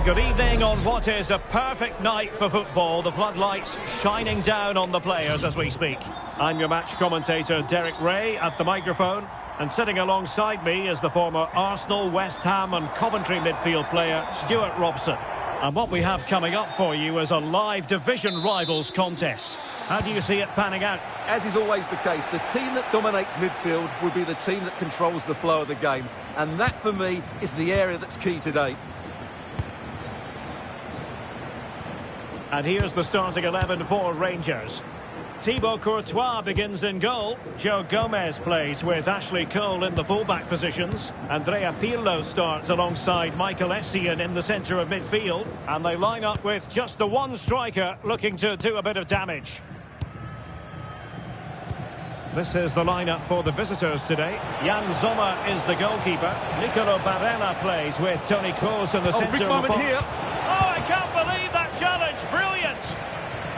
And good evening on what is a perfect night for football. The floodlights shining down on the players as we speak. I'm your match commentator Derek Ray at the microphone. And sitting alongside me is the former Arsenal, West Ham and Coventry midfield player Stuart Robson. And what we have coming up for you is a live division rivals contest. How do you see it panning out? As is always the case, the team that dominates midfield will be the team that controls the flow of the game. And that, for me, is the area that's key today. And here's the starting 11 for Rangers. Thibaut Courtois begins in goal. Joe Gomez plays with Ashley Cole in the fullback positions. Andrea Pirlo starts alongside Michael Essien in the centre of midfield. And they line up with just the one striker looking to do a bit of damage. This is the lineup for the visitors today. Jan Sommer is the goalkeeper. Nicolo Barella plays with Toni Kroos in the centre. Big moment here. Oh, I can't believe that challenge. Brilliant.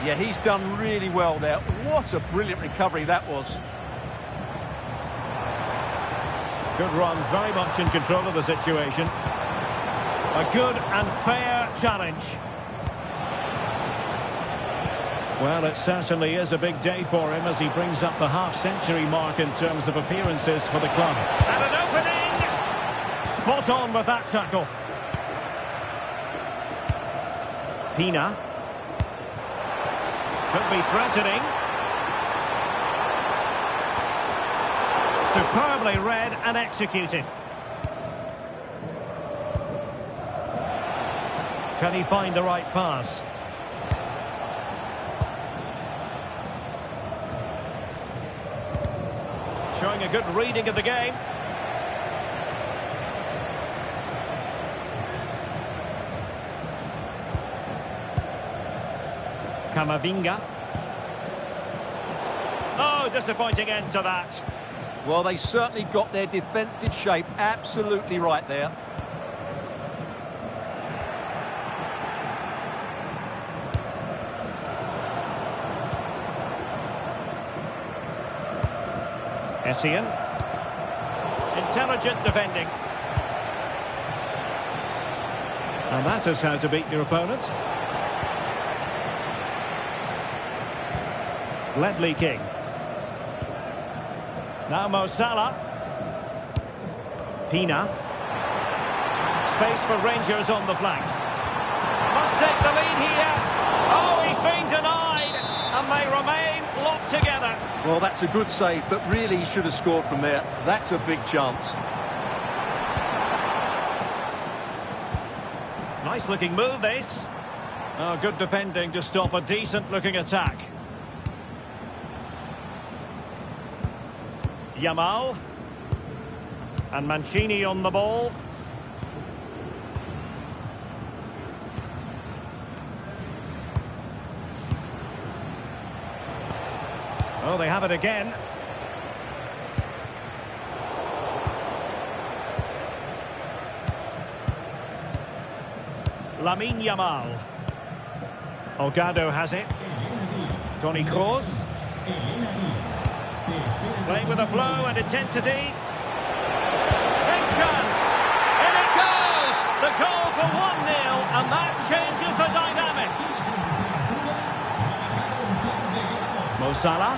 Yeah, he's done really well there. What a brilliant recovery that was. Good run, very much in control of the situation. A good and fair challenge. Well, it certainly is a big day for him as he brings up the half-century mark in terms of appearances for the club. And an opening! Spot on with that tackle. Pina. Could be threatening. Superbly read and executed. Can he find the right pass? Showing a good reading of the game. Camavinga. Oh, disappointing end to that. Well, they certainly got their defensive shape absolutely right there. Essien. Intelligent defending. And that is how to beat your opponent. Ledley King. Now Mo Salah. Pina. Space for Rangers on the flank. Must take the lead here. Oh, he's been denied. And they remain locked together. Well, that's a good save, but really he should have scored from there. That's a big chance. Nice looking move, this. Oh, good defending to stop a decent looking attack. Yamal. And Mancini on the ball. Oh, they have it again. Lamine Yamal. Olgado has it. Toni Kroos. Playing with a flow and intensity. Big chance. In it goes. The goal for 1-0, and that changes the dynamic. Mo Salah.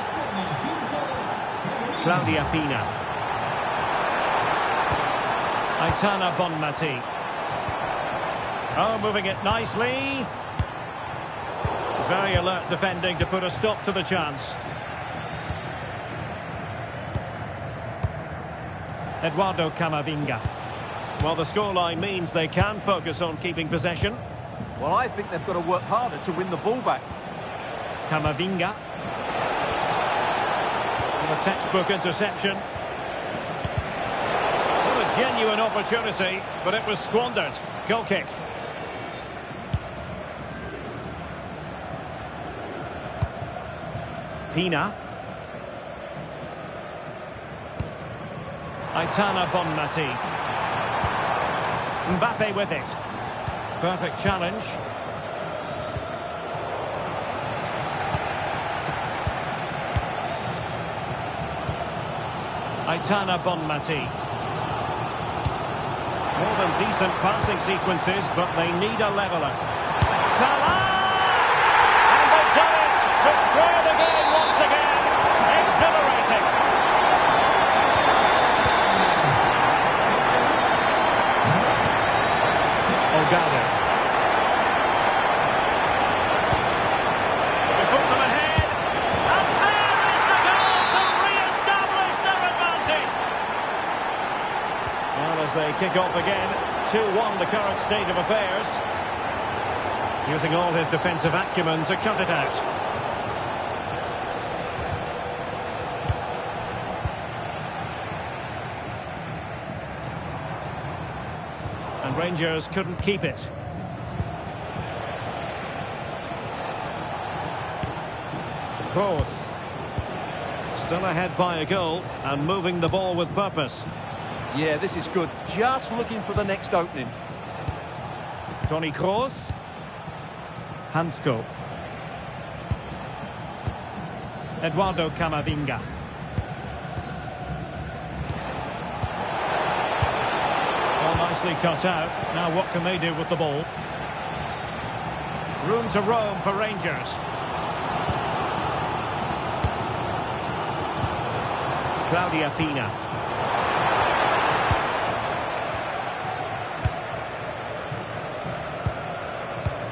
Claudia Pina. Aitana Bonmati. Oh, moving it nicely. Very alert defending to put a stop to the chance. Eduardo Camavinga. Well, the scoreline means they can focus on keeping possession. Well, I think they've got to work harder to win the ball back. Camavinga. And a textbook interception. What a genuine opportunity, but it was squandered. Goal kick. Pina. Aitana Bonmati. Mbappe with it. Perfect challenge. Aitana Bonmati. More than decent passing sequences, but they need a leveller. Salah! And they've done it to square the game once again. Exhilarating. Olgado. They put them ahead. And there is the goal to re-establish their advantage. Well, as they kick off again, 2-1 the current state of affairs. Using all his defensive acumen to cut it out. And Rangers couldn't keep it. Kroos. Still ahead by a goal and moving the ball with purpose. Yeah, this is good. Just looking for the next opening. Toni Kroos. Hansko. Eduardo Camavinga. Well, nicely cut out. Now what can they do with the ball? Room to roam for Rangers. Claudia Pina.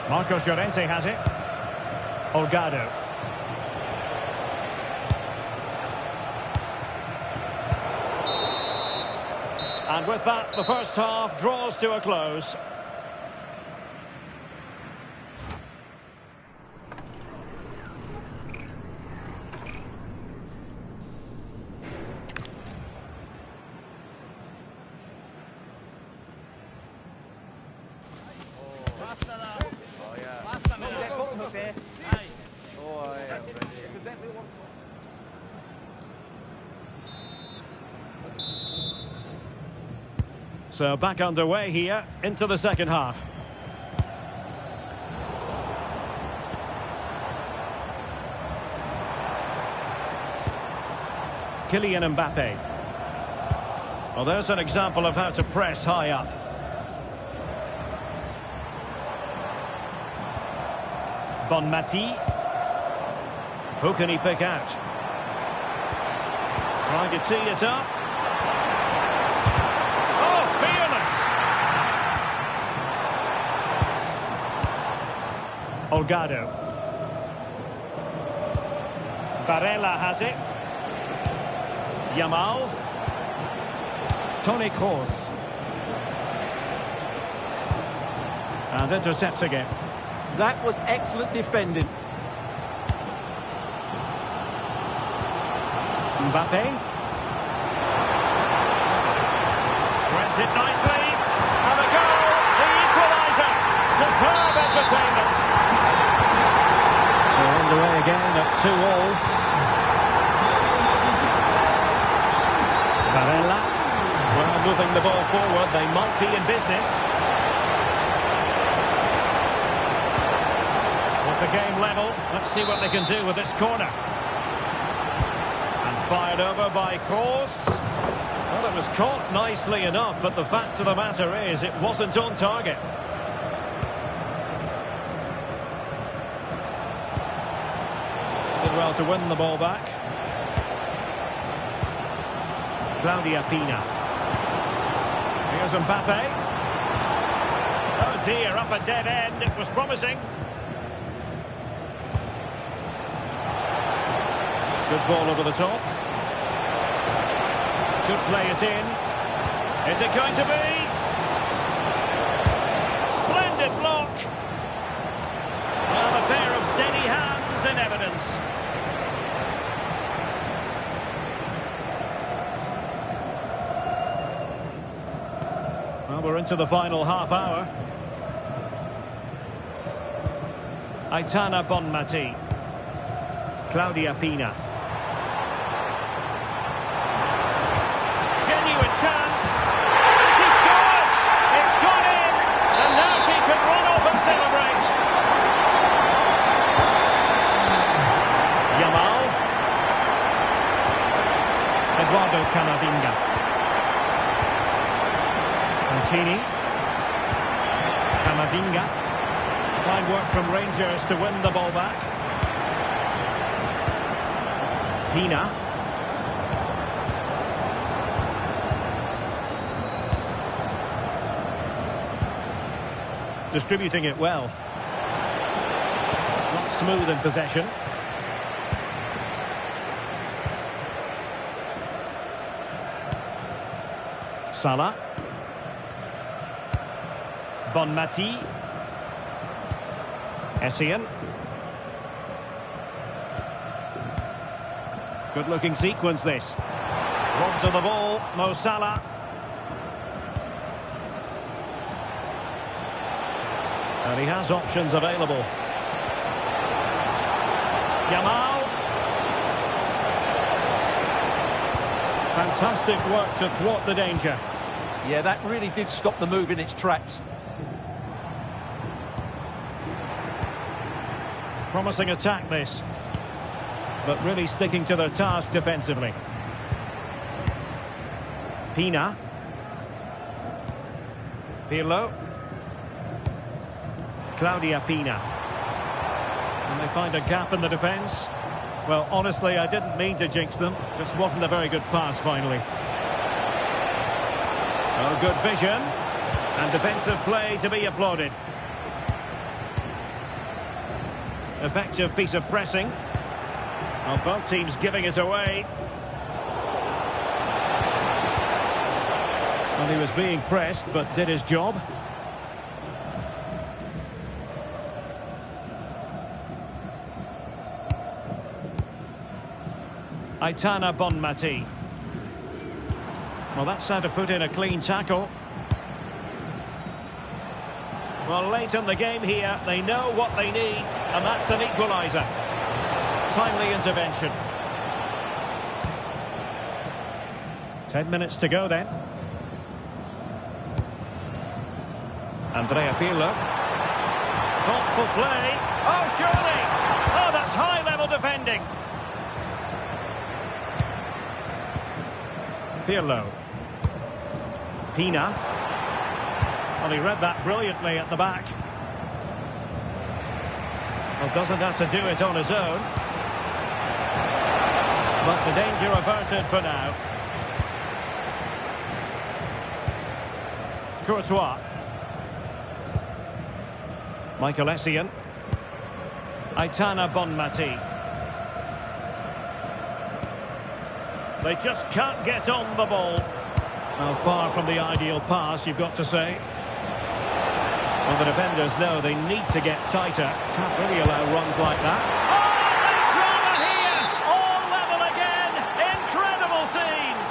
Marcos Llorente has it. Olgado. And with that, the first half draws to a close. So back underway here into the second half. Kylian Mbappe. Well, there's an example of how to press high up. Bonmati. Who can he pick out? Trying to tee it up. Olgado. Barella has it. Yamal. Toni Kroos. And intercepts again. That was excellent defending. Mbappe. Threads it nicely. And the goal, the equaliser. Superb entertainment. They're underway again at 2-2. Barella. Well, moving the ball forward, they might be in business. With the game level, let's see what they can do with this corner. And fired over by Kroos. Well, it was caught nicely enough, but the fact of the matter is it wasn't on target. Did well to win the ball back. Claudia Pina. Here's Mbappe. Oh dear, up a dead end. It was promising. Good ball over the top. Could play it in. Is it going to be? Splendid block. Well, a pair of steady hands in evidence. Well, we're into the final half hour. Aitana Bonmati. Claudia Pina. Genuine chance. And she scored! It's gone in! And now she can run off and celebrate. Yamal. Eduardo Camavinga. And Mancini. Camavinga. Fine work from Rangers to win the ball back. Pina. Distributing it well. Not smooth in possession. Salah. Bonmati. Essien. Good looking sequence this. Rob to the ball, Mo Salah. And he has options available. Yamal. Fantastic work to thwart the danger. Yeah, that really did stop the move in its tracks. Promising attack this. But really sticking to their task defensively. Pina. Pirlo. Claudia Pina. And they find a gap in the defence. Well, honestly, I didn't mean to jinx them. Just wasn't a very good pass, finally. Oh, good vision. And defensive play to be applauded. Effective piece of pressing. Well, both teams giving it away. Well, he was being pressed, but did his job. Aitana Bonmati. Well, that's how to put in a clean tackle. Well, late in the game here, they know what they need, and that's an equaliser. Timely intervention. 10 minutes to go then. Andrea Pirlo. Thoughtful play. Oh, surely! Oh, that's high-level defending. Pirlo. Pina. Well, he read that brilliantly at the back. Well, doesn't have to do it on his own. But the danger averted for now. Courtois. Michael Essien. Aitana Bonmati. They just can't get on the ball. Well, far from the ideal pass, you've got to say. Well, the defenders know they need to get tighter. Can't really allow runs like that. Oh, and drama here! All level again! Incredible scenes!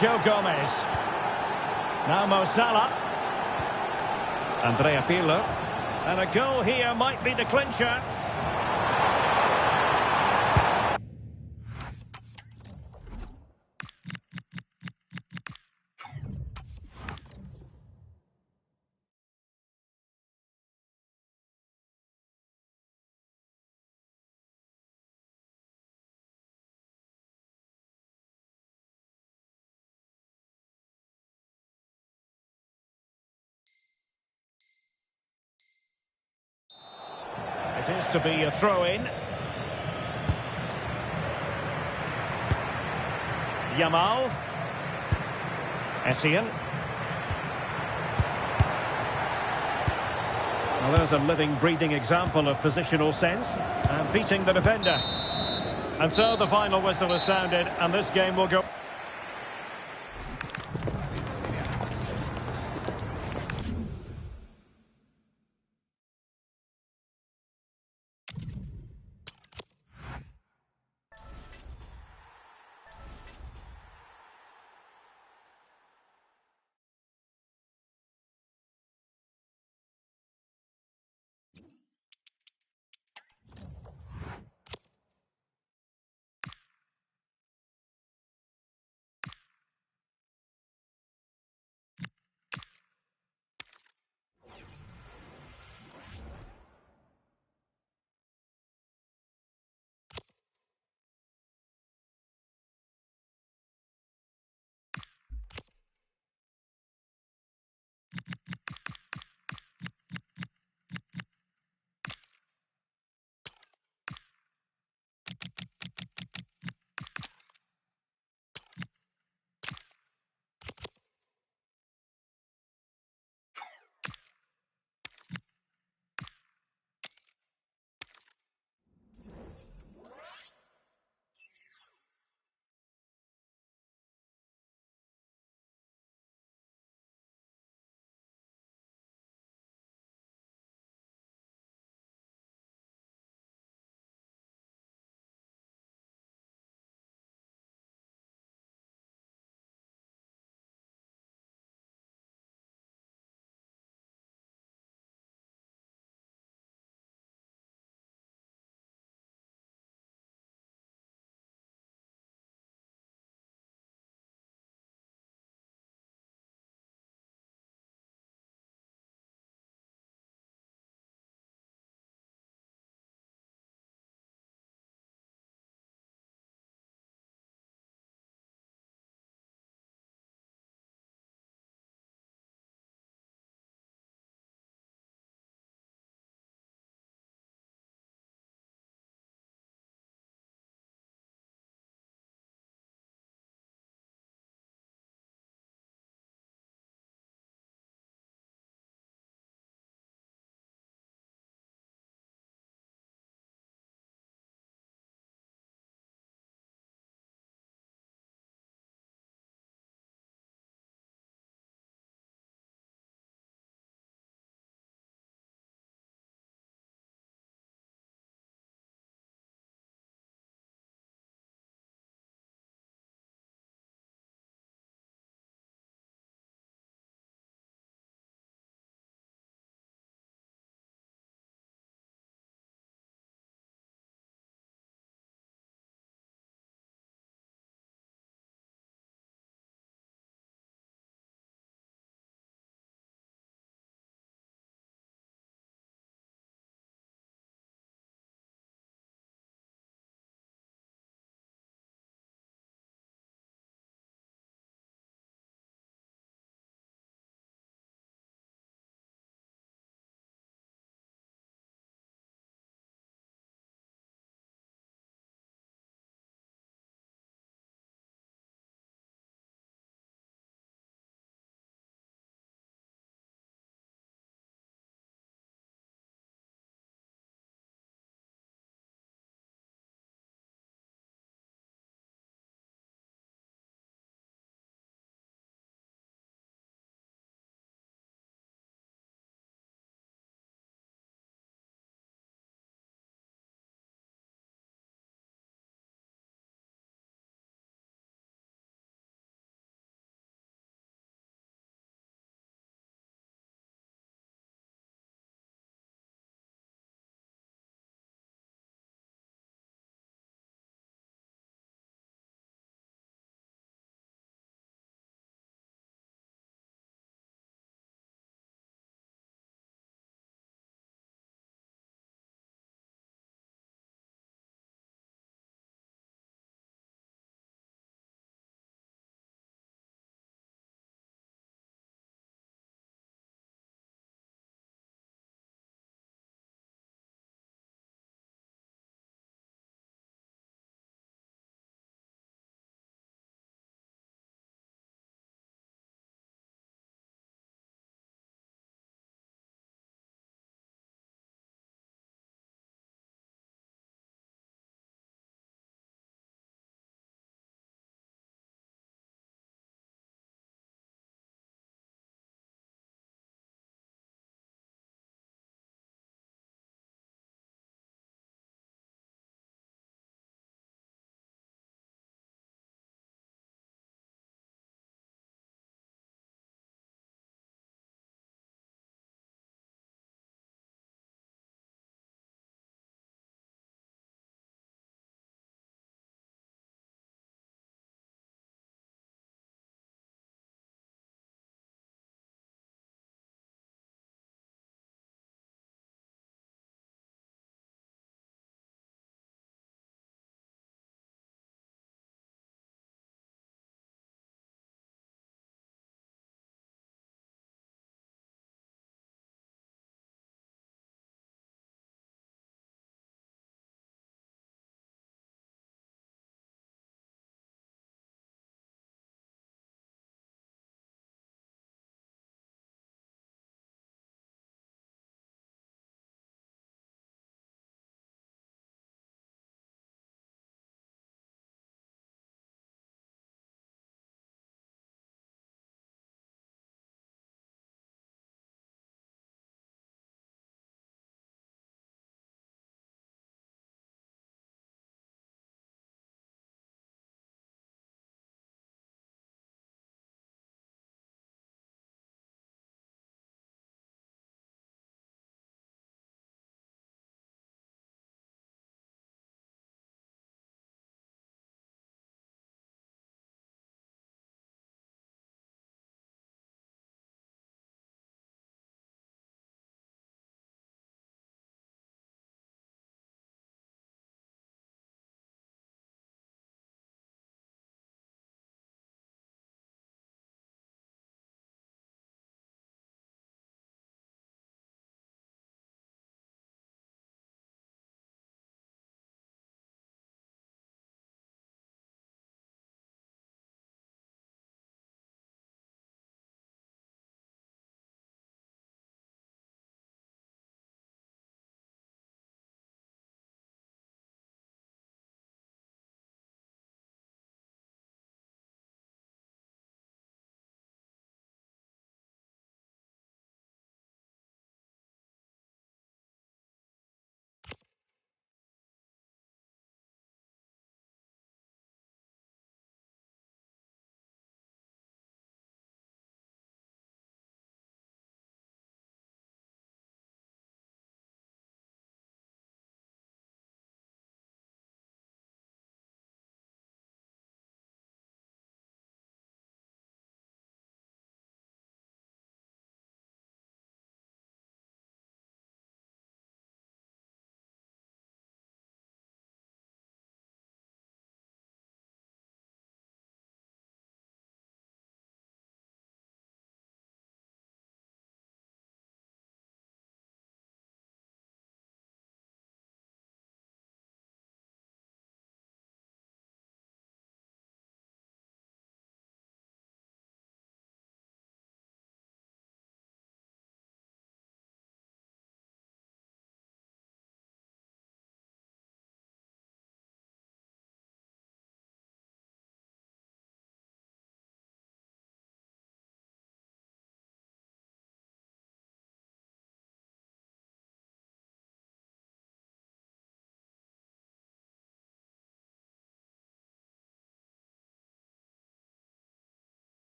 Joe Gomez. Now Mo Salah. Andrea Pirlo. And a goal here might be the clincher. It is to be a throw-in. Yamal. Essien. Well, there's a living, breathing example of positional sense and beating the defender. And so the final whistle is sounded, and this game will go...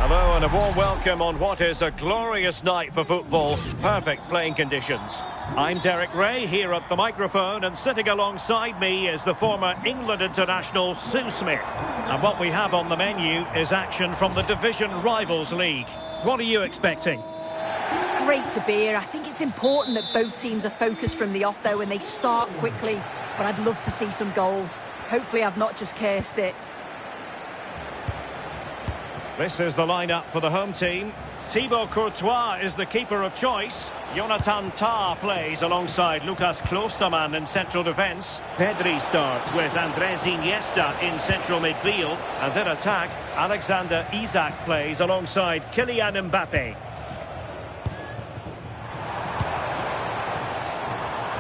Hello and a warm welcome on what is a glorious night for football. Perfect playing conditions. I'm Derek Ray here at the microphone, and sitting alongside me is the former England international Sue Smith. And what we have on the menu is action from the Division Rivals League. What are you expecting? It's great to be here. I think it's important that both teams are focused from the off though and they start quickly. But I'd love to see some goals. Hopefully I've not just cursed it. This is the lineup for the home team. Thibaut Courtois is the keeper of choice. Jonathan Tah plays alongside Lucas Klostermann in central defence. Pedri starts with Andrés Iniesta in central midfield. And in attack, Alexander Isak plays alongside Kylian Mbappe.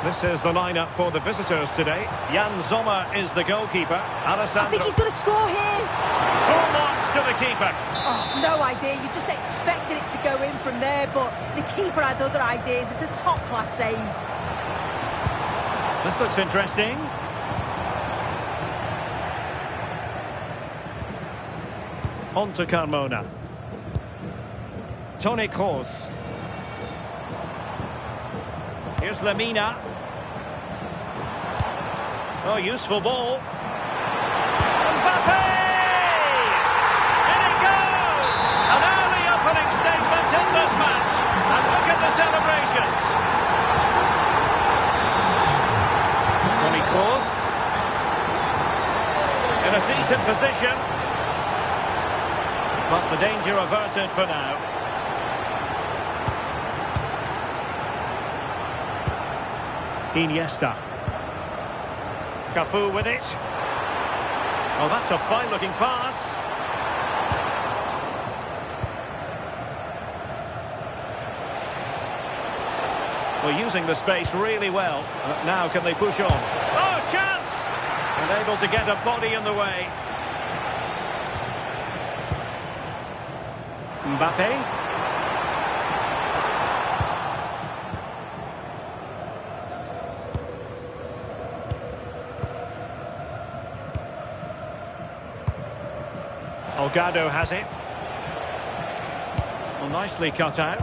This is the lineup for the visitors today. Jan Sommer is the goalkeeper. I think he's going to score here. Full marks to the keeper. Oh, no idea. You just expected it to go in from there, but the keeper had other ideas. It's a top-class save. This looks interesting. On to Carmona. Toni Kroos. Here's Lemina. Oh, useful ball. Mbappe! In it goes! An early opening statement in this match. And look at the celebrations. Toni Kroos. In a decent position. But the danger averted for now. Iniesta. Cafu with it. Oh, that's a fine-looking pass. Well, using the space really well. Now can they push on? Oh, chance! And able to get a body in the way. Mbappe. Delgado has it. Well, nicely cut out.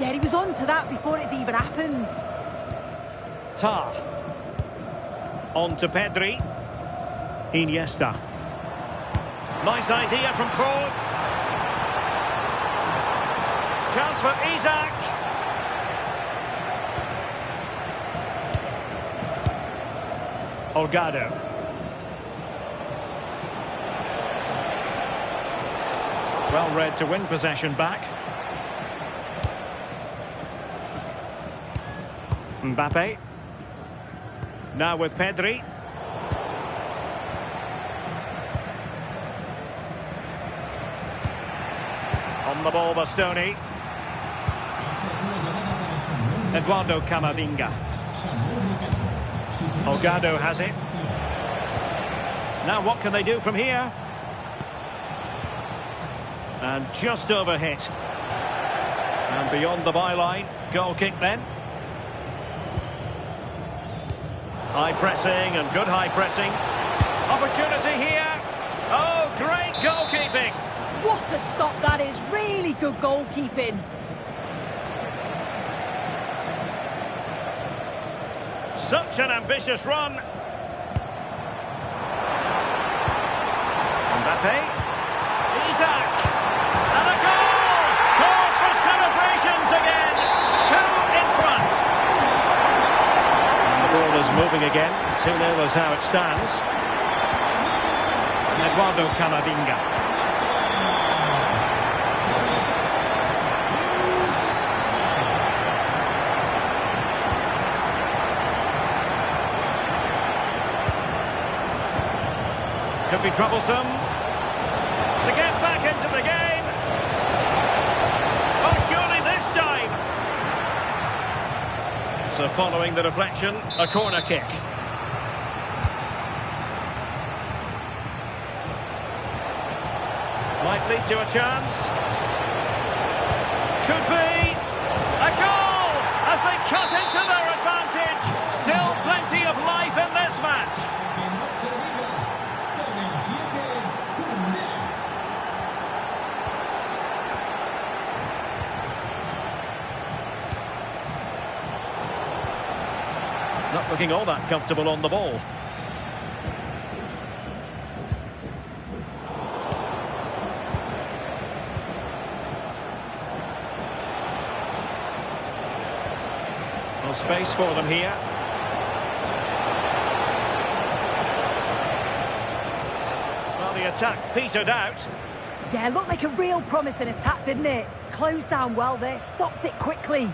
Yeah, he was on to that before it even happened. Tah. On to Pedri. Iniesta. Nice idea from Kroos. Chance for Isak. Delgado. Well read to win possession back. Mbappe. Now with Pedri. On the ball, Bastoni. Eduardo Camavinga. Delgado has it. Now what can they do from here? And just overhit. And beyond the byline. Goal kick then. High pressing and good high pressing. Opportunity here. Oh, great goalkeeping. What a stop that is. Really good goalkeeping. Such an ambitious run. Mbappe. Isak. And a goal! Cause for celebrations again. 2 in front. And the ball is moving again. 2-0 is how it stands. Eduardo Camavinga. Could be troublesome. To get back into the game. Oh, surely this time. So following the deflection, a corner kick. Might lead to a chance. Could be. A goal! As they cut into their advantage. Still plenty of life in this match. not looking all that comfortable on the ball. No space for them here. Well, the attack petered out. Yeah, looked like a real promising attack, didn't it? Closed down well there, stopped it quickly.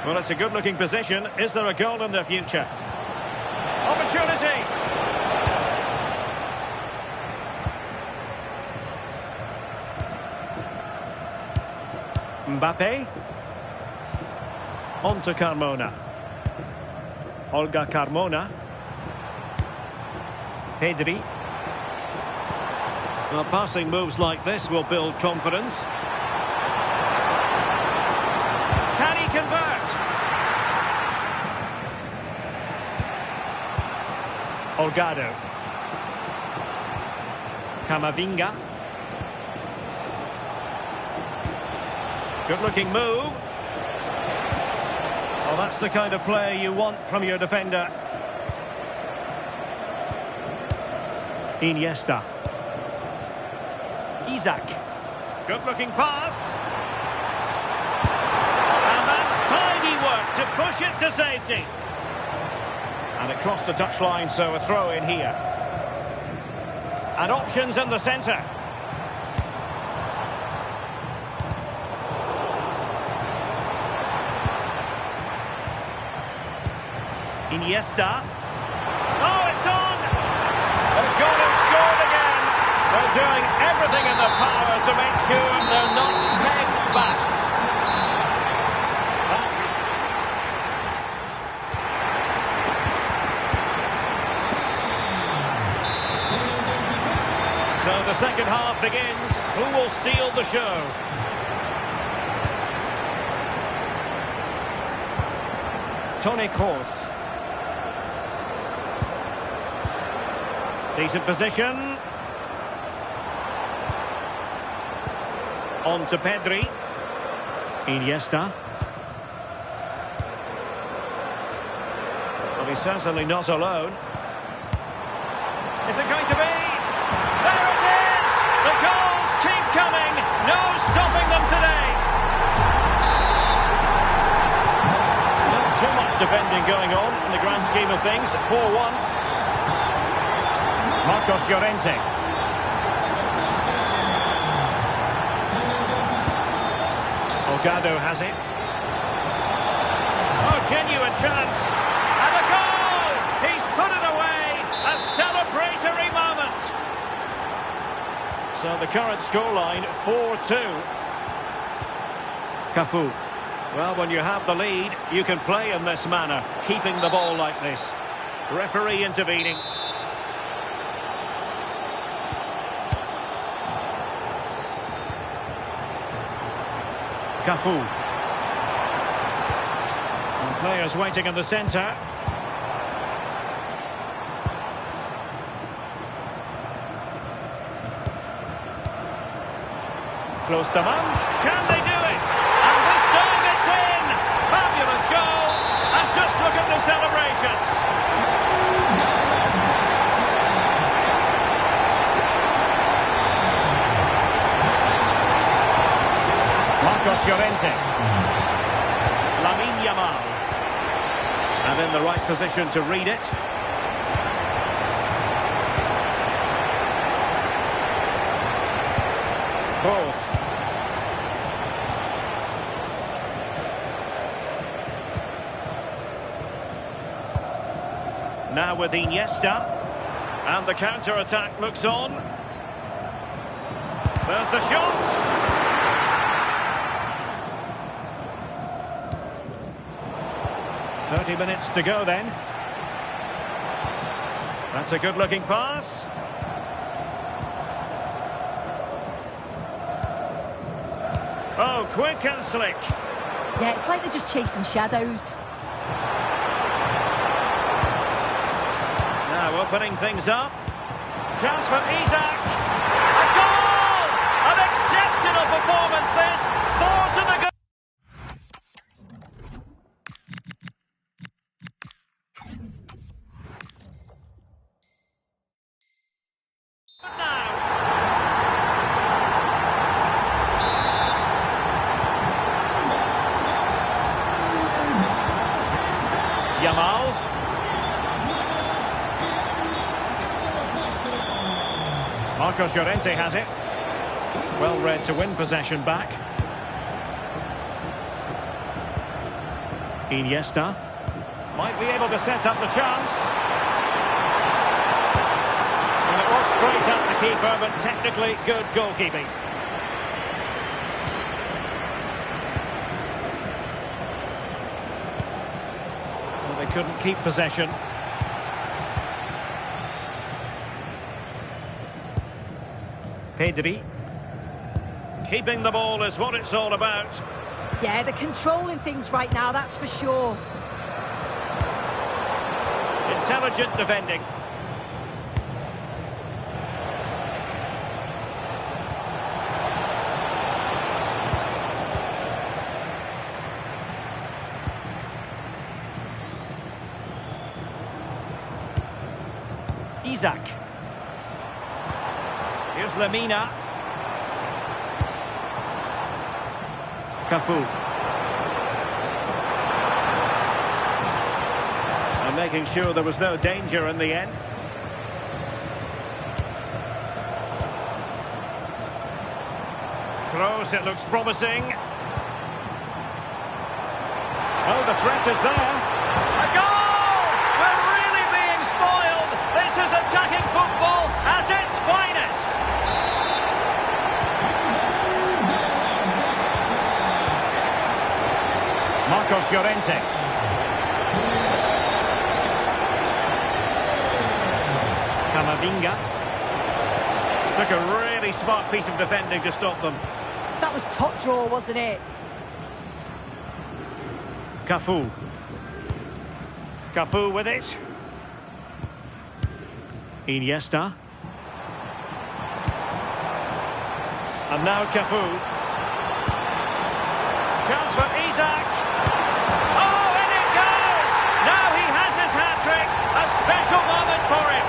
Well, it's a good-looking position. Is there a goal in their future? Opportunity! Mbappe. On to Carmona. Olga Carmona. Pedri. Well, passing moves like this will build confidence. Can he convert? Olgado. Camavinga. Good-looking move. Well, that's the kind of play you want from your defender. Iniesta. Isaac. Good-looking pass. And that's tidy work to push it to safety. And it crossed the touchline, so a throw in here. And options in the centre. Iniesta. Oh, it's on! They've gone and scored again. They're doing everything in their power to make sure they're not pegged back. So the second half begins. Who will steal the show? Toni Kroos. Decent position. On to Pedri. Iniesta. Well, he's certainly not alone. Is it going to be? There it is! The goals keep coming. No stopping them today. Not too much defending going on in the grand scheme of things. 4-1. Marcos Llorente. Olgado has it. Oh, genuine chance. And a goal! He's put it away. A celebratory moment. So the current scoreline, 4-2. Cafu. Well, when you have the lead, you can play in this manner, keeping the ball like this. Referee intervening. Cafu. And players waiting in the centre. Close to man. Can they do it? And this time it's in! Fabulous goal! And just look at the celebrations! Marcos Llorente. Lamine Yamal. And in the right position to read it. Kroos. Now with Iniesta. And the counter-attack looks on. There's the shot. 30 minutes to go then. That's a good-looking pass. Oh, quick and slick. Yeah, it's like they're just chasing shadows. Now opening things up. Chance for Isaac. A goal! An exceptional sensational performance this. 4 to the good. Yamal. Marcos Llorente has it. Well read to win possession back. Iniesta. Might be able to set up the chance. And it was straight at the keeper, but technically good goalkeeping. Well, they couldn't keep possession. Pedri. Keeping the ball is what it's all about. Yeah, they're controlling things right now, that's for sure. Intelligent defending. Isaac. Here's Lemina. Cafu. And making sure there was no danger in the end. Kroos, it looks promising. Oh, the threat is there. A goal! We're really being spoiled. This is attacking football at its finest. Marcos Llorente. Camavinga. Took a really smart piece of defending to stop them. That was top draw, wasn't it? Cafu. Cafu with it. Iniesta. And now Cafu. Chance for Isaac. Oh, and it goes! Now he has his hat-trick. A special moment for him.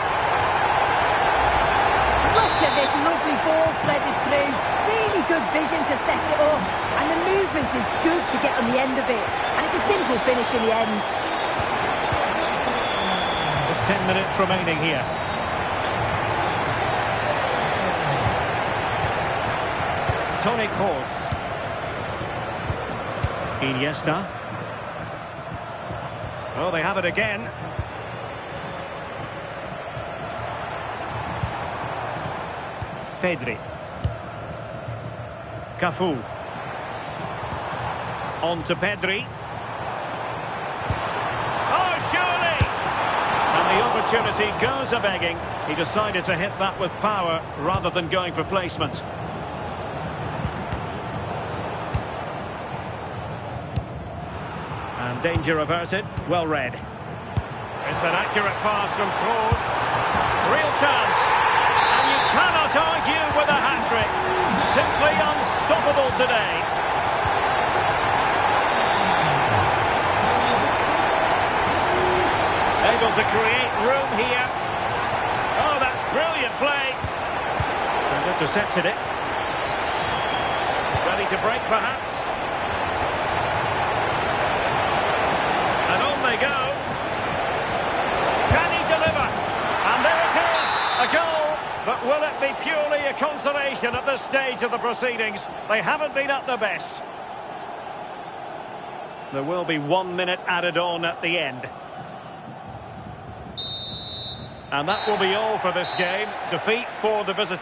Look at this lovely ball threaded through. Really good vision to set it up. And the movement is good to get on the end of it. And it's a simple finish in the end. There's 10 minutes remaining here. Toni Kroos. Iniesta. Oh, they have it again. Pedri. Cafu. On to Pedri. Oh, surely! And the opportunity goes a-begging. He decided to hit that with power rather than going for placement. And danger averted. Well read. It's an accurate pass from Kroos. Real chance. And you cannot argue with a hat-trick. Simply unstoppable today. Able to create room here. Oh, that's brilliant play. And intercepted it. Ready to break, perhaps. And on they go. Can he deliver? And there it is, a goal. But will it be purely a consolation at this stage of the proceedings? They haven't been at their best. There will be 1 minute added on at the end. And that will be all for this game. Defeat for the visitors.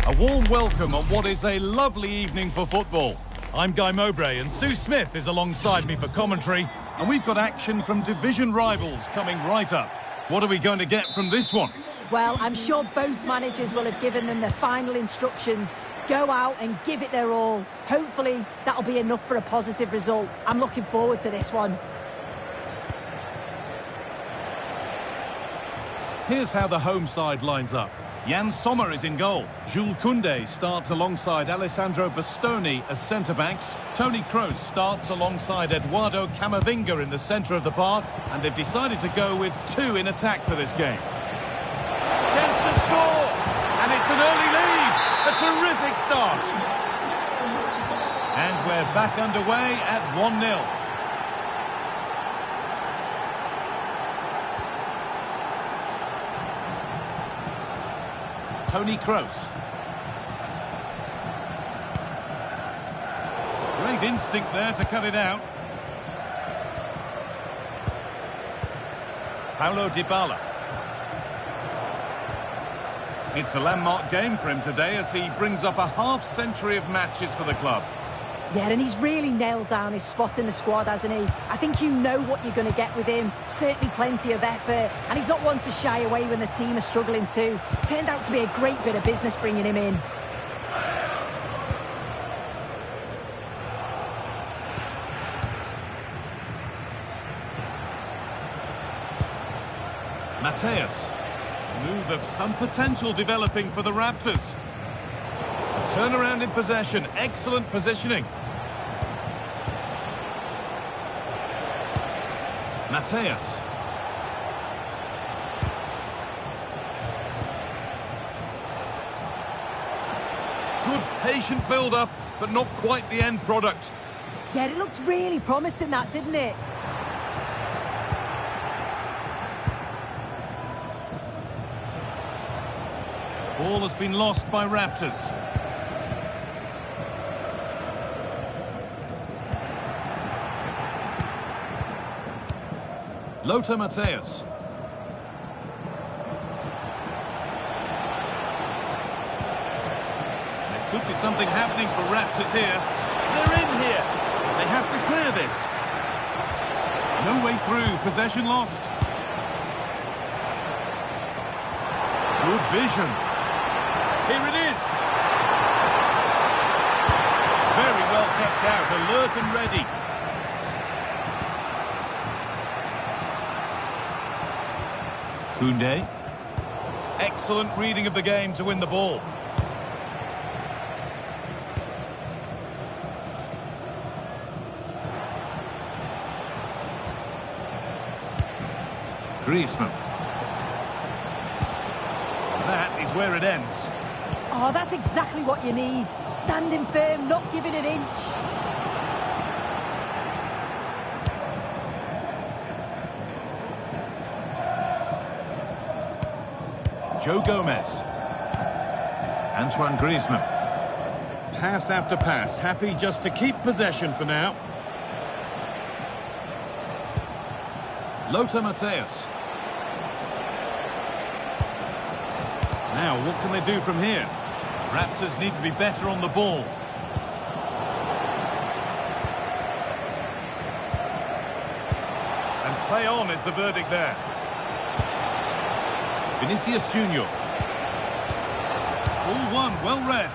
A warm welcome on what is a lovely evening for football. I'm Guy Mowbray and Sue Smith is alongside me for commentary, and we've got action from division rivals coming right up. What are we going to get from this one? Well, I'm sure both managers will have given them their final instructions. Go out and give it their all. Hopefully, that'll be enough for a positive result. I'm looking forward to this one. Here's how the home side lines up. Jan Sommer is in goal. Jules Koundé starts alongside Alessandro Bastoni as centre-backs. Toni Kroos starts alongside Eduardo Camavinga in the centre of the park. And they've decided to go with two in attack for this game. Chance to score! And it's an early lead! A terrific start! And we're back underway at 1-0. Toni Kroos. Great instinct there to cut it out. Paulo Dybala. It's a landmark game for him today as he brings up a half-century of matches for the club. Yeah, and he's really nailed down his spot in the squad, hasn't he? I think you know what you're going to get with him. Certainly plenty of effort. And he's not one to shy away when the team are struggling too. Turned out to be a great bit of business bringing him in. Mateus. Move of some potential developing for the Raptors. A turnaround in possession. Excellent positioning. Mateus. Good patient build-up, but not quite the end product. Yeah, it looked really promising, that, didn't it? Ball has been lost by Raptors. Lothar Matthäus. There could be something happening for Raptors here. They're in here. They have to clear this. No way through. Possession lost. Good vision. Here it is. Very well kept out. Alert and ready. Koundé. Excellent reading of the game to win the ball. Griezmann. That is where it ends. Oh, that's exactly what you need. Standing firm, not giving an inch. Joe Gomez. Antoine Griezmann. Pass after pass, happy just to keep possession for now. Lothar Matthäus. Now, what can they do from here? Raptors need to be better on the ball. And play on is the verdict there. Vinicius Junior. All one, well read.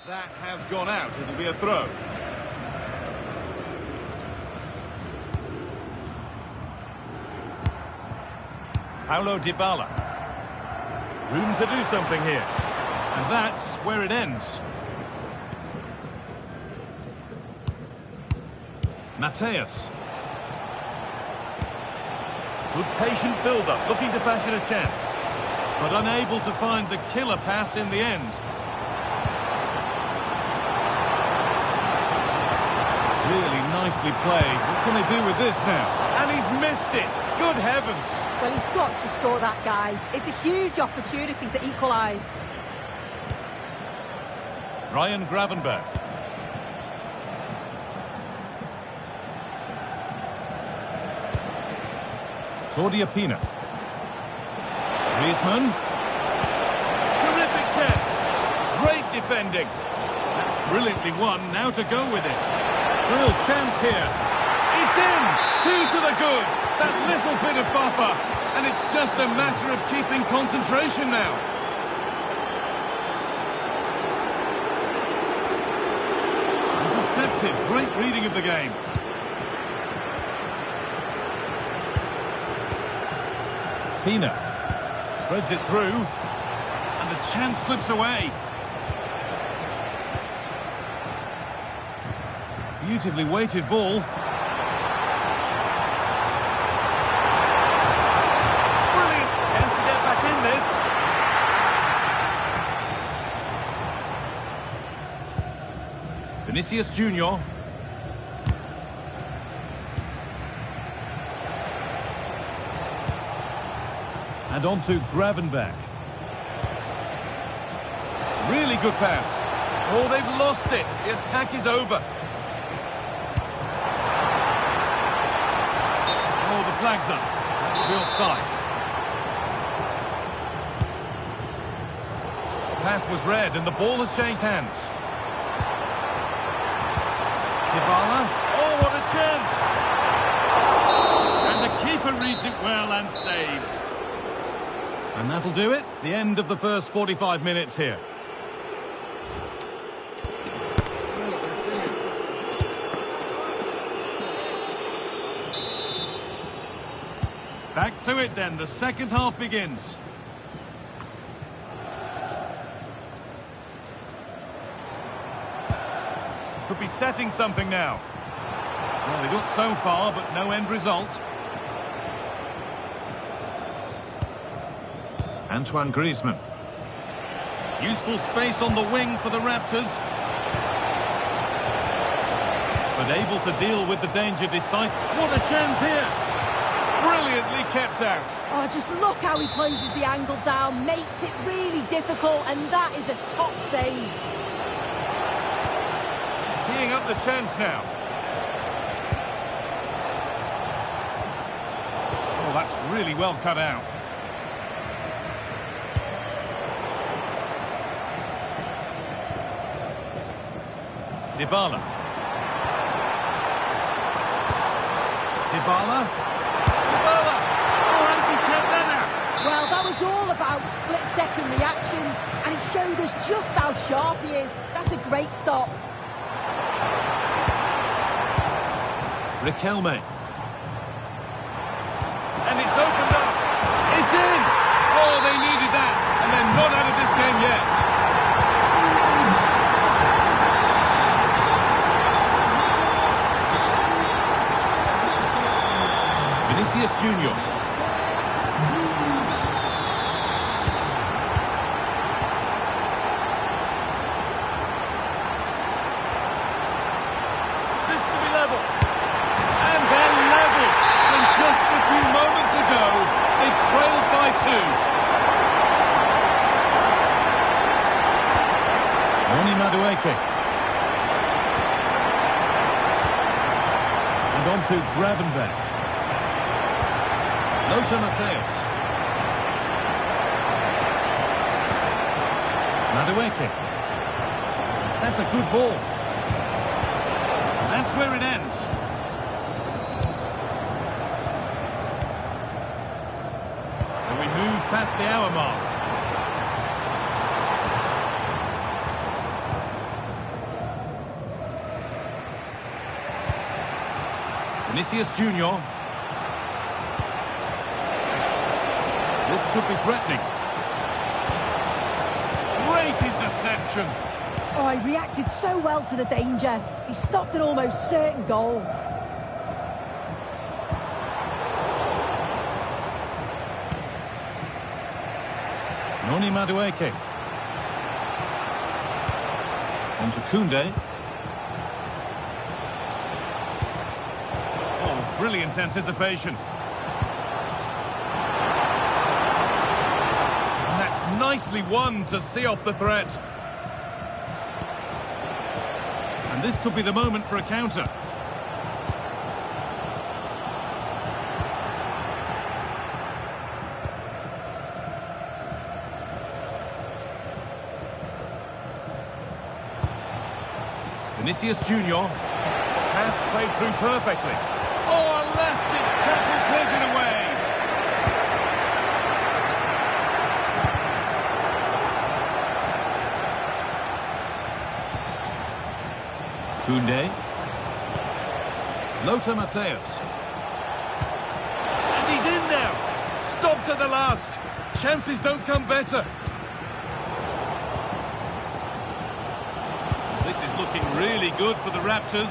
That has gone out. It'll be a throw. Paulo Dybala. Room to do something here. And that's where it ends. Mateus. Good patient build-up, looking to fashion a chance. But unable to find the killer pass in the end. Really nicely played. What can they do with this now? And he's missed it. Good heavens! Well, he's got to score that guy. It's a huge opportunity to equalise. Ryan Gravenberch. Claudia Pina. Griezmann. Terrific chance. Great defending. That's brilliantly won. Now to go with it. Real chance here. It's in. 2 to the good. That little bit of buffer. And it's just a matter of keeping concentration now. Intercepted. Great reading of the game. Pina spreads it through, and the chance slips away. Beautifully weighted ball. Brilliant! Chance to get back in this. Vinicius Junior. And on to Gravenberch. Really good pass. Oh, they've lost it. The attack is over. Oh, the flag's up. That will be offside. The pass was red and the ball has changed hands. Dybala. Oh, what a chance. And the keeper reads it well and saves. And that'll do it. The end of the first 45 minutes here. Back to it then. The second half begins. Could be setting something now. Well, they got so far, but no end result. Antoine Griezmann. Useful space on the wing for the Raptors. But able to deal with the danger decisively. What a chance here! Brilliantly kept out. Oh, just look how he closes the angle down. Makes it really difficult, and that is a top save. Teeing up the chance now. Oh, that's really well cut out. Dybala. Dybala. Dybala! Oh, how does he kept that out? Well, that was all about split-second reactions, and it showed us just how sharp he is. That's a great stop. Riquelme. And it's opened up. It's in! Oh, they needed that, and they're not out of this game yet. Vinicius Junior. This to be level. And they're level. And just a few moments ago, they trailed by 2. Noni Madueke. And on to Gravenberch. Lothar Matthäus. Madueke. That's a good ball. And that's where it ends. So we move past the hour mark. Vinicius Junior. This could be threatening. Great interception. Oh, he reacted so well to the danger. He stopped an almost certain goal. Noni Madueke. On to Koundé. Oh, brilliant anticipation. Simply one to see off the threat. And this could be the moment for a counter. Vinicius Junior. Pass played through perfectly. Oh, alas, it's tackle clears it away. Koundé. Lothar Matthäus. And he's in now. Stopped at the last. Chances don't come better. This is looking really good for the Raptors.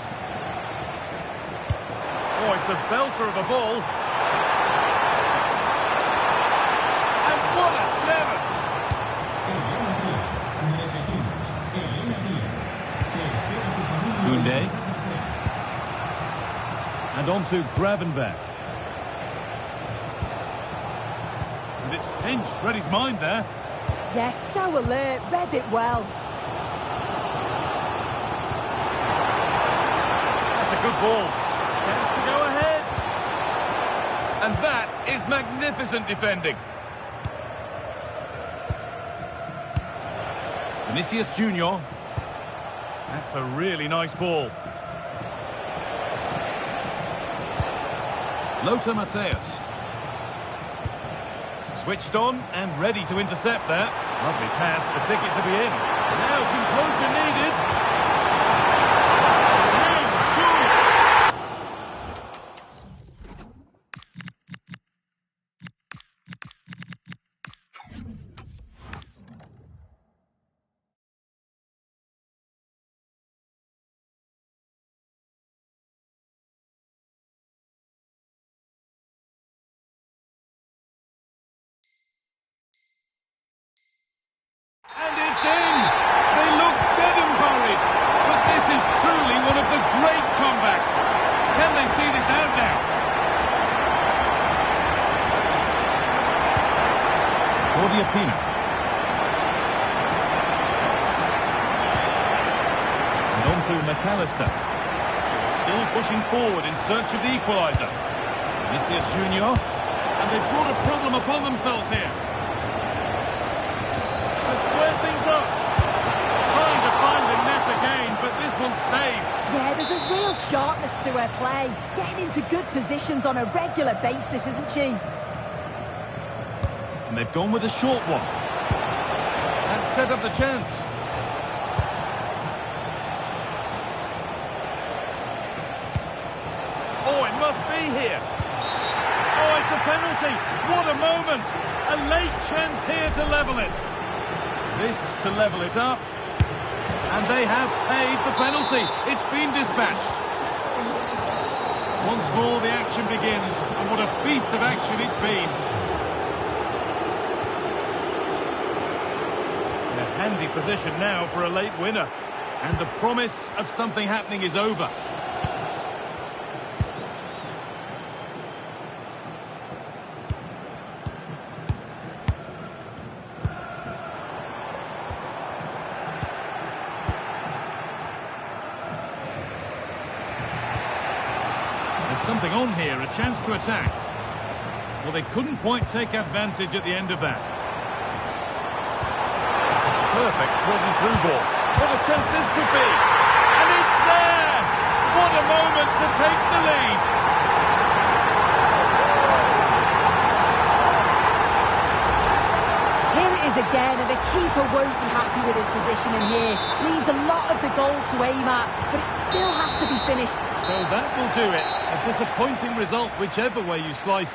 Oh, it's a belter of a ball. And what a challenge! Koundé. And on to Gravenberch. And it's pinched, read his mind there. Yes, so alert, read it well. That's a good ball. Chance to go ahead. And that is magnificent defending. Vinicius Junior. That's a really nice ball. Lothar Matthäus. Switched on and ready to intercept there. Lovely pass, the ticket to be in. Now composure needed. Real shoot. And it's in! They look dead and buried, but this is truly one of the great comebacks. Can they see this out now? Pina. And on to McAllister. Still pushing forward in search of the equaliser. Vinicius Junior. And they've brought a problem upon themselves here. To square things up. Trying to find the net again, but this one's saved. Yeah, there's a real sharpness to her play. Getting into good positions on a regular basis, isn't she? And they've gone with a short one. And set up the chance. Oh, it must be here. Oh, it's a penalty. What a moment. A late chance here to level it. This to level it up. And they have paid the penalty. It's been dispatched. Once more the action begins. And what a feast of action it's been. In a handy position now for a late winner. And the promise of something happening is over. Something on here, a chance to attack. Well, they couldn't quite take advantage at the end of that. It's a perfect trodden-through ball. What a chance this could be! And it's there! What a moment to take the lead! Here it is again, and the keeper won't be happy with his positioning here. Leaves a lot of the goal to aim at, but it still has to be finished. So that will do it. A disappointing result, whichever way you slice.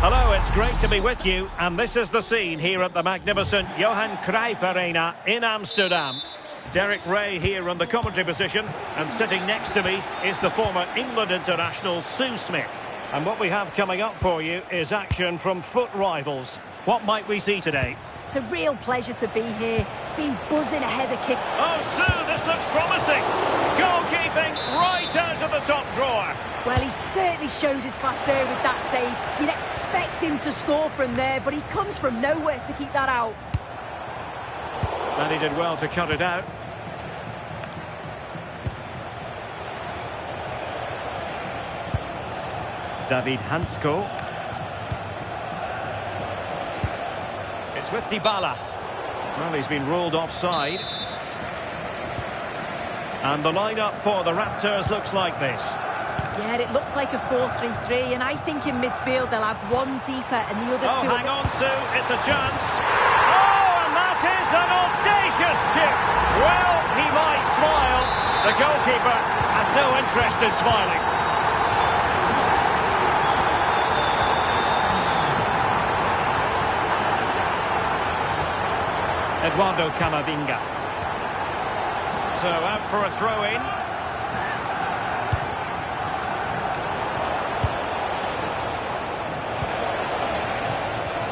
Hello, it's great to be with you, and this is the scene here at the magnificent Johan Cruyff Arena in Amsterdam. Derek Ray here on the commentary position, and sitting next to me is the former England international Sue Smith. And what we have coming up for you is action from foot rivals. What might we see today? It's a real pleasure to be here. It's been buzzing ahead of kick. Oh, Sue, this looks promising. Goalkeeping right out of the top drawer. Well, he certainly showed his class there with that save. You'd expect him to score from there, but he comes from nowhere to keep that out. And he did well to cut it out. David Hansko. It's with Dybala. Well, he's been ruled offside. And the lineup for the Raptors looks like this. Yeah, it looks like a 4-3-3, and I think in midfield they'll have one deeper and the other two... Oh, hang on, Sue, it's a chance. Oh, and that is an audacious chip. Well, he might smile. The goalkeeper has no interest in smiling. Eduardo Camavinga. So out for a throw-in.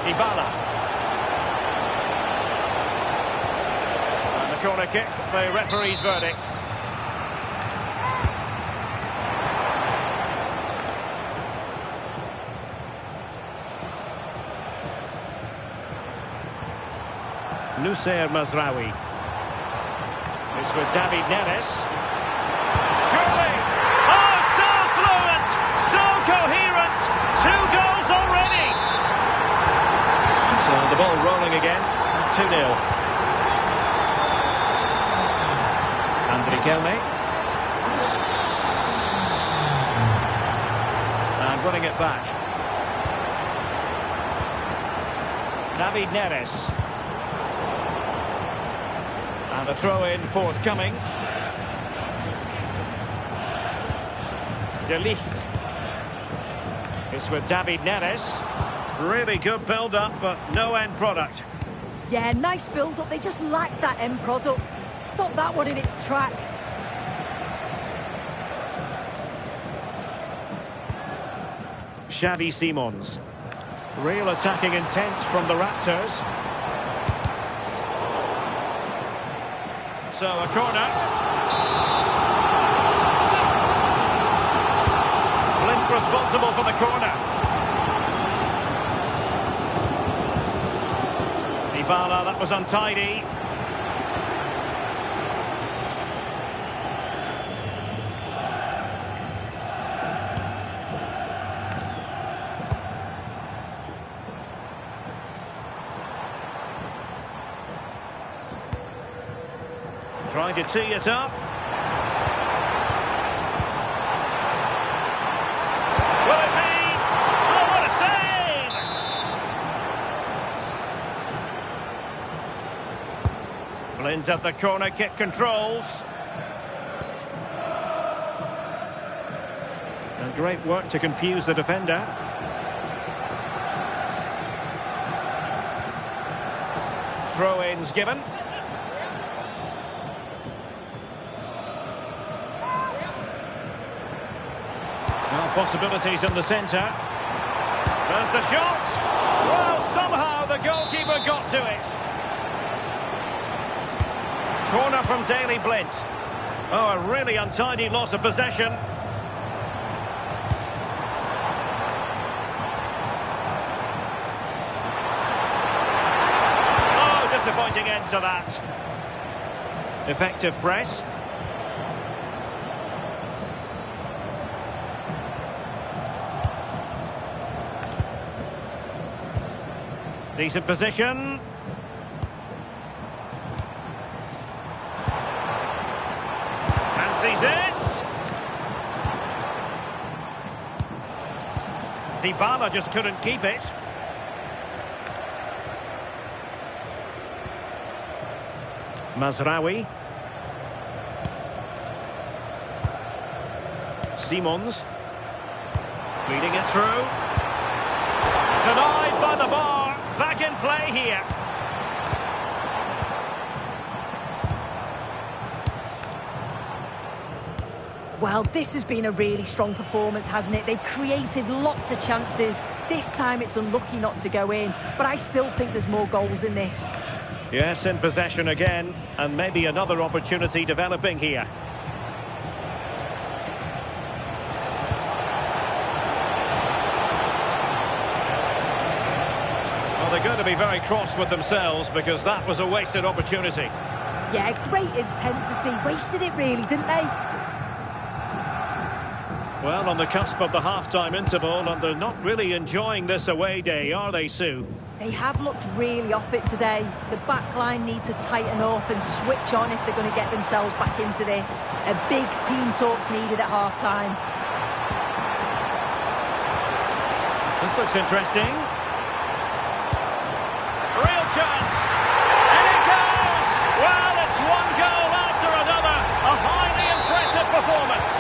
Dybala. And the corner kick, the referee's verdict. Nusayr Mazraoui. It's with David Neres. Surely! Oh, so fluent! So coherent! 2 goals already! So the ball rolling again. 2-0. Riquelme. And running it back. David Neres. And a throw-in forthcoming. De Ligt. It's with David Neres. Really good build-up, but no end product. Yeah, nice build-up. They just lack that end product. Stop that one in its tracks. Xavi Simons. Real attacking intent from the Raptors. So a corner. Blind responsible for the corner. Dybala, that was untidy. Trying to tee it up. Will it be? Oh, what a save! Blends at the corner, kick controls. And great work to confuse the defender. Throw-ins given. Possibilities in the centre. There's the shot. Well, somehow the goalkeeper got to it. Corner from Daley Blind. Oh, a really untidy loss of possession. Oh, disappointing end to that. Effective press. Decent position. Fancies it. Dybala just couldn't keep it. Mazraoui. Simons. Feeding it through. Denied by the bar. Back in play here. Well, this has been a really strong performance, hasn't it? They've created lots of chances. This time it's unlucky not to go in, but I still think there's more goals in this. Yes, in possession again, and maybe another opportunity developing here. Well, they're going to be very cross with themselves because that was a wasted opportunity. Yeah, great intensity. Wasted it really, didn't they? Well, on the cusp of the half-time interval, and they're not really enjoying this away day, are they, Sue? They have looked really off it today. The back line need to tighten up and switch on if they're going to get themselves back into this. A big team talk's needed at half-time. This looks interesting. Real chance. And it goes! Well, it's one goal after another. A highly impressive performance.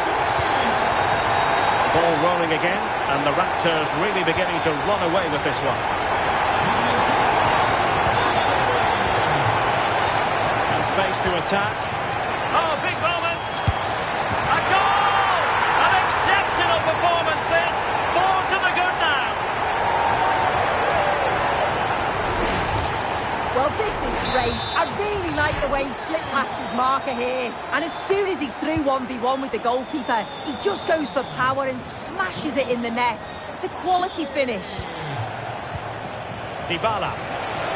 Ball rolling again, and the Raptors really beginning to run away with this one. And space to attack. Oh, big moment! A goal! An exceptional performance this. 4 to the good now. Well, this is great. I really like the way he slipped past his marker here. And as soon as he's through 1v1 with the goalkeeper, he just goes for power and smashes it in the net. It's a quality finish. Dybala.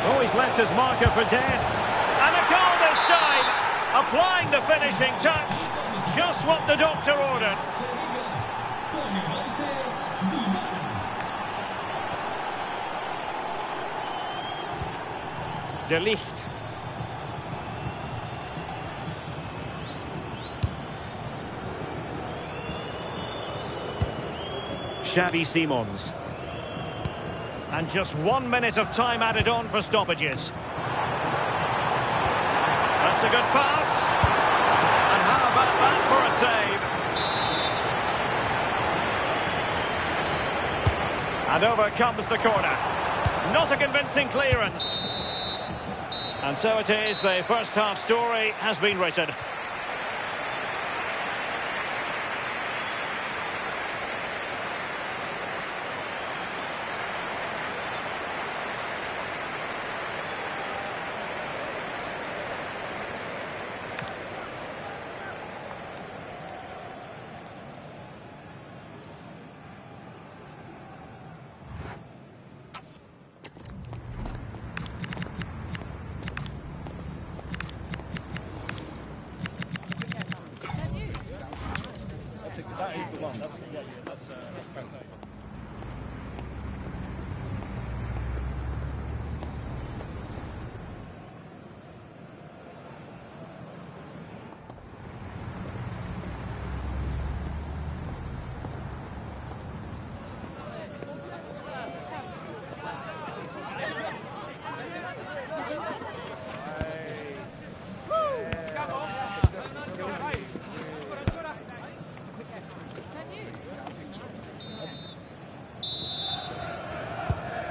Oh, he's left his marker for dead. And a goal this time. Applying the finishing touch. Just what the doctor ordered. De Ligt. Xavi Simons. And just 1 minute of time added on for stoppages. That's a good pass. And how about that for a save? And over comes the corner. Not a convincing clearance. And so it is, the first half story has been written. That is the one. That's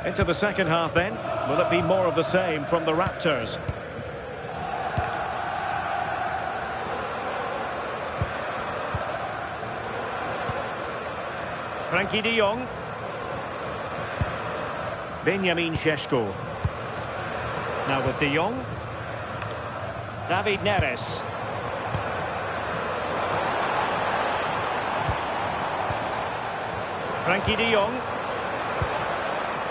Into the second half then. Will it be more of the same from the Raptors? Frankie de Jong. Benjamin Šeško. Now with de Jong. David Neres. Frankie de Jong.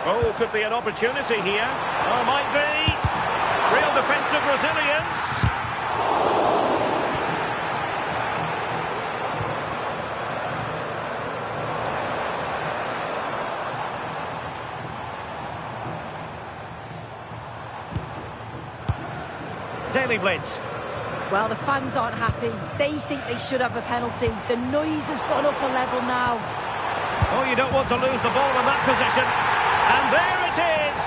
Oh, could be an opportunity here. Oh, might be. Real defensive resilience. Daily Blitz. Well, the fans aren't happy. They think they should have a penalty. The noise has gone up a level now. Oh, you don't want to lose the ball in that position. And there it is.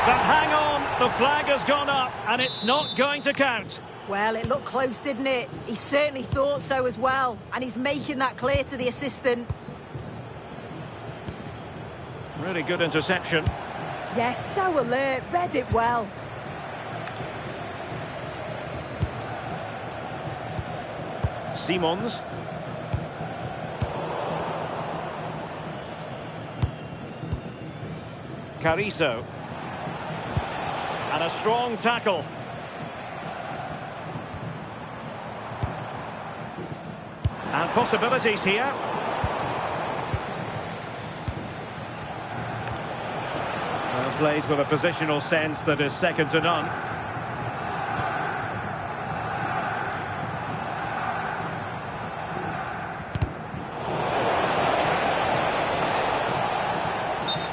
But hang on, the flag has gone up and it's not going to count. Well, it looked close, didn't it? He certainly thought so as well. And he's making that clear to the assistant. Really good interception. Yes, so alert. Read it well. Simons. Carrizo. And a strong tackle. And possibilities here. Well, plays with a positional sense that is second to none.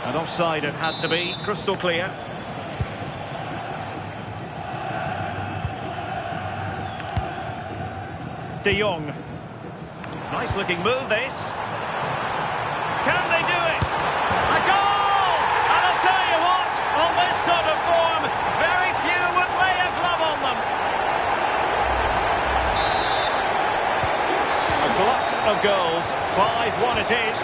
And offside it had to be, crystal clear. De Jong. Nice looking move this. Can they do it? A goal! And I'll tell you what, on this sort of form, very few would lay a glove on them. A glut of goals. 5-1 it is.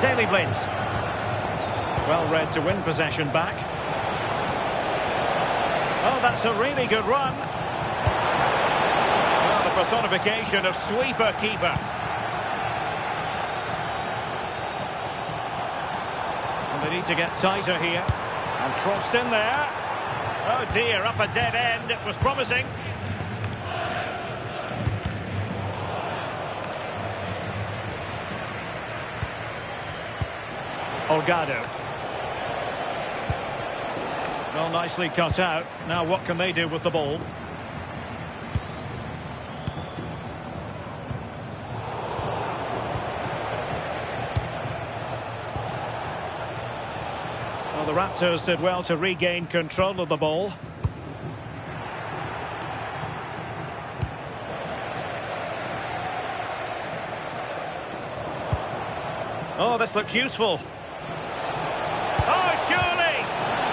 Daily Blitz. Well read to win possession back. Oh, that's a really good run. Well, the personification of sweeper keeper. And they need to get tighter here. And crossed in there. Oh dear, up a dead end. It was promising. Olgado. Well, nicely cut out. Now what can they do with the ball? Well, the Raptors did well to regain control of the ball. Oh, this looks useful.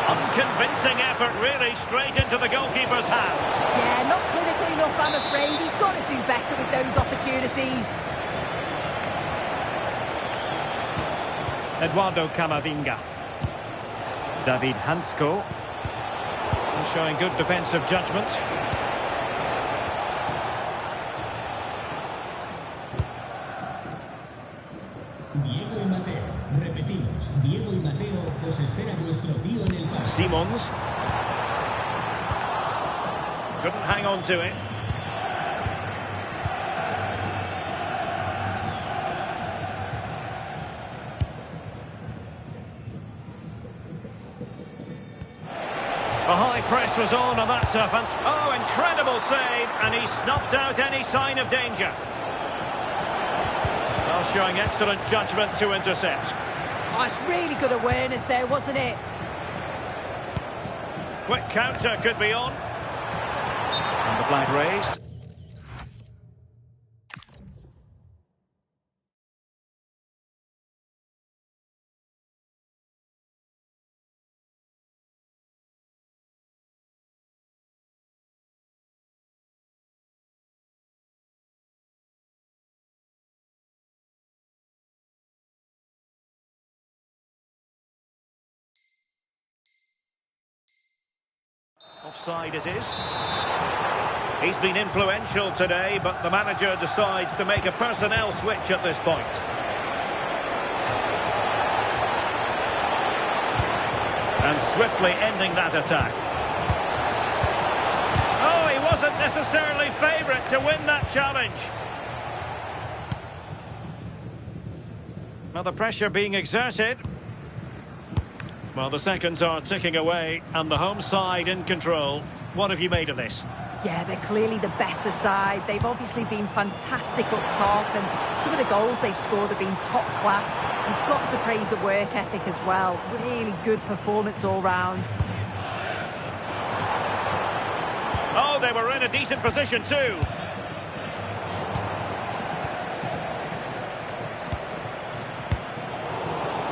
Unconvincing effort, really, straight into the goalkeeper's hands. Yeah, not clinical enough, I'm afraid. He's got to do better with those opportunities. Eduardo Camavinga. David Hansko. Showing good defensive judgment. Simons. Couldn't hang on to it. The high press was on, and that's a oh, incredible save, and he snuffed out any sign of danger. Well, showing excellent judgment to intercept. Oh, it's really good awareness there, wasn't it? Quick counter could be on. And the flag raised. Offside it is. He's been influential today, but the manager decides to make a personnel switch at this point. And swiftly ending that attack. Oh, he wasn't necessarily favourite to win that challenge. Now the pressure being exerted. Well, the seconds are ticking away, and the home side in control. What have you made of this? Yeah, they're clearly the better side. They've obviously been fantastic up top, and some of the goals they've scored have been top class. You've got to praise the work ethic as well. Really good performance all round. Oh, they were in a decent position too.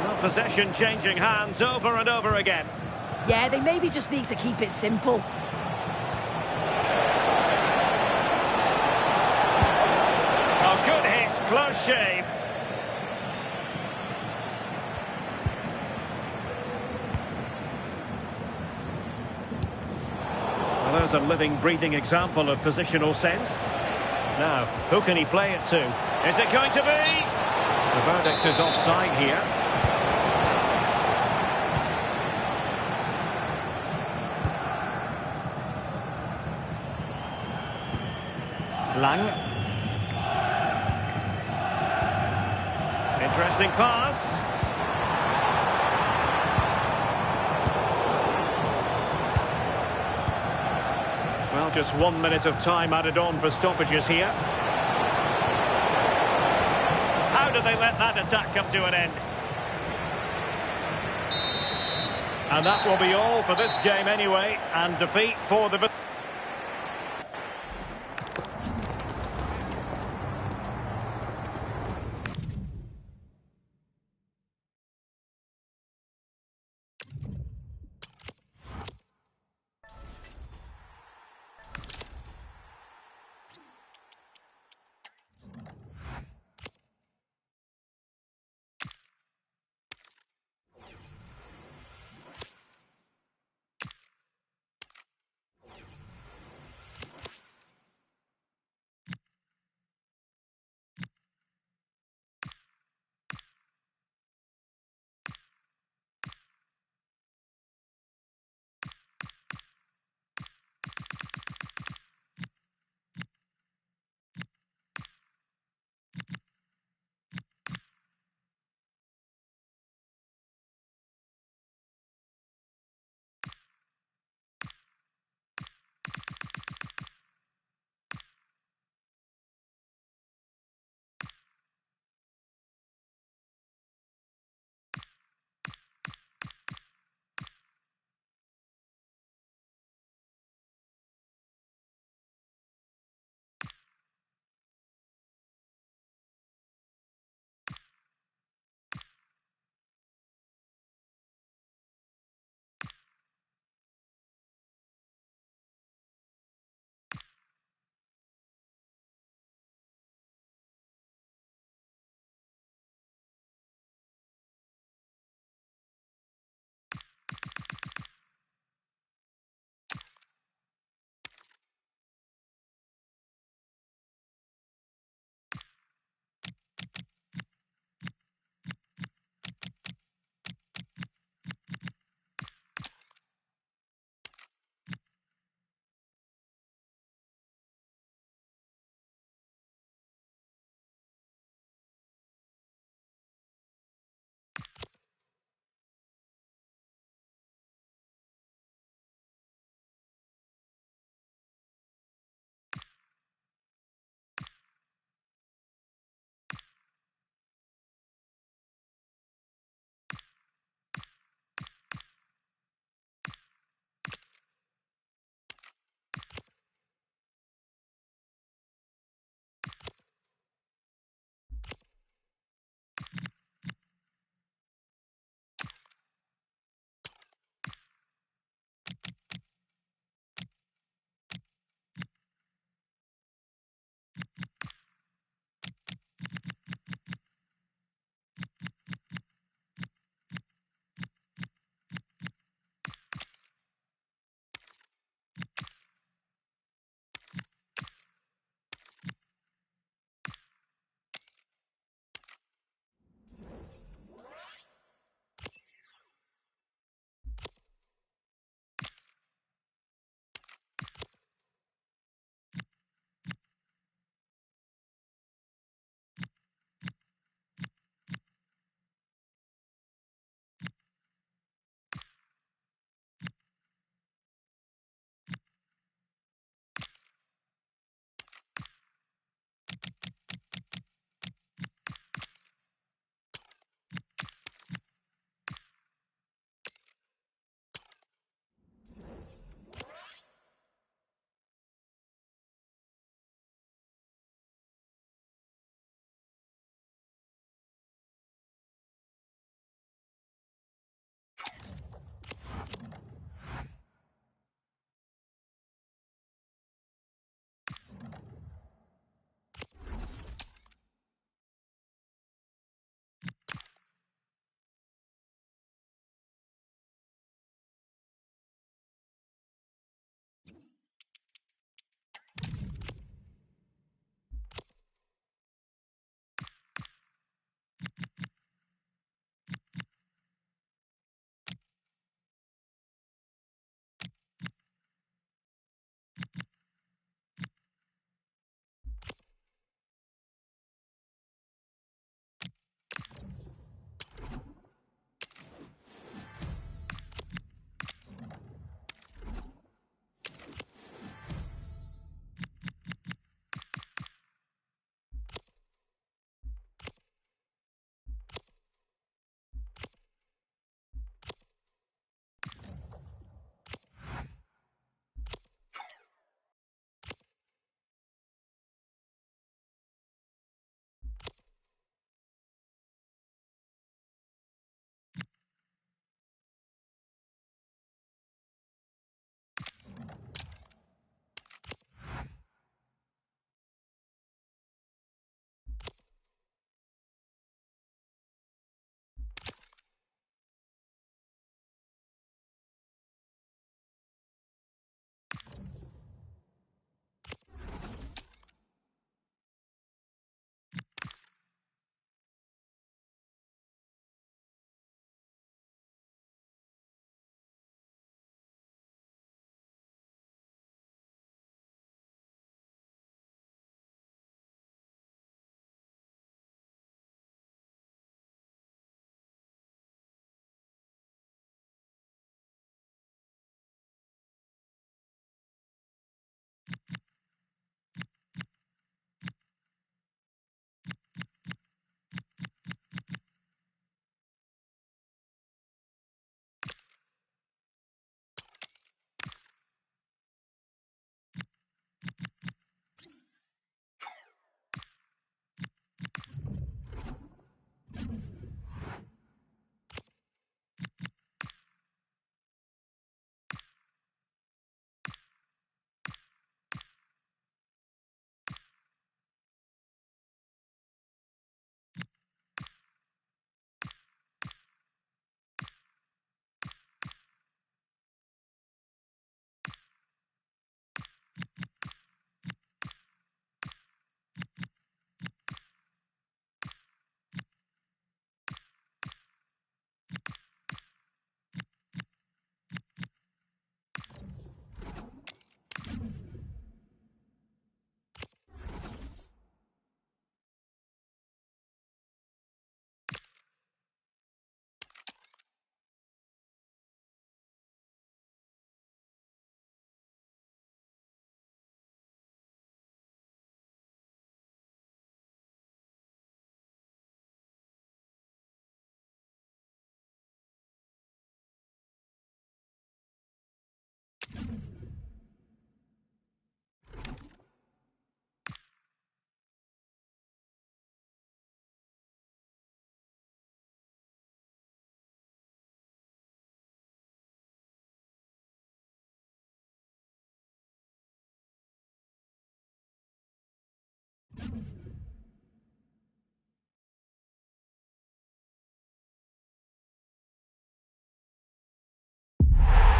Well, possession changing hands over and over again. Yeah, they maybe just need to keep it simple. Oh, good hit, close shave. Well, there's a living, breathing example of positional sense. Now, who can he play it to? Is it going to be? The verdict is offside here. Lang. Interesting pass. Well, just 1 minute of time added on for stoppages here. How do they let that attack come to an end? And that will be all for this game anyway, and defeat for the...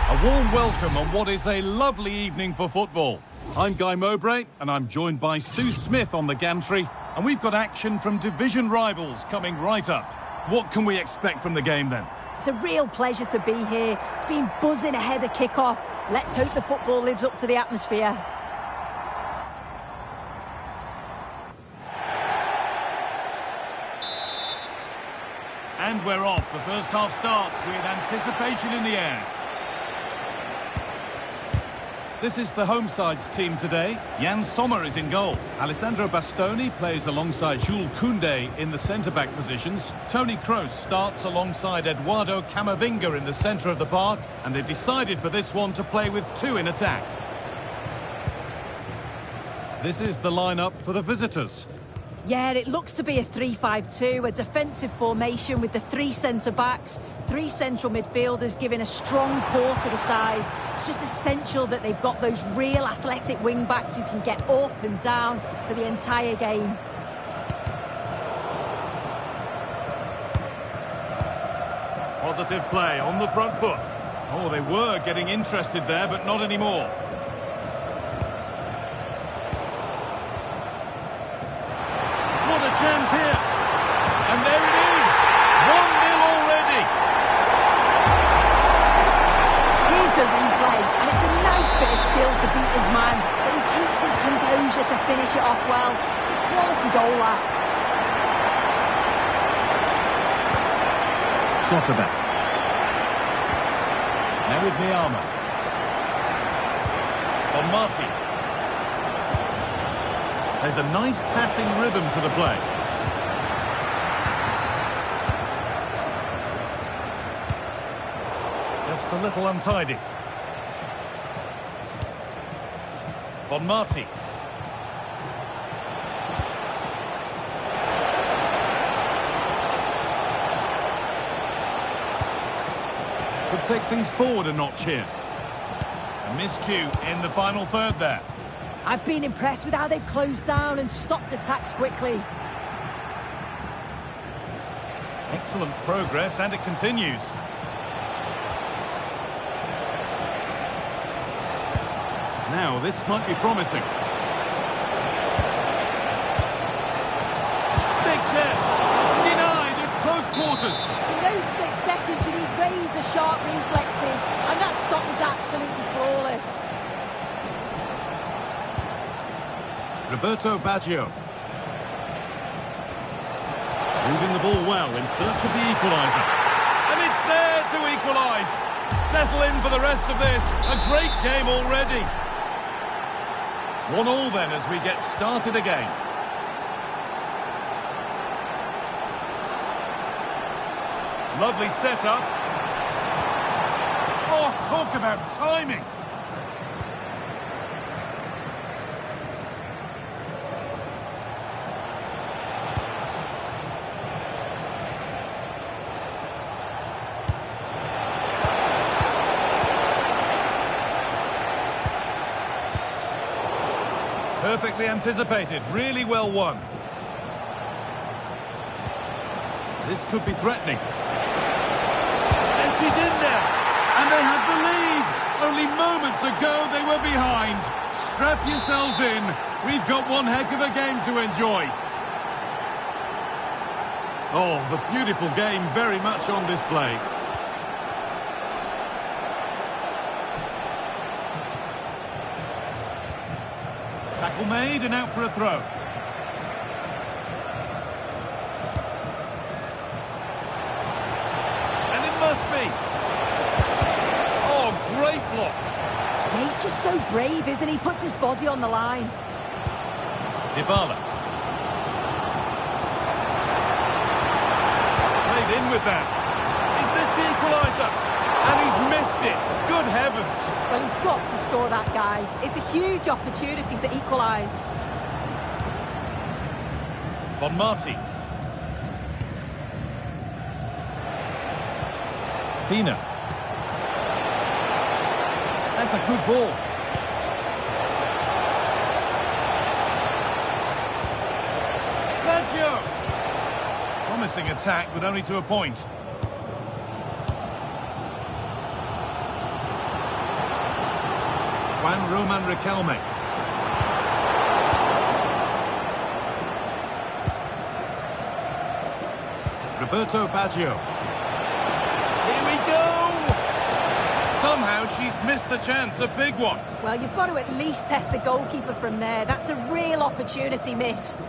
A warm welcome on what is a lovely evening for football. I'm Guy Mowbray and I'm joined by Sue Smith on the gantry, and we've got action from division rivals coming right up. What can we expect from the game then? It's a real pleasure to be here. It's been buzzing ahead of kick-off. Let's hope the football lives up to the atmosphere. And we're off. The first half starts with anticipation in the air. This is the home side's team today. Jan Sommer is in goal. Alessandro Bastoni plays alongside Jules Koundé in the centre-back positions. Toni Kroos starts alongside Eduardo Camavinga in the centre of the park. And they've decided for this one to play with two in attack. This is the lineup for the visitors. Yeah, it looks to be a 3-5-2, a defensive formation with the three centre-backs, three central midfielders giving a strong core to the side. It's just essential that they've got those real athletic wing-backs who can get up and down for the entire game. Positive play on the front foot. Oh, they were getting interested there, but not anymore. What a chance here. And there it is. 1-0 already. Here's the replay, and it's a nice bit of skill to beat his man, but he keeps his composure to finish it off well. It's a quality goal, that. Slotterback. Now with Miyama. On Marty. There's a nice passing rhythm to the play. Just a little untidy. On Marty. Could take things forward a notch here. A miscue in the final third there. I've been impressed with how they've closed down and stopped attacks quickly. Excellent progress, and it continues. Now, this might be promising. Big chance. Denied at close quarters. In those split seconds, you need razor-sharp reflexes, and that stop was absolutely flawless. Roberto Baggio. Moving the ball well in search of the equaliser. And it's there to equalise. Settle in for the rest of this. A great game already. 1-1 then as we get started again. Lovely setup. Oh, talk about timing. Perfectly anticipated, really well won. This could be threatening. And she's in there. And they have the lead. Only moments ago they were behind. Strap yourselves in. We've got one heck of a game to enjoy. Oh, the beautiful game very much on display. Tackle made and out for a throw. And it must be. Oh, great block. Yeah, he's just so brave, isn't he? Puts his body on the line. Dybala. Played in with that. Is this the equaliser? And he's missed it. Good heavens. Well, he's got to score, that guy. It's a huge opportunity to equalise. Bon Marti. Pina. That's a good ball. Baggio. Promising attack, but only to a point. Juan Roman Riquelme. Roberto Baggio. Here we go! Somehow she's missed the chance, a big one. Well, you've got to at least test the goalkeeper from there. That's a real opportunity missed.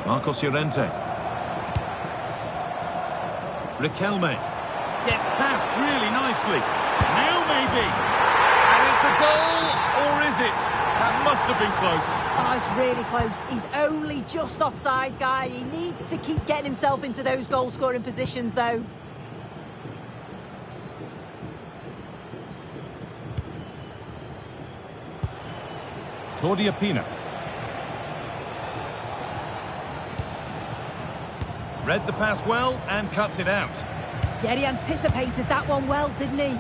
Marcos Llorente. Riquelme. Gets past really nicely. Now maybe. And it's a goal, or is it? That must have been close. Oh, it's really close. He's only just offside, guy. He needs to keep getting himself into those goal-scoring positions, though. Claudia Pina. Read the pass well and cuts it out. Yeah, he anticipated that one well, didn't he?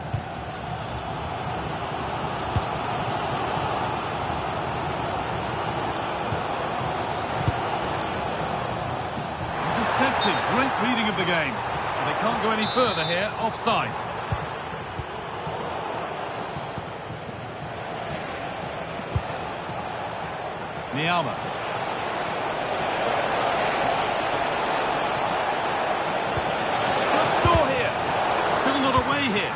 Intercepted. Great reading of the game. They can't go any further here. Offside. Niama. Should score here. Still not away here.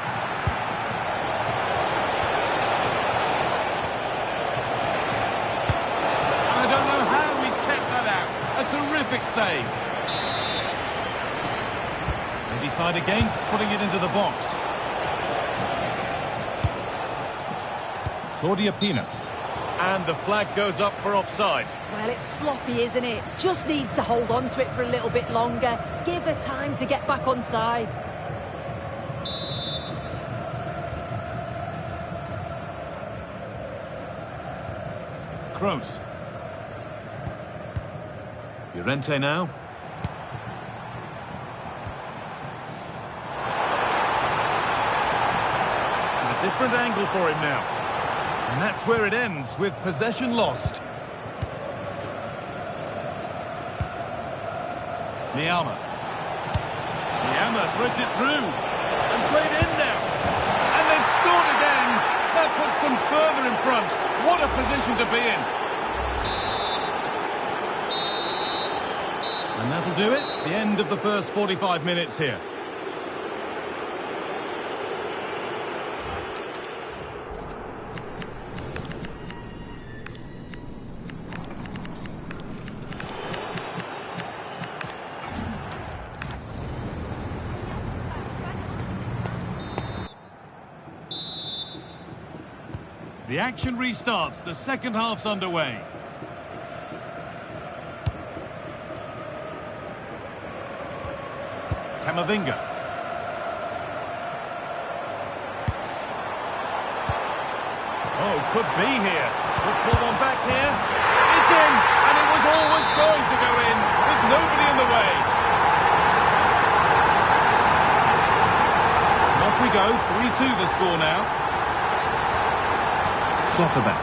I don't know how he's kept that out. A terrific save. They decide against putting it into the box. Claudia Pina. And the flag goes up for offside. Well, it's sloppy, isn't it? Just needs to hold on to it for a little bit longer. Give her time to get back on side. Kroos. Llorente now. And a different angle for him now. And that's where it ends, with possession lost. Niama. Niama threads it through. And played in now. And they've scored again. That puts them further in front. What a position to be in. And that'll do it. The end of the first 45 minutes here. The action restarts. The second half's underway. Camavinga. Oh, could be here. Could pull one back here. It's in, and it was always going to go in, with nobody in the way. And off we go. 3-2 the score now. Slotterback.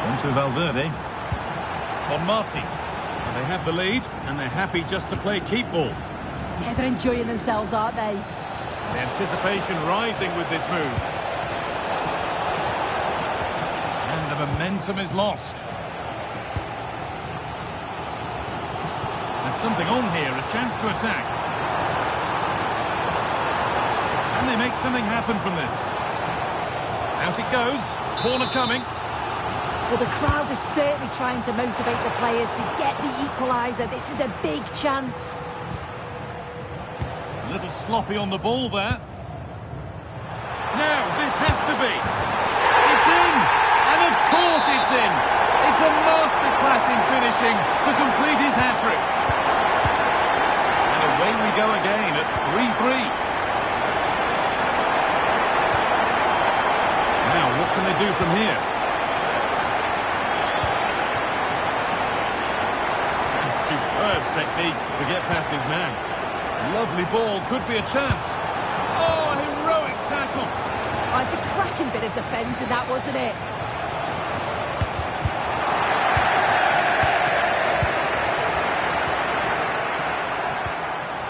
On to Valverde. Bon Marti. And they have the lead, and they're happy just to play keep ball. Yeah, they're enjoying themselves, aren't they? The anticipation rising with this move. And the momentum is lost. There's something on here, a chance to attack. Can they make something happen from this? Out it goes. Corner coming. Well, the crowd is certainly trying to motivate the players to get the equaliser. This is a big chance. A little sloppy on the ball there. Now, this has to be. It's in! And of course it's in! It's a masterclass in finishing to complete his hat-trick. And away we go again at 3-3. Now, what can they do from here? And superb technique to get past his man. Lovely ball, could be a chance. Oh, a heroic tackle. Oh, it's a cracking bit of defending, that, wasn't it?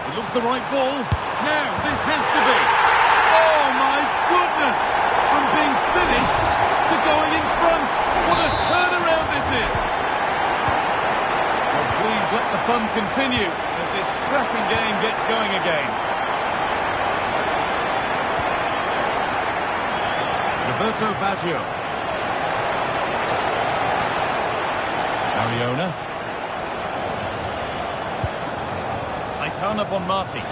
It looks the right ball. Now, this has to be. Oh, my goodness! From being finished to going in front. What a turnaround this is! Well, please let the fun continue as this cracking game gets going again. Roberto Baggio. Mariona. Aitana Bonmati.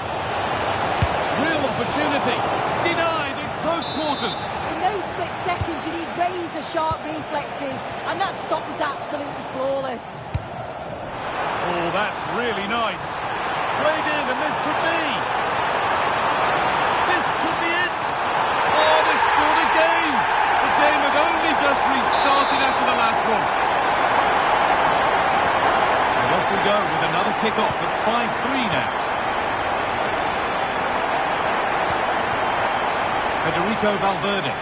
Real opportunity. Denied in close quarters. In those split seconds, you need razor-sharp reflexes, and that stop was absolutely flawless. Oh, that's really nice. Played in, and this could be. This could be it. Oh, they scored again. The game had only just restarted after the last one. And off we go with another kick-off at 5-3 now. Federico Valverde.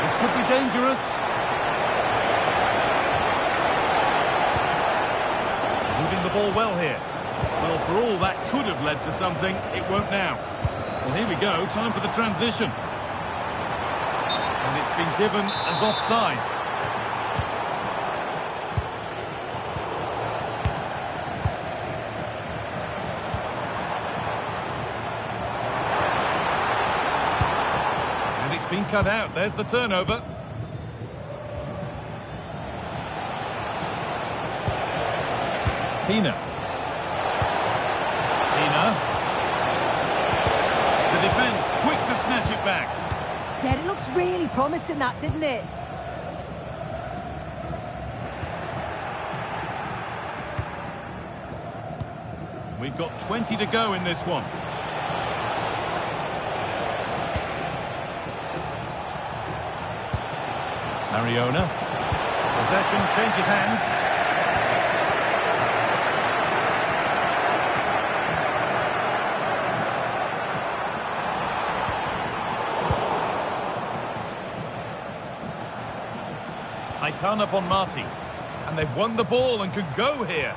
This could be dangerous. Moving the ball well here. Well, for all that could have led to something, it won't now. Well, here we go, time for the transition. And it's been given as offside. And it's been cut out, there's the turnover. Pina. The defence quick to snatch it back. Yeah, it looked really promising, that, didn't it? We've got 20 to go in this one. Mariona. Possession changes hands. Aitana Bonmati. And they've won the ball and could go here.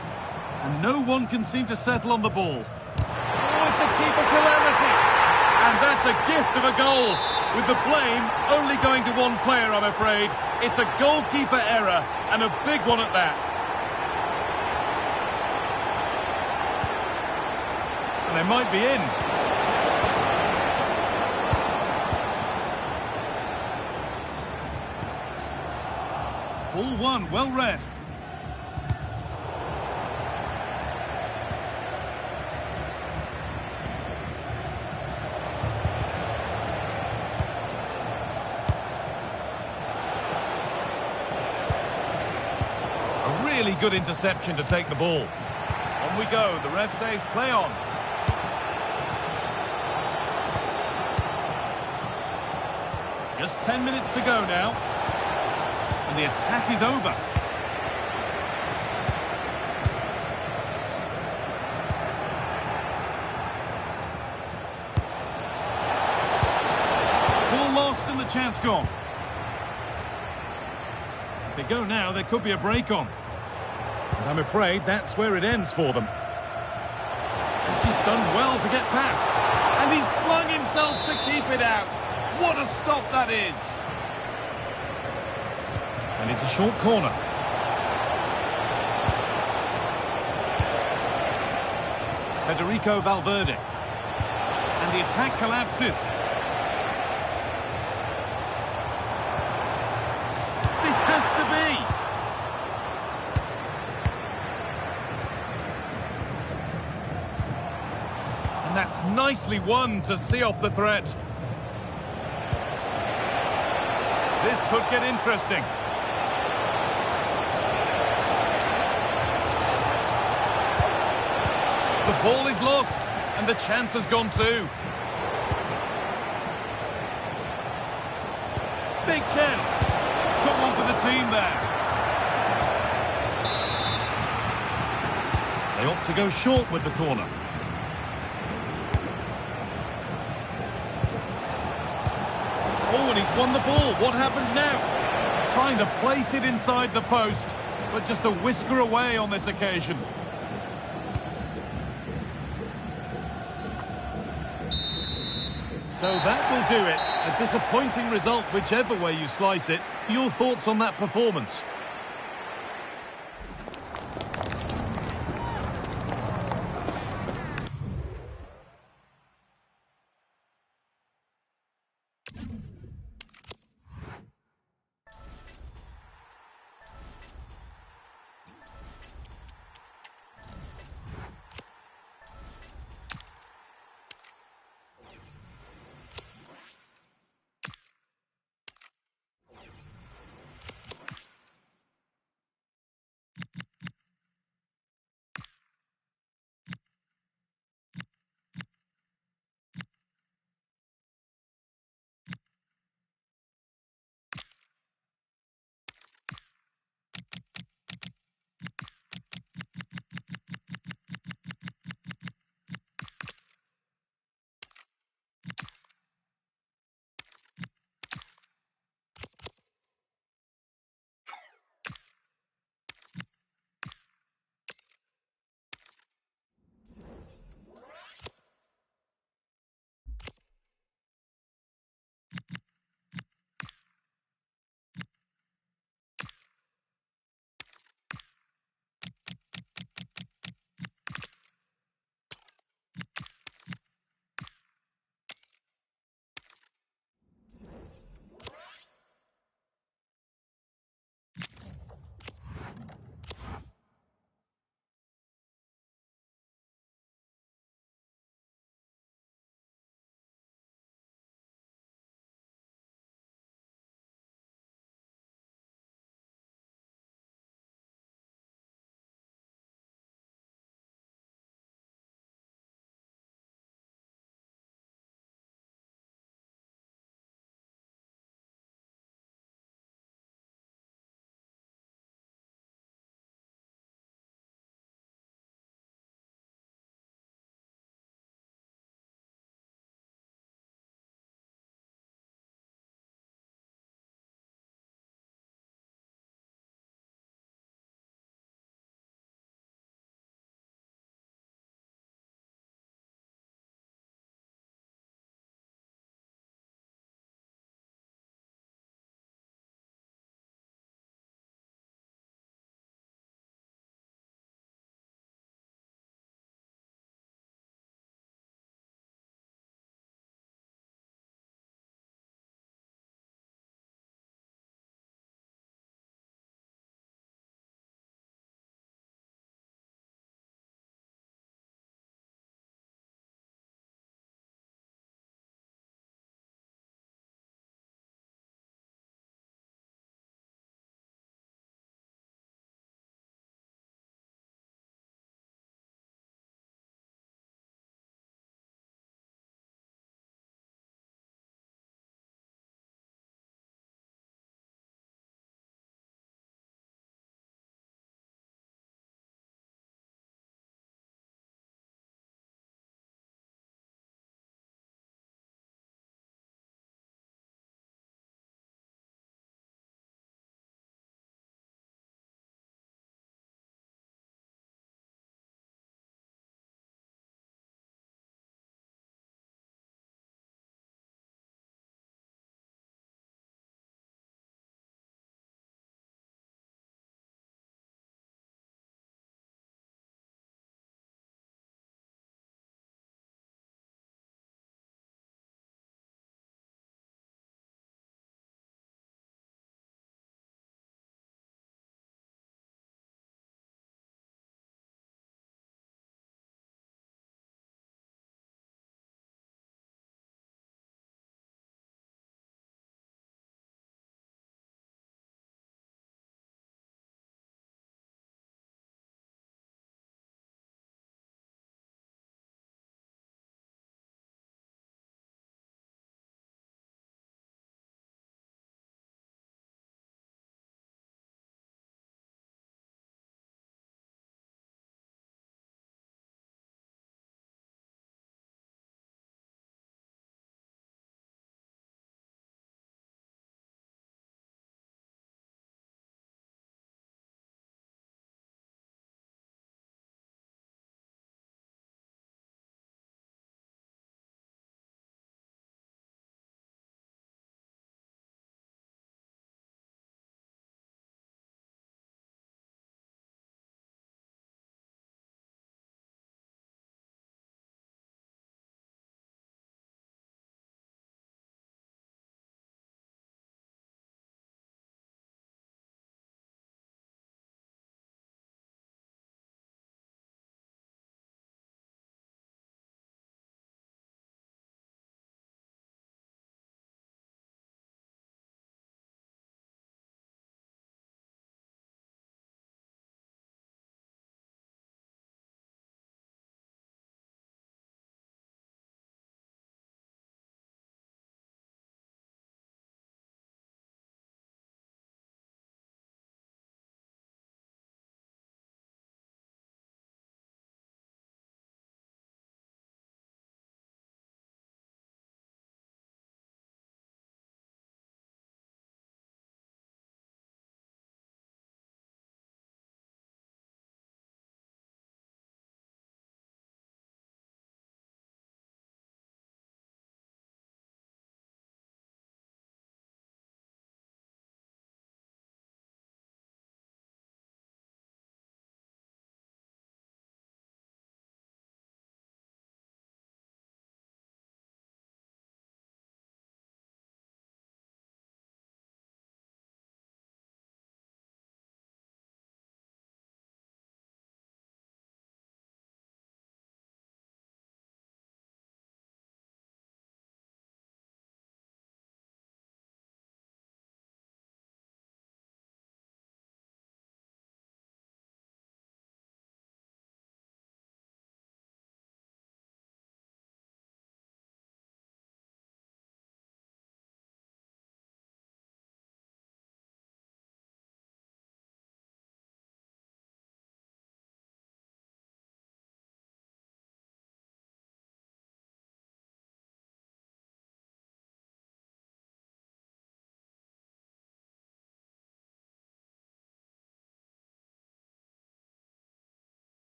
And no one can seem to settle on the ball. Oh, it's a keeper calamity. And that's a gift of a goal. With the blame only going to one player, I'm afraid. It's a goalkeeper error, and a big one at that. And they might be in. Ball one, well read. A really good interception to take the ball. On we go, the ref says play on. Just 10 minutes to go now. And the attack is over. Ball lost and the chance gone. If they go now, there could be a break on. And I'm afraid that's where it ends for them. And she's done well to get past. And he's flung himself to keep it out. What a stop that is. And it's a short corner. Federico Valverde. And the attack collapses. This has to be. And that's nicely won to see off the threat. This could get interesting. The ball is lost, and the chance has gone too. Big chance. Someone for the team there. They opt to go short with the corner. Oh, and he's won the ball. What happens now? Trying to place it inside the post, but just a whisker away on this occasion. So that will do it. A disappointing result, whichever way you slice it. Your thoughts on that performance?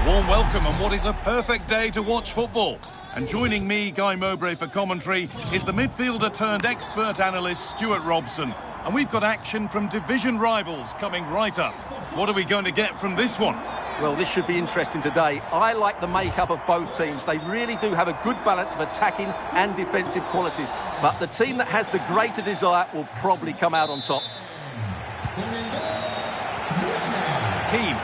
A warm welcome on what is a perfect day to watch football. And joining me, Guy Mowbray, for commentary is the midfielder turned expert analyst Stuart Robson. And we've got action from division rivals coming right up. What are we going to get from this one? Well, this should be interesting today. I like the makeup of both teams. They really do have a good balance of attacking and defensive qualities. But the team that has the greater desire will probably come out on top. Keane.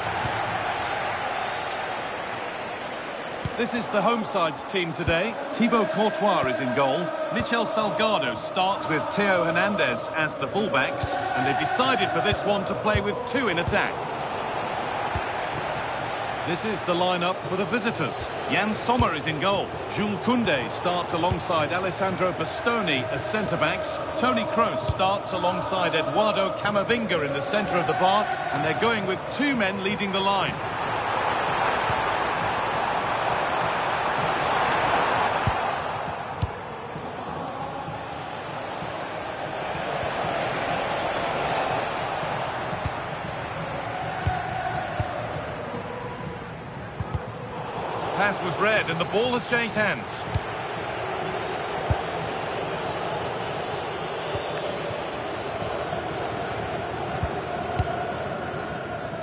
This is the home side's team today. Thibaut Courtois is in goal. Michel Salgado starts with Theo Hernandez as the fullbacks. And they've decided for this one to play with two in attack. This is the lineup for the visitors. Jan Sommer is in goal. Jules Koundé starts alongside Alessandro Bastoni as centre-backs. Toni Kroos starts alongside Eduardo Camavinga in the centre of the park. And they're going with two men leading the line. Pass was read and the ball has changed hands.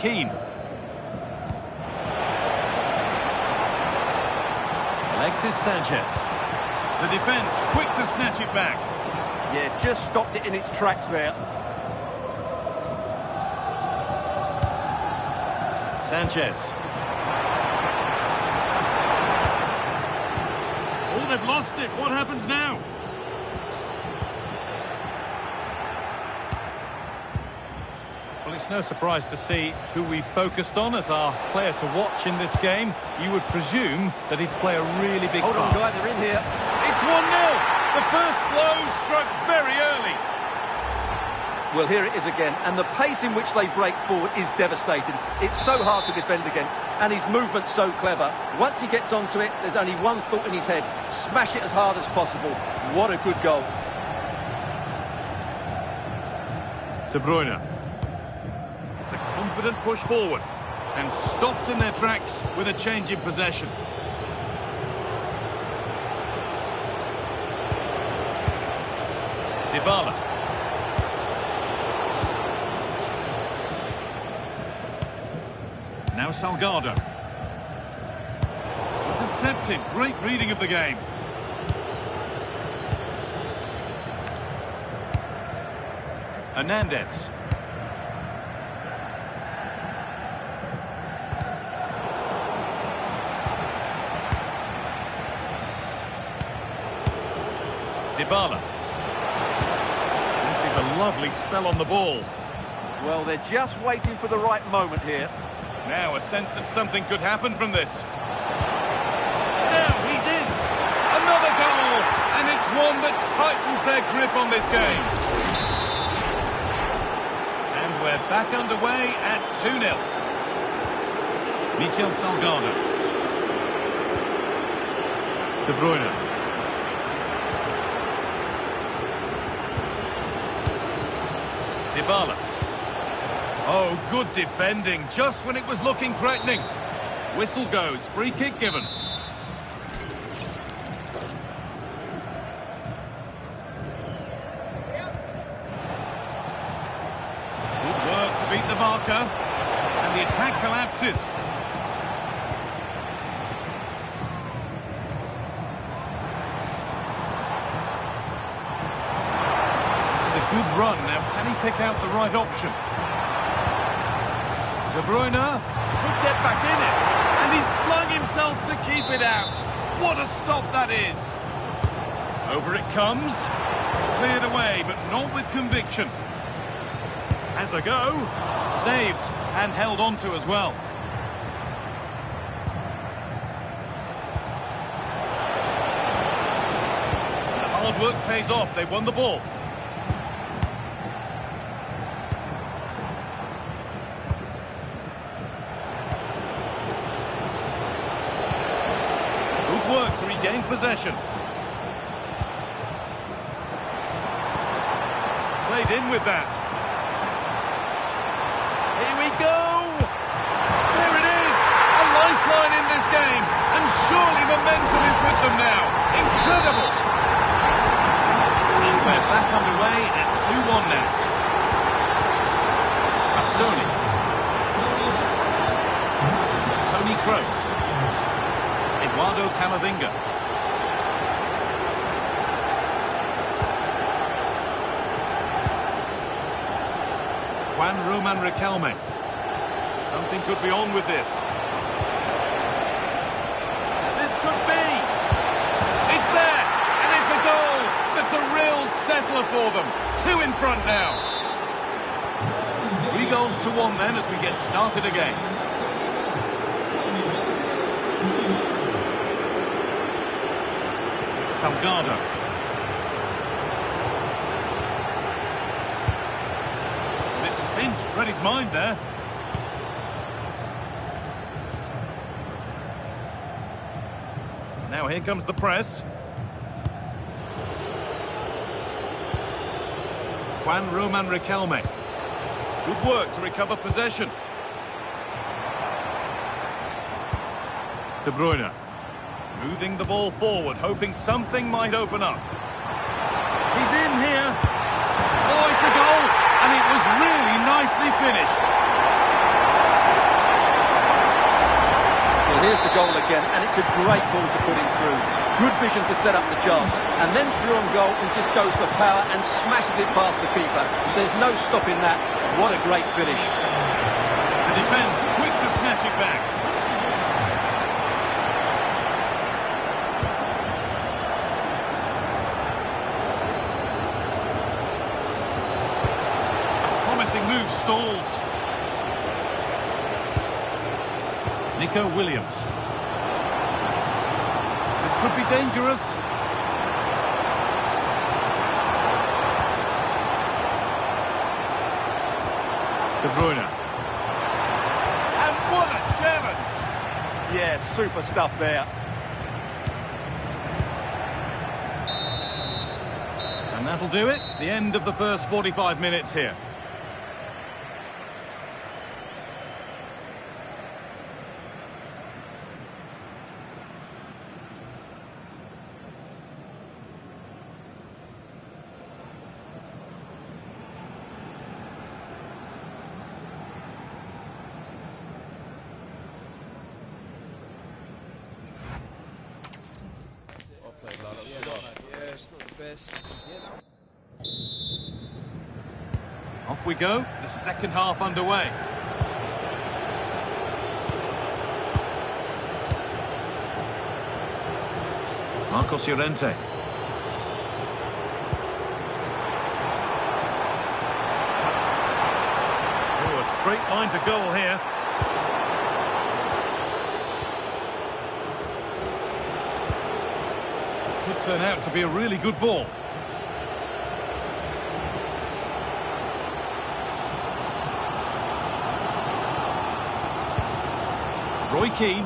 Keane. Alexis Sanchez. The defence quick to snatch it back. Yeah, just stopped it in its tracks there. Sanchez. Oh, they've lost it. What happens now? Well, it's no surprise to see who we focused on as our player to watch in this game. You would presume that he'd play a really big part. Hold on, Guy, they're in here. It's 1-0. The first blow struck very early. Well, here it is again, and the pace in which they break forward is devastating. It's so hard to defend against, and his movement's so clever. Once he gets onto it, there's only one thought in his head: smash it as hard as possible. What a good goal. De Bruyne. It's a confident push forward, and stopped in their tracks with a change in possession. Dybala. Now Salgado. Intercepted. Great reading of the game. Hernandez. Dybala. This is a lovely spell on the ball. Well, they're just waiting for the right moment here. Now a sense that something could happen from this. Now he's in. Another goal. And it's one that tightens their grip on this game. And we're back underway at 2-0. Michel Salgado. De Bruyne. Dybala. Oh, good defending, just when it was looking threatening. Whistle goes, free kick given. Good work to beat the marker. And the attack collapses. This is a good run. Now, can he pick out the right option? De Bruyne could get back in it, and he's flung himself to keep it out. What a stop that is. Over it comes, cleared away, but not with conviction. Has a go, saved and held on to as well. The hard work pays off, they won the ball. Work to regain possession. Played in with that. Here we go. There it is. A lifeline them now. Incredible. And we're back underway at 2-1 now. Bastoni. Toni Kroos. Eduardo Camavinga. Juan Roman Riquelme. Something could be on with this. This could be. It's there, and it's a goal. That's a real settler for them. 2 in front now. 3 goals to 1 then as we get started again. Salgado. It's pinched, read his mind there. Now here comes the press. Juan Roman Riquelme. Good work to recover possession. De Bruyne. Moving the ball forward, hoping something might open up. He's in here. Oh, it's a goal, and it was really nicely finished. Well, here's the goal again, and it's a great ball to put him through. Good vision to set up the chance, and then through on goal, he just goes for power and smashes it past the keeper. There's no stopping that. What a great finish. The defence quick to snatch it back. Move stalls. Nico Williams. This could be dangerous. De Bruyne. And what a challenge! Yeah, super stuff there. And that'll do it. The end of the first 45 minutes here. Off we go, the second half underway. Marcos Llorente. Oh, a straight line to goal here. Could turn out to be a really good ball. Roy Keane.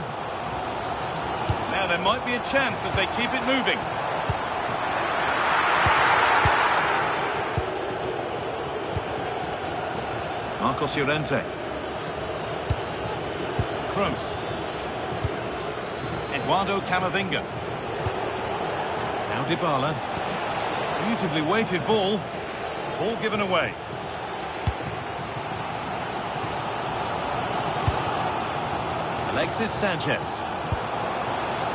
Now there might be a chance as they keep it moving. Marcos Llorente. Kroos. Eduardo Camavinga. Now Dybala. Beautifully weighted ball. Ball given away. Alexis Sanchez.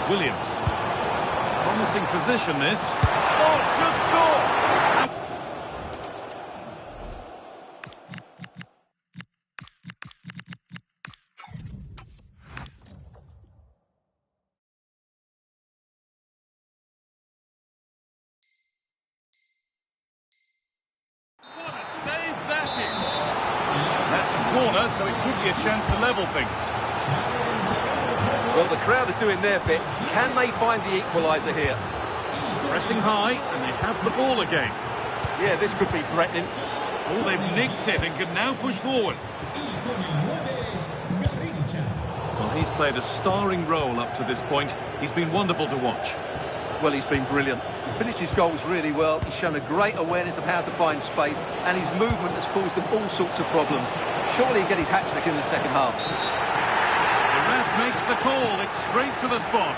Williams. Promising position this. Oh, should score! What a save that is! That's a corner, so it could be a chance to level things. Well, the crowd are doing their bit. Can they find the equaliser here? Pressing high, and they have the ball again. Yeah, this could be threatening. Oh, they've nicked it and can now push forward. Well, he's played a starring role up to this point. He's been wonderful to watch. Well, he's been brilliant. He finished his goals really well. He's shown a great awareness of how to find space, and his movement has caused them all sorts of problems. Surely he'll get his hat-trick in the second half. The ref makes the call. It's straight to the spot.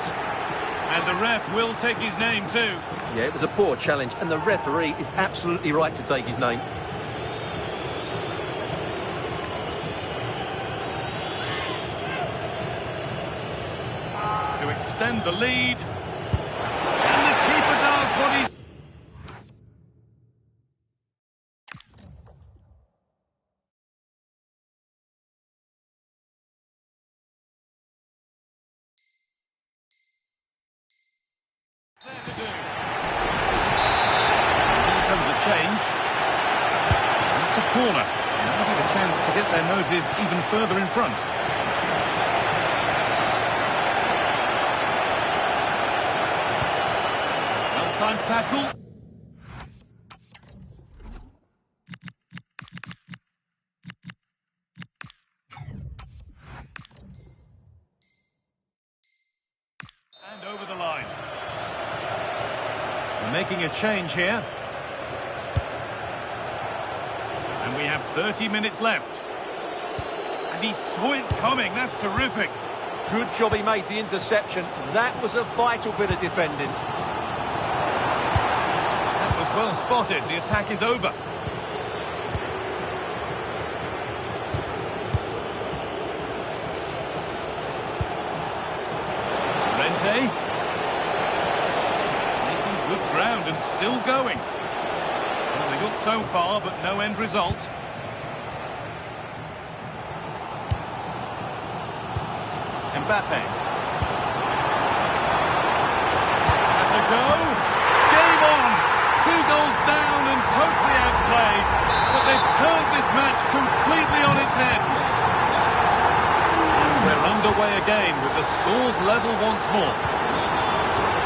And the ref will take his name too. Yeah, it was a poor challenge, and the referee is absolutely right to take his name. To extend the lead. And the keeper does what he's... change. It's a corner. Now have a chance to get their noses even further in front. Well-timed tackle. And over the line. They're making a change here. And we have 30 minutes left. And he saw it coming. That's terrific. Good job he made the interception. That was a vital bit of defending. That was well spotted. The attack is over. Rente. Making good ground and still going. Well, they got so far, but no end result. Mbappe. Has a go. Game on. 2 goals down and totally outplayed. But they've turned this match completely on its head. And we're underway again with the scores level once more.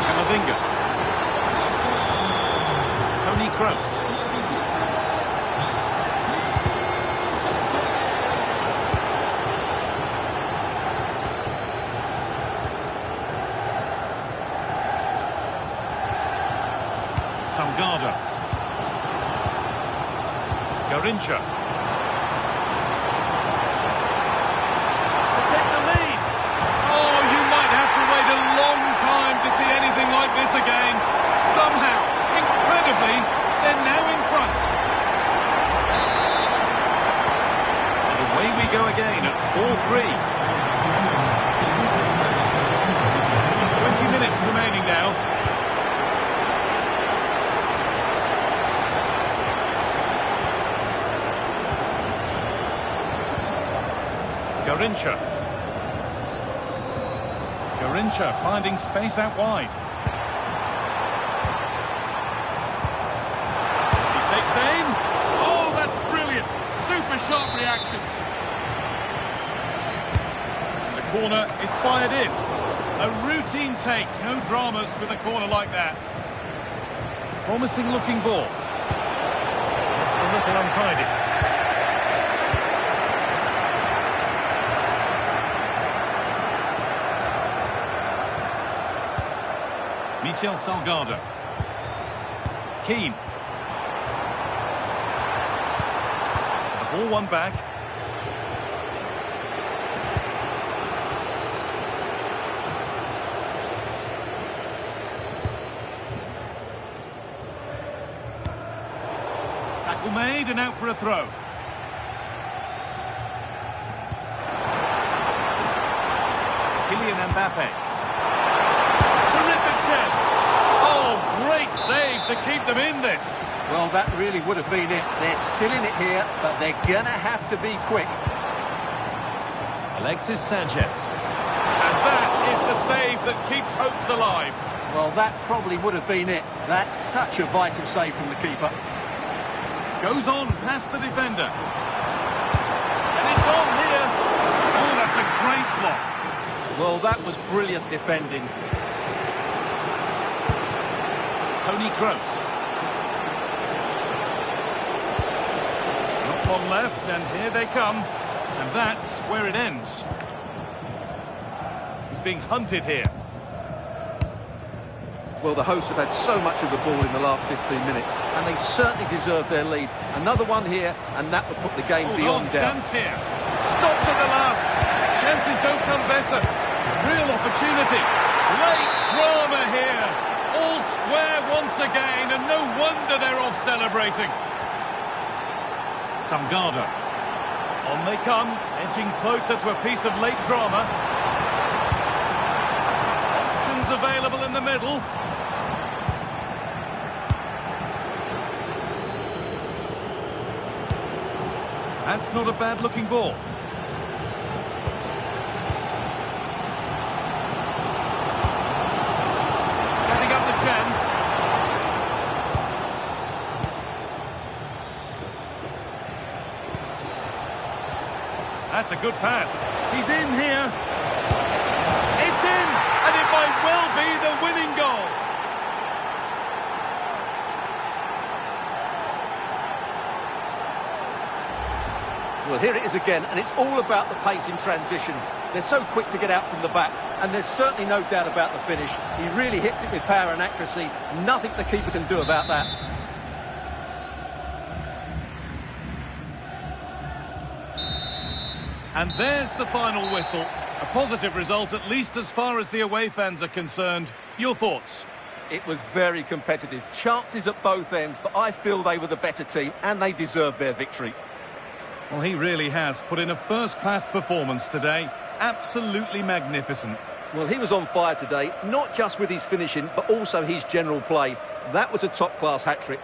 Camavinga. Toni Kroos. Salgado. Garincha. To take the lead. Oh, you might have to wait a long time to see anything like this again. Somehow, incredibly, they're now in front. And away we go again at 4-3. 20 minutes remaining now. Garincha. Garincha finding space out wide. He takes aim. Oh, that's brilliant. Super sharp reactions. And the corner is fired in. A routine take. No dramas with a corner like that. Promising looking ball. Just a little untidy. Michel Salgado. Keane. The ball won back. Tackle made and out for a throw. Kylian Mbappe. Great save to keep them in this. Well, that really would have been it. They're still in it here, but they're going to have to be quick. Alexis Sanchez. And that is the save that keeps hopes alive. Well, that probably would have been it. That's such a vital save from the keeper. Goes on past the defender. And it's on here. Oh, that's a great block. Well, that was brilliant defending. Toni Kroos. Not long left, and here they come. And that's where it ends. He's being hunted here. Well, the hosts have had so much of the ball in the last 15 minutes, and they certainly deserve their lead. Another one here, and that would put the game beyond doubt. Chance here. Stop to the last. Chances don't come better. Real opportunity. Late drama here. All square once again, and no wonder they're off celebrating. Salgado. On they come, edging closer to a piece of late drama. Options available in the middle. That's not a bad-looking ball. Setting up the chance. That's a good pass. He's in here. It's in, and it might well be the winning goal. Well, here it is again, and it's all about the pace in transition. They're so quick to get out from the back, and there's certainly no doubt about the finish. He really hits it with power and accuracy. Nothing the keeper can do about that. And there's the final whistle. A positive result, at least as far as the away fans are concerned. Your thoughts? It was very competitive. Chances at both ends, but I feel they were the better team, and they deserved their victory. Well, he really has put in a first-class performance today. Absolutely magnificent. Well, he was on fire today, not just with his finishing, but also his general play. That was a top-class hat-trick.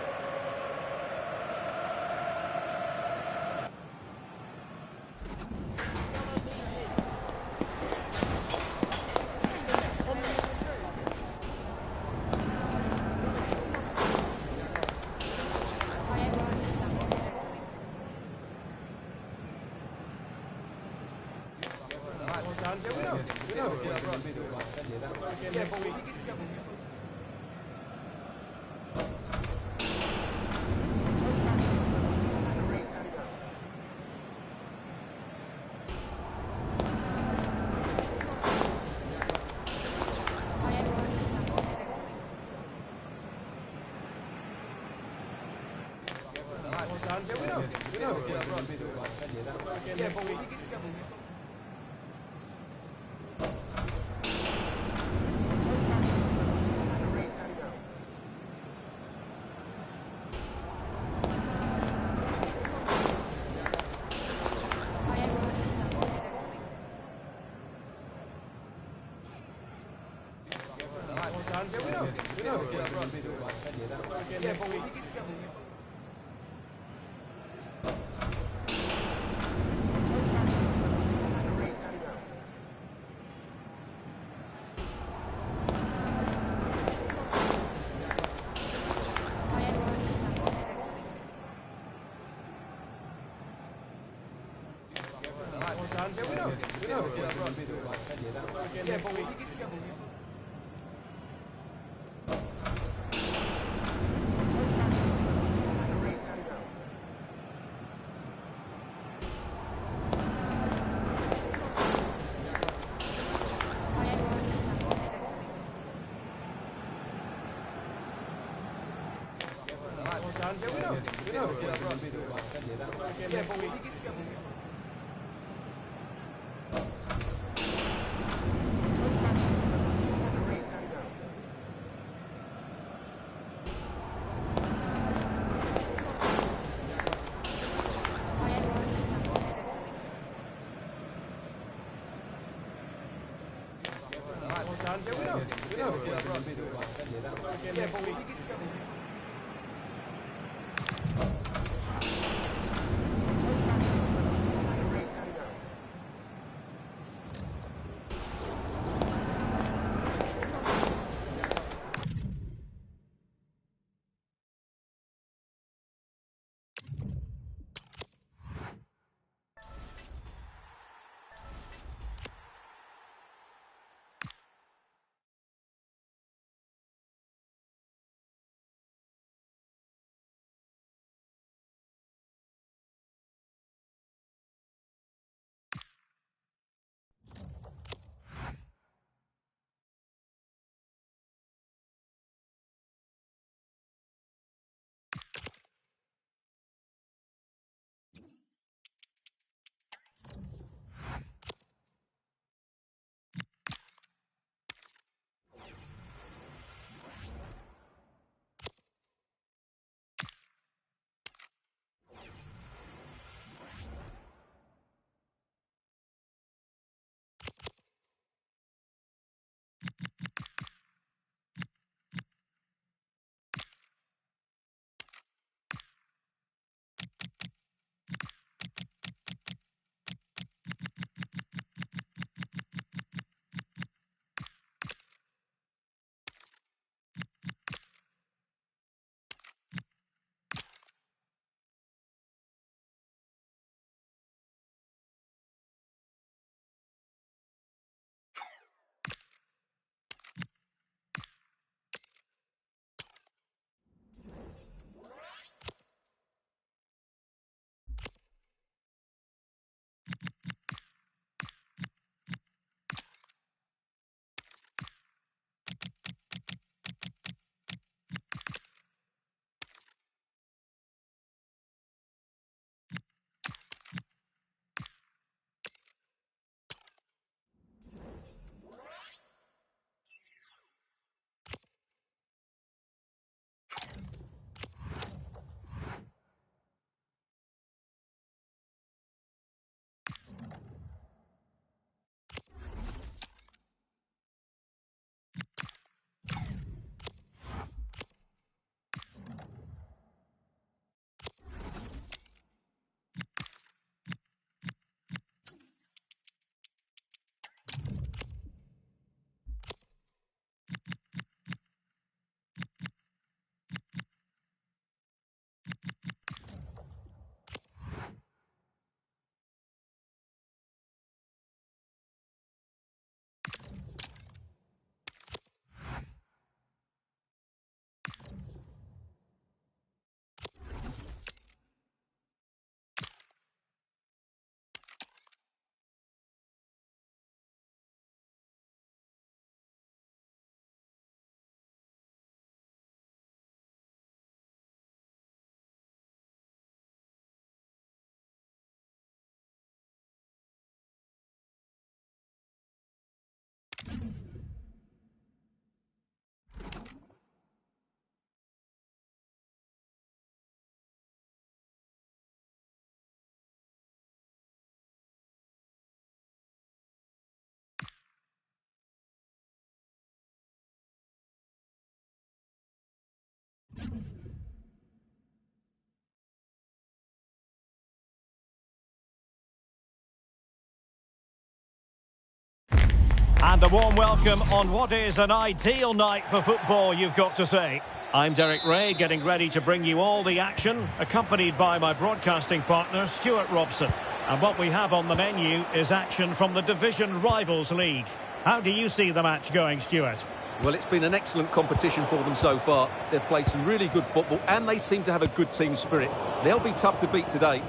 And a warm welcome on what is an ideal night for football, you've got to say. I'm Derek Ray, getting ready to bring you all the action, accompanied by my broadcasting partner, Stuart Robson. And what we have on the menu is action from the Division Rivals League. How do you see the match going, Stuart? Well, it's been an excellent competition for them so far. They've played some really good football and they seem to have a good team spirit. They'll be tough to beat today.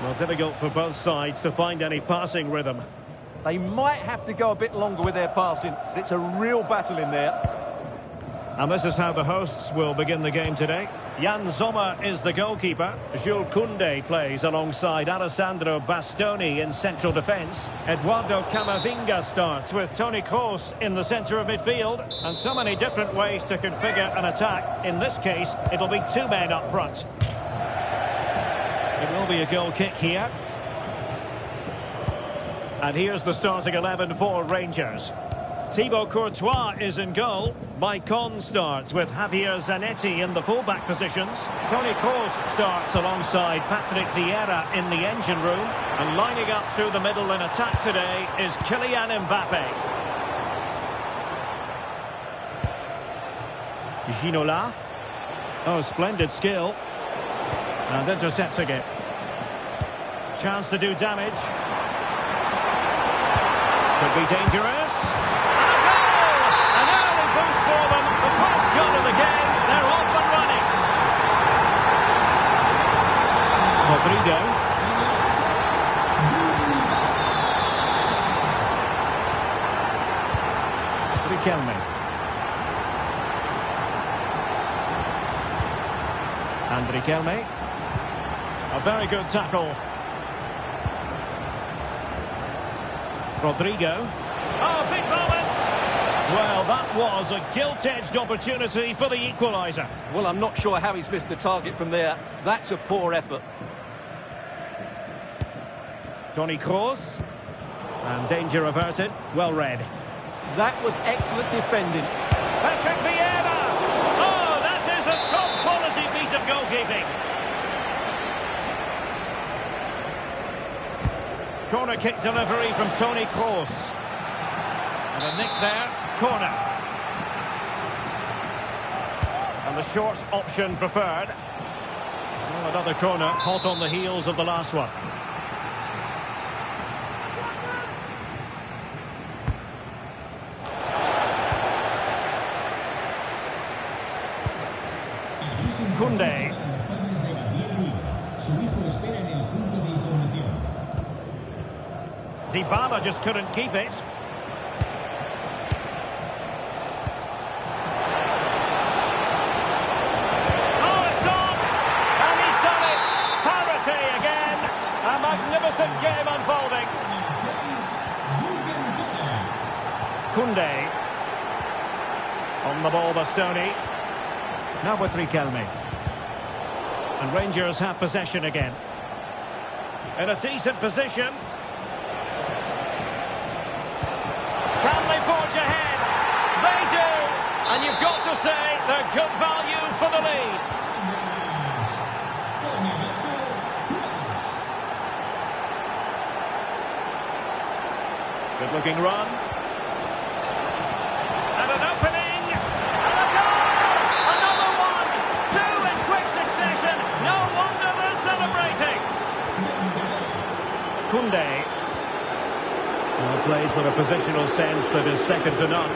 Well, difficult for both sides to find any passing rhythm. They might have to go a bit longer with their passing. It's a real battle in there. And this is how the hosts will begin the game today. Jan Sommer is the goalkeeper. Jules Koundé plays alongside Alessandro Bastoni in central defence. Eduardo Camavinga starts with Toni Kroos in the centre of midfield. And so many different ways to configure an attack. In this case, it'll be two men up front. It will be a goal kick here. And here's the starting 11 for Rangers. Thibaut Courtois is in goal. Maicon starts with Javier Zanetti in the fullback positions. Toni Kroos starts alongside Patrick Vieira in the engine room. And lining up through the middle in attack today is Kylian Mbappe. Ginola. Oh, splendid skill. And intercepting it. Chance to do damage. Could be dangerous. And a goal! An early boost for them. The first goal of the game. They're off and running. Rodrigo. Riquelme. And Riquelme. A very good tackle. Rodrigo. Oh, big moment! Well, that was a gilt-edged opportunity for the equaliser. Well, I'm not sure how he's missed the target from there. That's a poor effort. Toni Kroos. And danger averted. Well read. That was excellent defending. Patrick Vieira! Oh, that is a top-quality piece of goalkeeping. Corner kick delivery from Toni Kroos. And a nick there, corner. And the short option preferred. Well, another corner, hot on the heels of the last one. Koundé. Dybala just couldn't keep it. Oh, it's off! And he's done it! Parity again! A magnificent game unfolding. Koundé. On the ball, Bastoni. Now with Riquelme. And Rangers have possession again. In a decent position. Can they forge ahead? They do! And you've got to say they're good value for the lead. Good looking run. And an opening. And a goal! Another one! Two in quick succession. No wonder they're celebrating. Koundé. Plays with a positional sense that is second to none.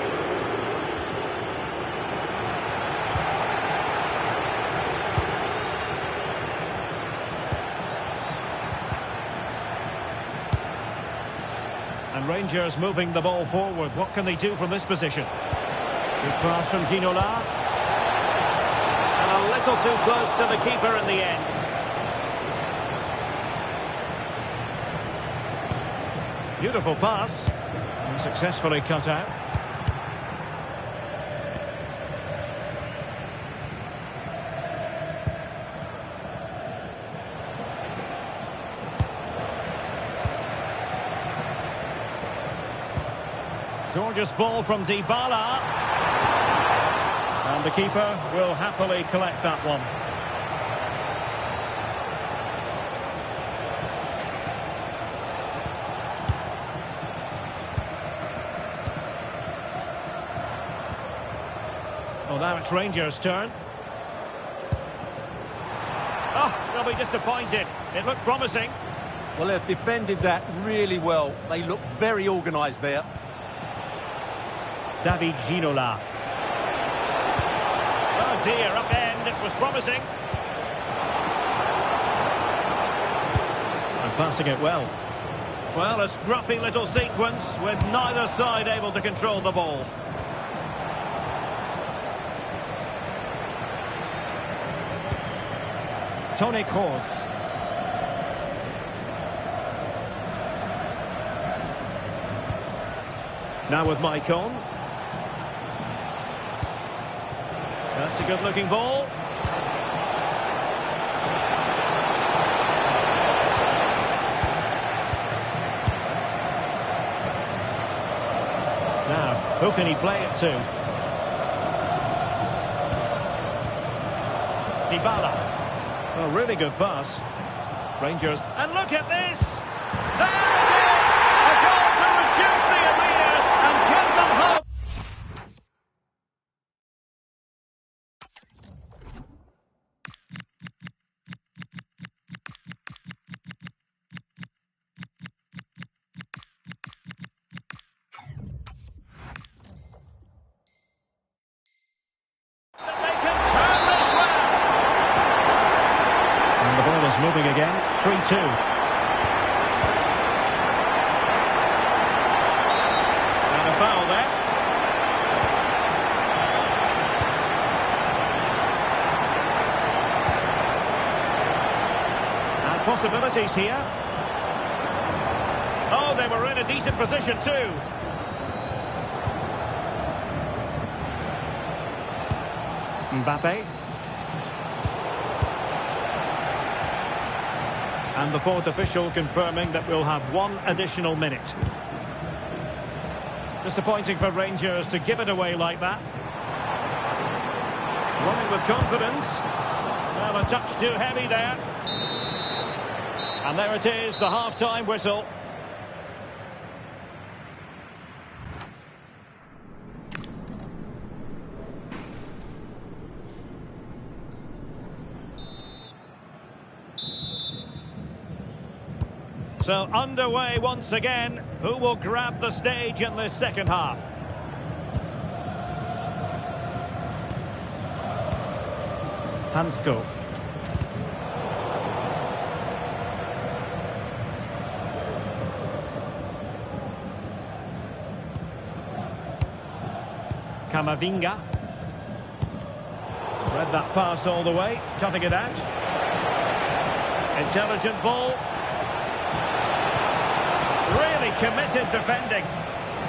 And Rangers moving the ball forward. What can they do from this position? Good pass from Ginola. And a little too close to the keeper in the end. Beautiful pass. And successfully cut out. Gorgeous ball from Dybala. And the keeper will happily collect that one. Well, now it's Rangers' turn. Oh, they'll be disappointed. It looked promising. Well, they've defended that really well. They look very organised there. David Ginola. Oh dear, up end, it was promising. And passing it well. Well, a scruffy little sequence with neither side able to control the ball. Toni Kroos. Now with Maicon. That's a good-looking ball. Now, who can he play it to? Dybala. Oh, really good pass. Rangers. And look at this! There it is! A goal to reduce the arrears and give them hope. They can turn this round. And the ball is moving again. 3-2. Foul there. And possibilities here. Oh, they were in a decent position too. Mbappe. And the fourth official confirming that we'll have one additional minute. Disappointing for Rangers to give it away like that. Running with confidence. Well, a touch too heavy there. And there it is, the half-time whistle. So underway once again. Who will grab the stage in this second half? Hansko. Camavinga. Read that pass all the way, cutting it out. Intelligent ball. Really committed defending.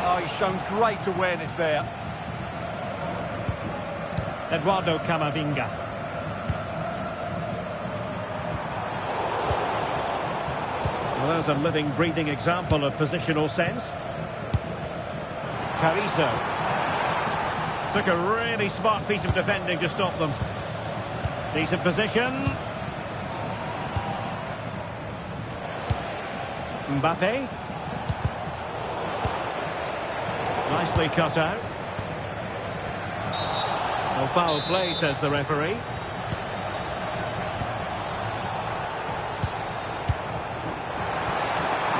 Oh, he's shown great awareness there. Eduardo Camavinga. Well, there's a living, breathing example of positional sense. Carrizo. Took a really smart piece of defending to stop them. Decent position. Mbappe. Nicely cut out. No foul play, says the referee.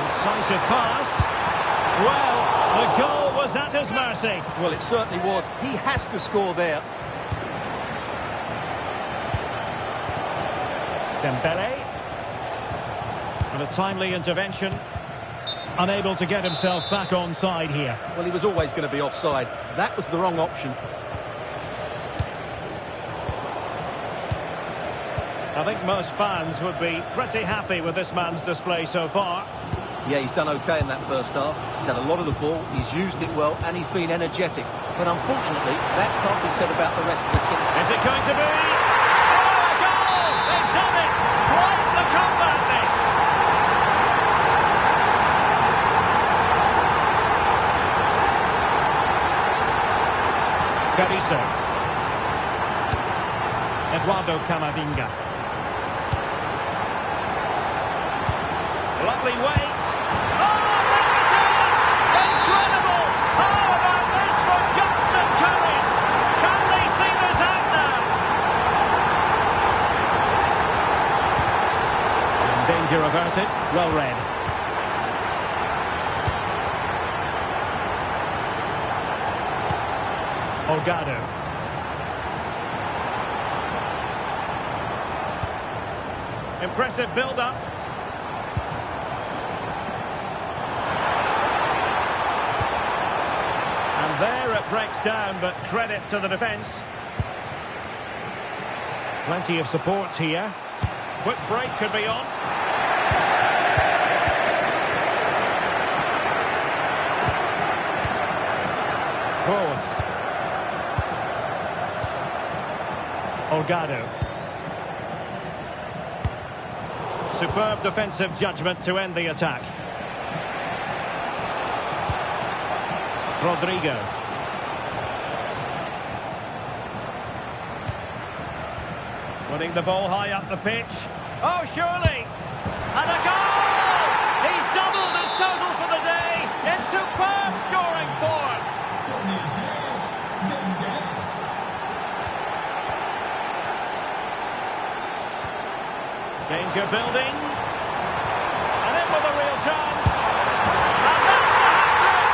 Incisive pass. Well, the goal was at his mercy. Well, it certainly was. He has to score there. Dembele. And a timely intervention. Unable to get himself back on side here. Well, he was always going to be offside. That was the wrong option. I think most fans would be pretty happy with this man's display so far. Yeah, he's done okay in that first half. He's had a lot of the ball, he's used it well, and he's been energetic. But unfortunately, that can't be said about the rest of the team. Is it going to be? Oh, a goal! They've done it! Quite the comeback, this! Carrizo. Eduardo Camavinga. Lovely weight. Oh, there it is! Incredible! How about this for guts and courage? Can they see this out now? And danger averted. Well read. Olgado. Impressive build-up. And there it breaks down, but credit to the defence. Plenty of support here. Quick break could be on. Cross. Olgado. Superb defensive judgment to end the attack. Rodrigo. Putting the ball high up the pitch. Oh, surely! And a goal! He's doubled his total for the day in superb scoring form. Danger building. And in with a real chance. And that's the hat-trick.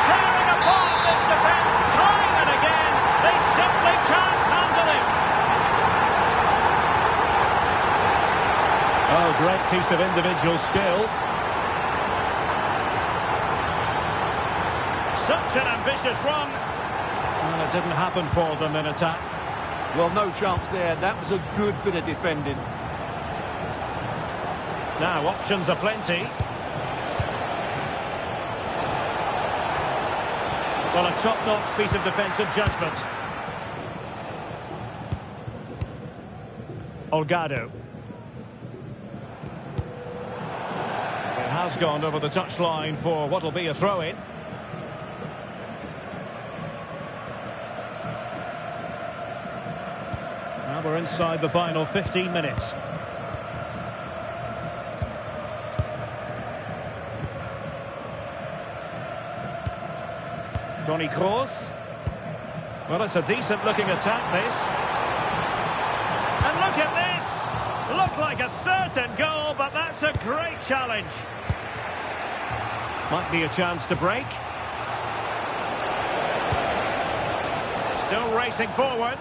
Tearing apart this defence time and again. They simply can't handle him. Oh, great piece of individual skill. Such an ambitious run. Well, it didn't happen for them in attack. Well, no chance there. That was a good bit of defending. Now, options are plenty. Well, a top-notch piece of defensive judgment. Olgado. It has gone over the touchline for what will be a throw-in. Now we're inside the final 15 minutes. Toni Kroos. Well, it's a decent-looking attack, this. And look at this! Looked like a certain goal, but that's a great challenge. Might be a chance to break. Still racing forward.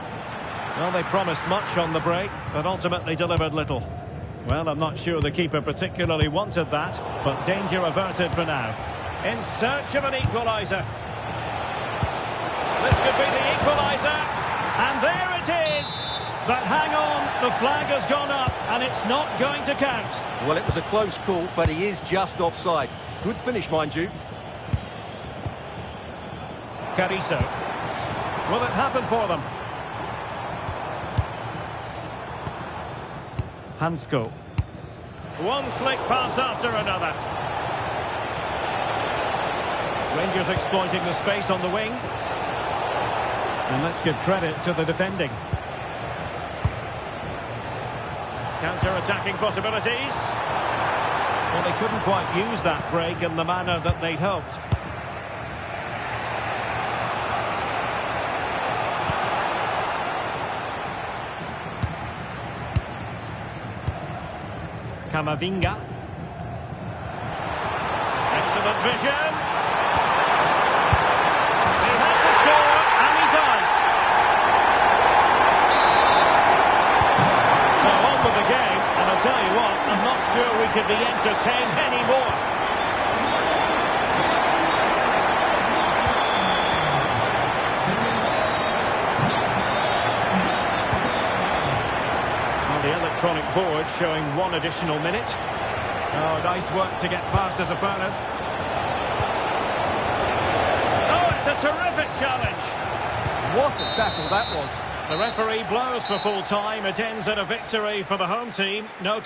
Well, they promised much on the break, but ultimately delivered little. Well, I'm not sure the keeper particularly wanted that, but danger averted for now. In search of an equaliser. This could be the equaliser, and there it is. But hang on, the flag has gone up, and it's not going to count. Well, it was a close call, but he is just offside. Good finish, mind you. Carrizo. Will it happen for them? Hansko. One slick pass after another. Rangers exploiting the space on the wing. And let's give credit to the defending. Counter-attacking possibilities. Well, they couldn't quite use that break in the manner that they'd hoped. Camavinga. Excellent vision. He had to score, and he does. So on with the game, and I'll tell you what, I'm not sure we could be entertained anymore. The electronic board showing one additional minute. Oh, nice work to get past his opponent. Oh, it's a terrific challenge. What a tackle that was. The referee blows for full time. It ends in a victory for the home team. No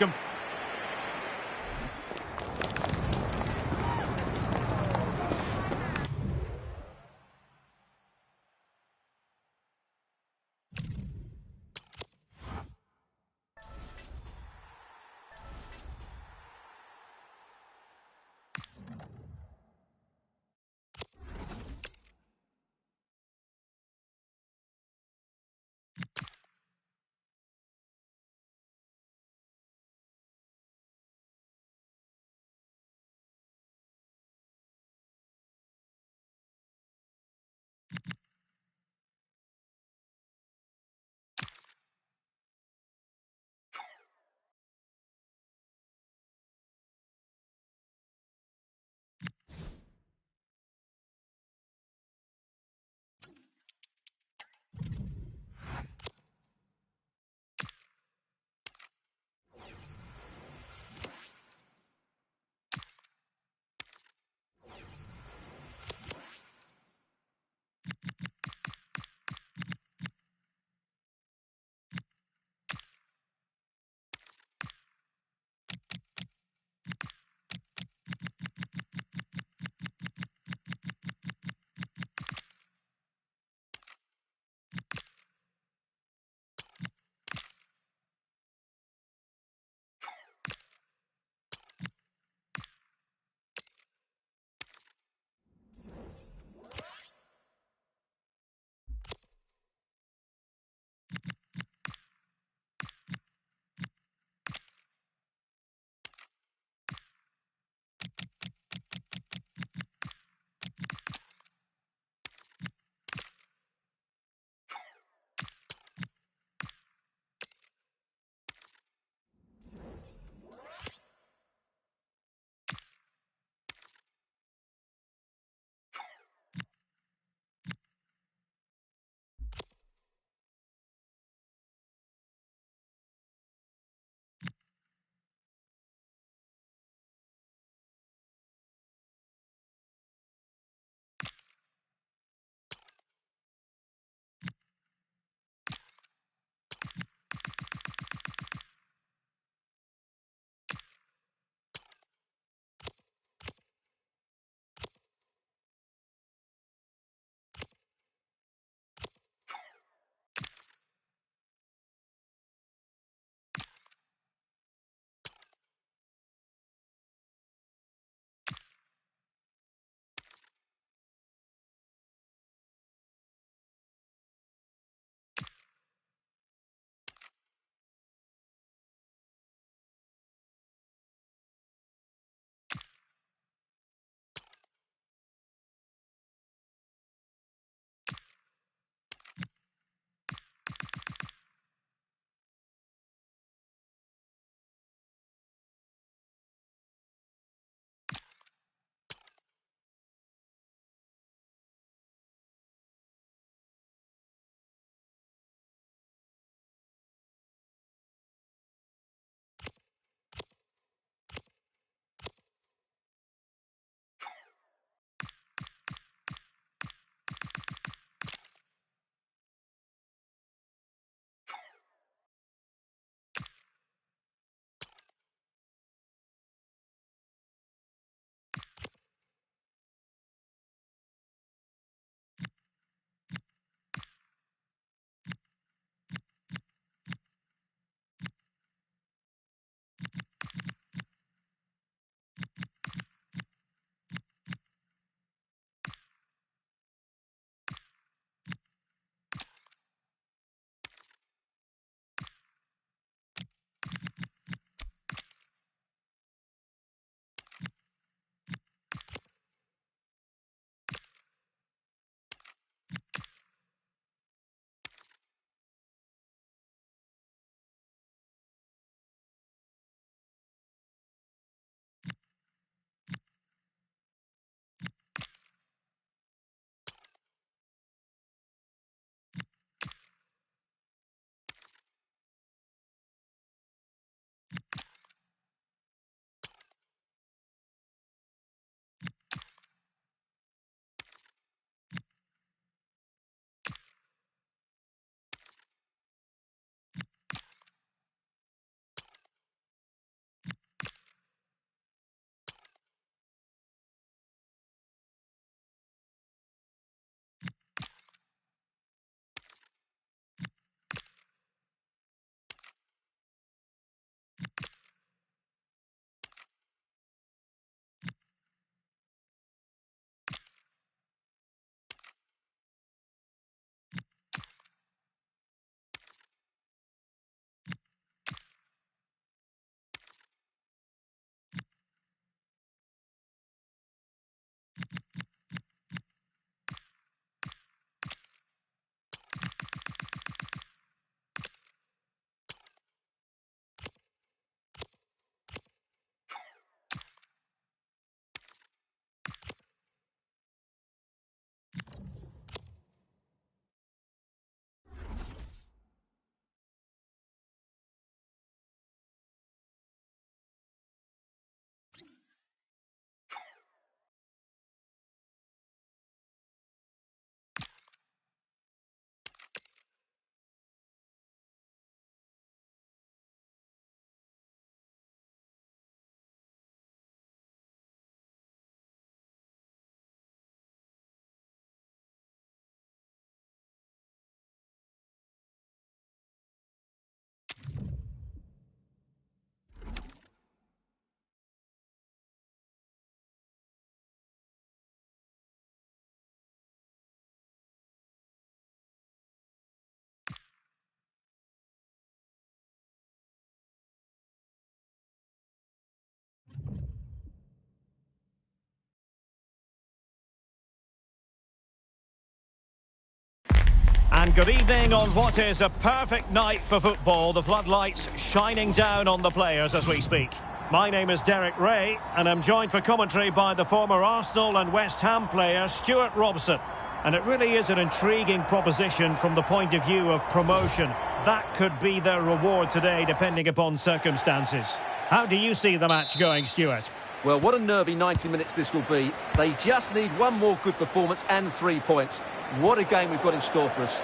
And good evening on what is a perfect night for football. The floodlights shining down on the players as we speak. My name is Derek Ray, and I'm joined for commentary by the former Arsenal and West Ham player Stuart Robson. And it really is an intriguing proposition from the point of view of promotion. That could be their reward today, depending upon circumstances. How do you see the match going, Stuart? Well, what a nervy 90 minutes this will be. They just need one more good performance and 3 points. What a game we've got in store for us.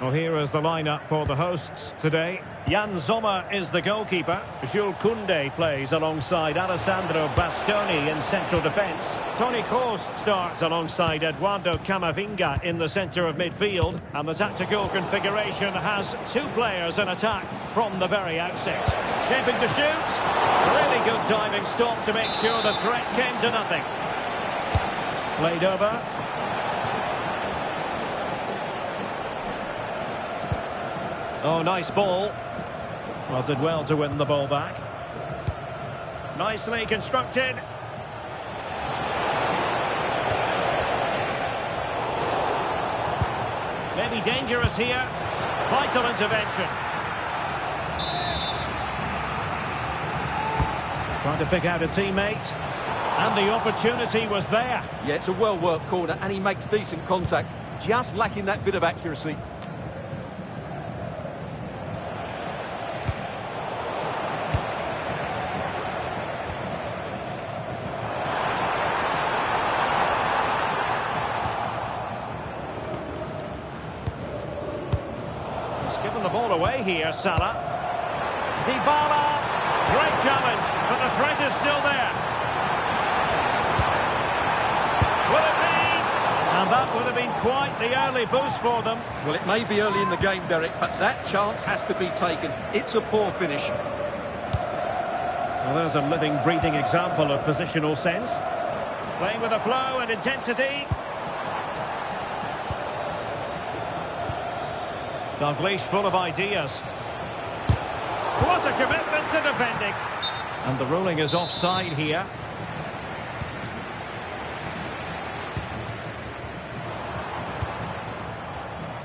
Well, here is the lineup for the hosts today. Jan Sommer is the goalkeeper. Jules Koundé plays alongside Alessandro Bastoni in central defence. Toni Kroos starts alongside Eduardo Camavinga in the centre of midfield. And the tactical configuration has 2 players in attack from the very outset. Shaping to shoot. Really good timing stop to make sure the threat came to nothing. Played over. Oh, nice ball. Well, did well to win the ball back. Nicely constructed. Maybe dangerous here. Vital intervention. Trying to pick out a teammate. And the opportunity was there. Yeah, it's a well-worked corner, and he makes decent contact. Just lacking that bit of accuracy. Given the ball away here, Salah. Dybala, great challenge, but the threat is still there. Will it be? And that would have been quite the early boost for them. Well, it may be early in the game, Derek, but that chance has to be taken. It's a poor finish. Well, there's a living, breathing example of positional sense. Playing with a flow and intensity. Dalglish full of ideas. What a commitment to defending. And the ruling is offside here.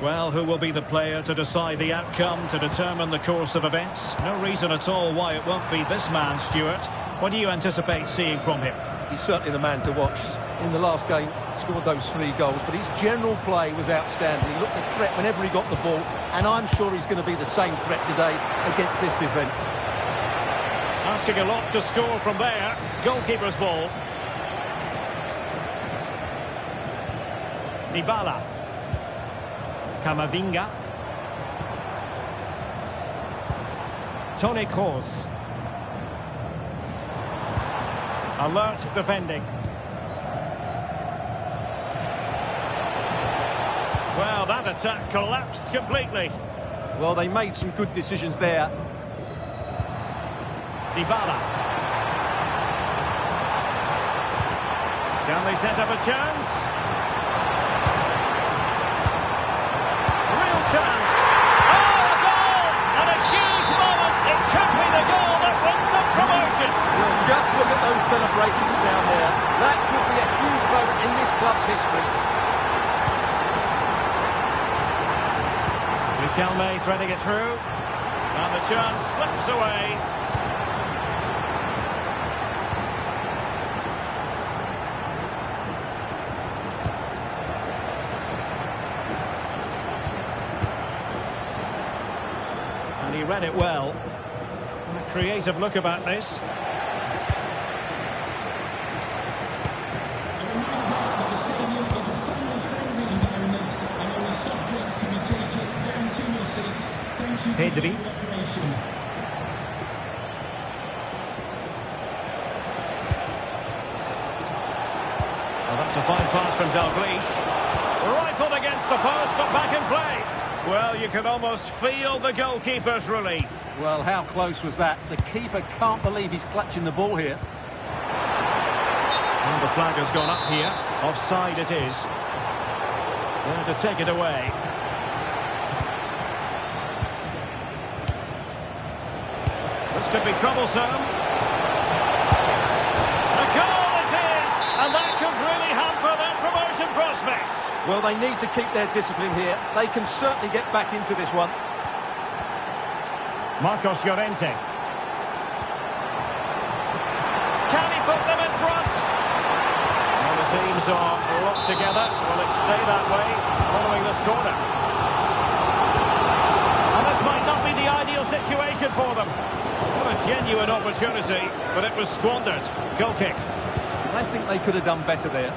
Well, who will be the player to decide the outcome, to determine the course of events? No reason at all why it won't be this man, Stuart. What do you anticipate seeing from him? He's certainly the man to watch. In the last game, scored those 3 goals, but his general play was outstanding. He looked a threat whenever he got the ball, and I'm sure he's going to be the same threat today against this defence. Asking a lot to score from there. Goalkeeper's ball. Dybala. Camavinga. Toni Kroos. Alert defending. Well, that attack collapsed completely. Well, they made some good decisions there. Dybala. Can they set up a chance? Real chance. Oh, a goal! And a huge moment. It could be the goal that wins them promotion. Well, just look at those celebrations down there. That could be a huge moment in this club's history. Calme threading it through, and the chance slips away. And he read it well. A creative look about this. Pedri. Well, that's a fine pass from Dalglish. Rifled against the post, but back in play. Well, you can almost feel the goalkeeper's relief. Well, how close was that? The keeper can't believe he's clutching the ball here. And the flag has gone up here. Offside it is. There to take it away. This could be troublesome. A goal it is! And that could really hamper that promotion process. prospects. Well, they need to keep their discipline here. They can certainly get back into this one. Marcos Llorente. Can he put them in front? Well, the teams are locked together. Will it stay that way following this corner? And this might not be the ideal situation for them. What a genuine opportunity, but it was squandered. Goal kick. I think they could have done better there.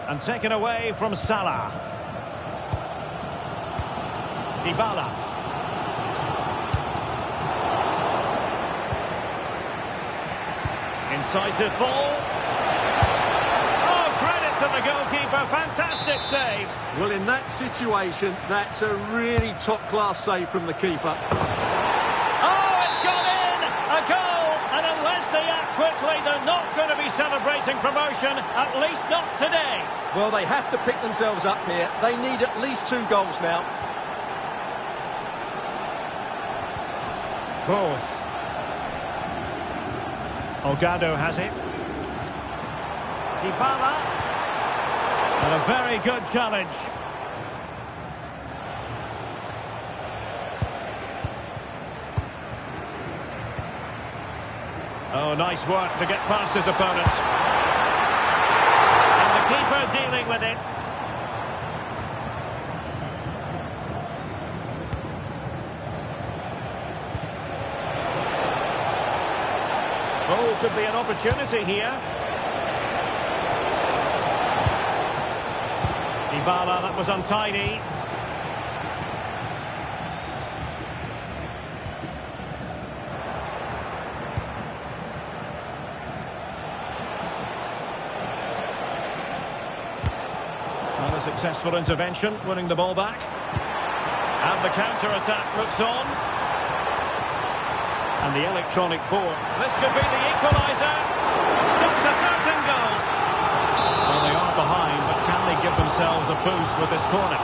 And taken away from Salah. Dybala. Incisive ball. Oh, credit to the goalkeeper. Fantastic save. Well, in that situation, that's a really top-class save from the keeper. Oh, it's gone in! A goal! And unless they act quickly, they're not going to be celebrating promotion, at least not today. Well, they have to pick themselves up here. They need at least 2 goals now. Gross. Olgado has it. Dybala. And a very good challenge. Oh, nice work to get past his opponent. And the keeper dealing with it. Oh, could be an opportunity here. Dybala, that was untidy. Well, a successful intervention, winning the ball back. And the counter-attack looks on. And the electronic board. This could be the equaliser. Stopped a certain goal. Well, they are behind, but can they give themselves a boost with this corner?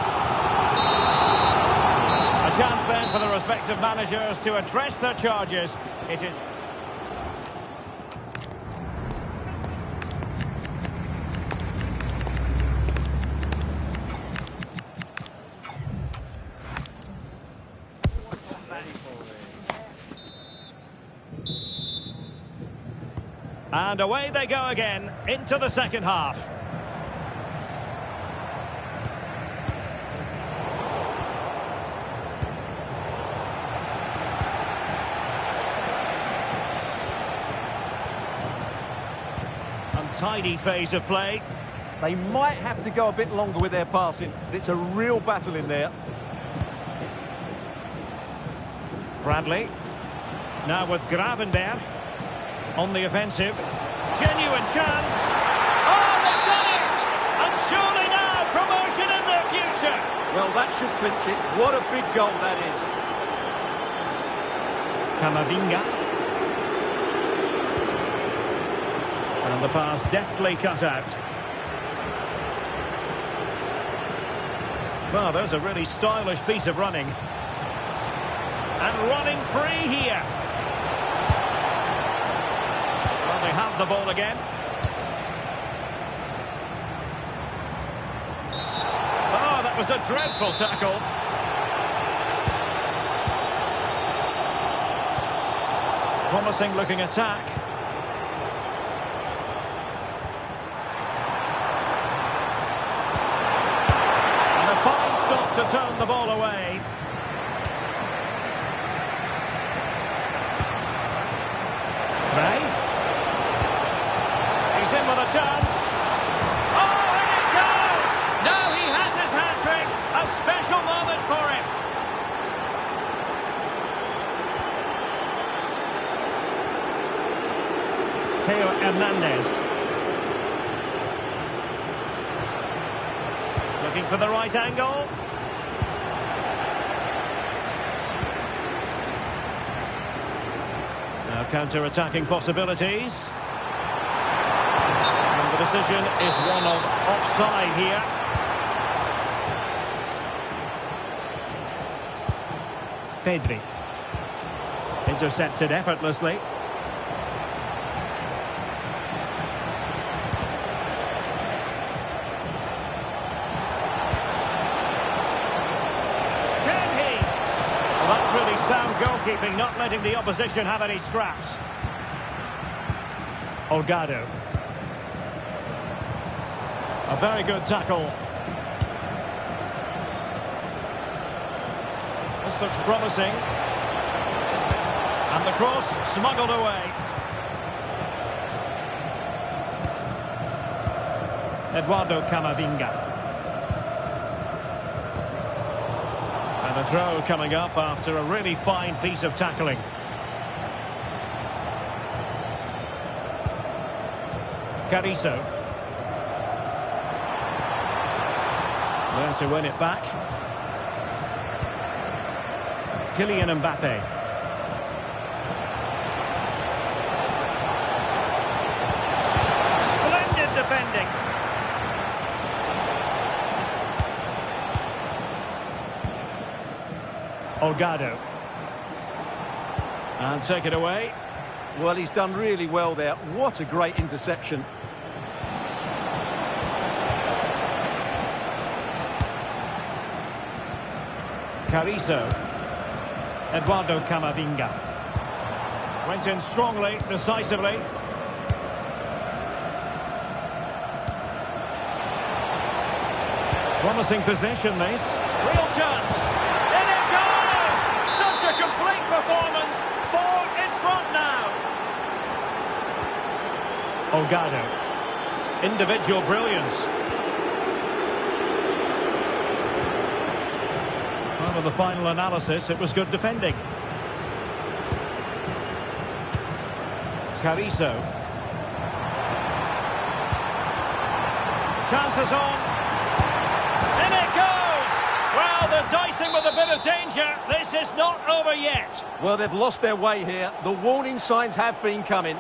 A chance then for the respective managers to address their charges. It is... And away they go again, into the second half. Untidy phase of play. They might have to go a bit longer with their passing, but it's a real battle in there. Bradley. Now with Gravenberg. On the offensive. Genuine chance. Oh, they've done it! And surely now promotion in their future. Well, that should clinch it. What a big goal that is. Camavinga. And the pass deftly cut out. Well, there's a really stylish piece of running. And running free here. They have the ball again. Oh, that was a dreadful tackle. Promising looking attack. And a fine stop to turn the ball away. Brave. In with a chance. Oh, and it goes! Now he has his hat-trick. A special moment for him. Theo Hernandez. Looking for the right angle. Now counter-attacking possibilities. The decision is one of offside here. Pedri. Intercepted effortlessly. Sound goalkeeping, not letting the opposition have any scraps. Olgado. A very good tackle. This looks promising. And the cross smuggled away. Eduardo Camavinga. And a throw coming up after a really fine piece of tackling. Carrizo. There to win it back. Kylian Mbappe. Splendid defending. Olgado. And take it away. Well, he's done really well there. What a great interception. Carrizo. Eduardo Camavinga. Went in strongly, decisively. Promising possession, this. Real chance. In it goes! Such a complete performance. 4 in front now. Olgado. Individual brilliance. Over the final analysis, it was good defending. Carrizo. Chances on. In it goes! Well, they're dicing with a bit of danger. This is not over yet. Well, they've lost their way here. The warning signs have been coming.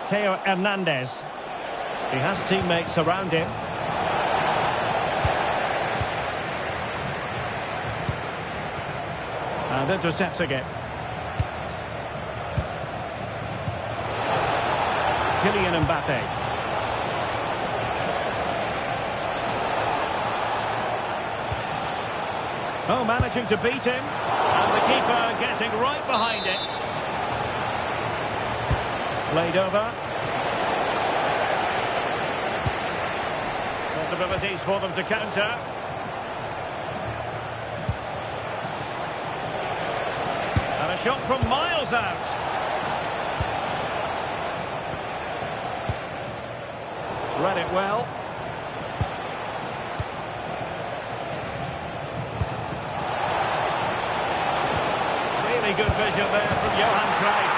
Theo Hernandez. He has teammates around him. And intercepting it. Kylian Mbappe. Oh, managing to beat him. And the keeper getting right behind it. Played over. Possibilities for them to counter. And a shot from miles out. Read it well. Really good vision there from Johan Cruyff.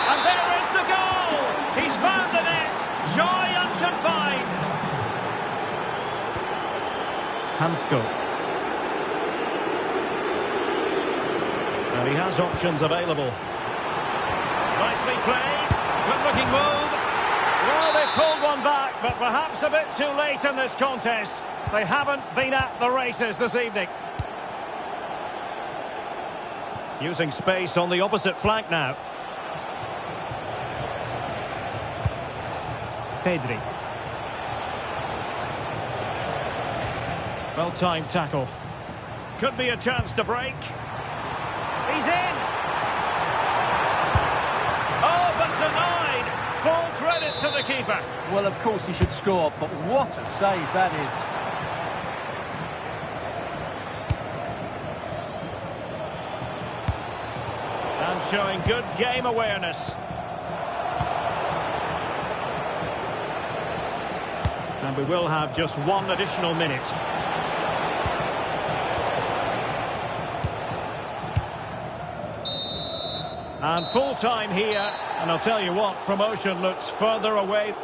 And there is the goal! He's found the net! Joy unconfined! Hansko. And he has options available. Nicely played. Good looking move. Well, they've pulled one back, but perhaps a bit too late in this contest. They haven't been at the races this evening. Using space on the opposite flank now. Pedri. Well-timed tackle. Could be a chance to break. He's in! Oh, but denied! Full credit to the keeper. Well, of course he should score, but what a save that is. And showing good game awareness. And we will have just one additional minute. And full time here, and I'll tell you what, promotion looks further away.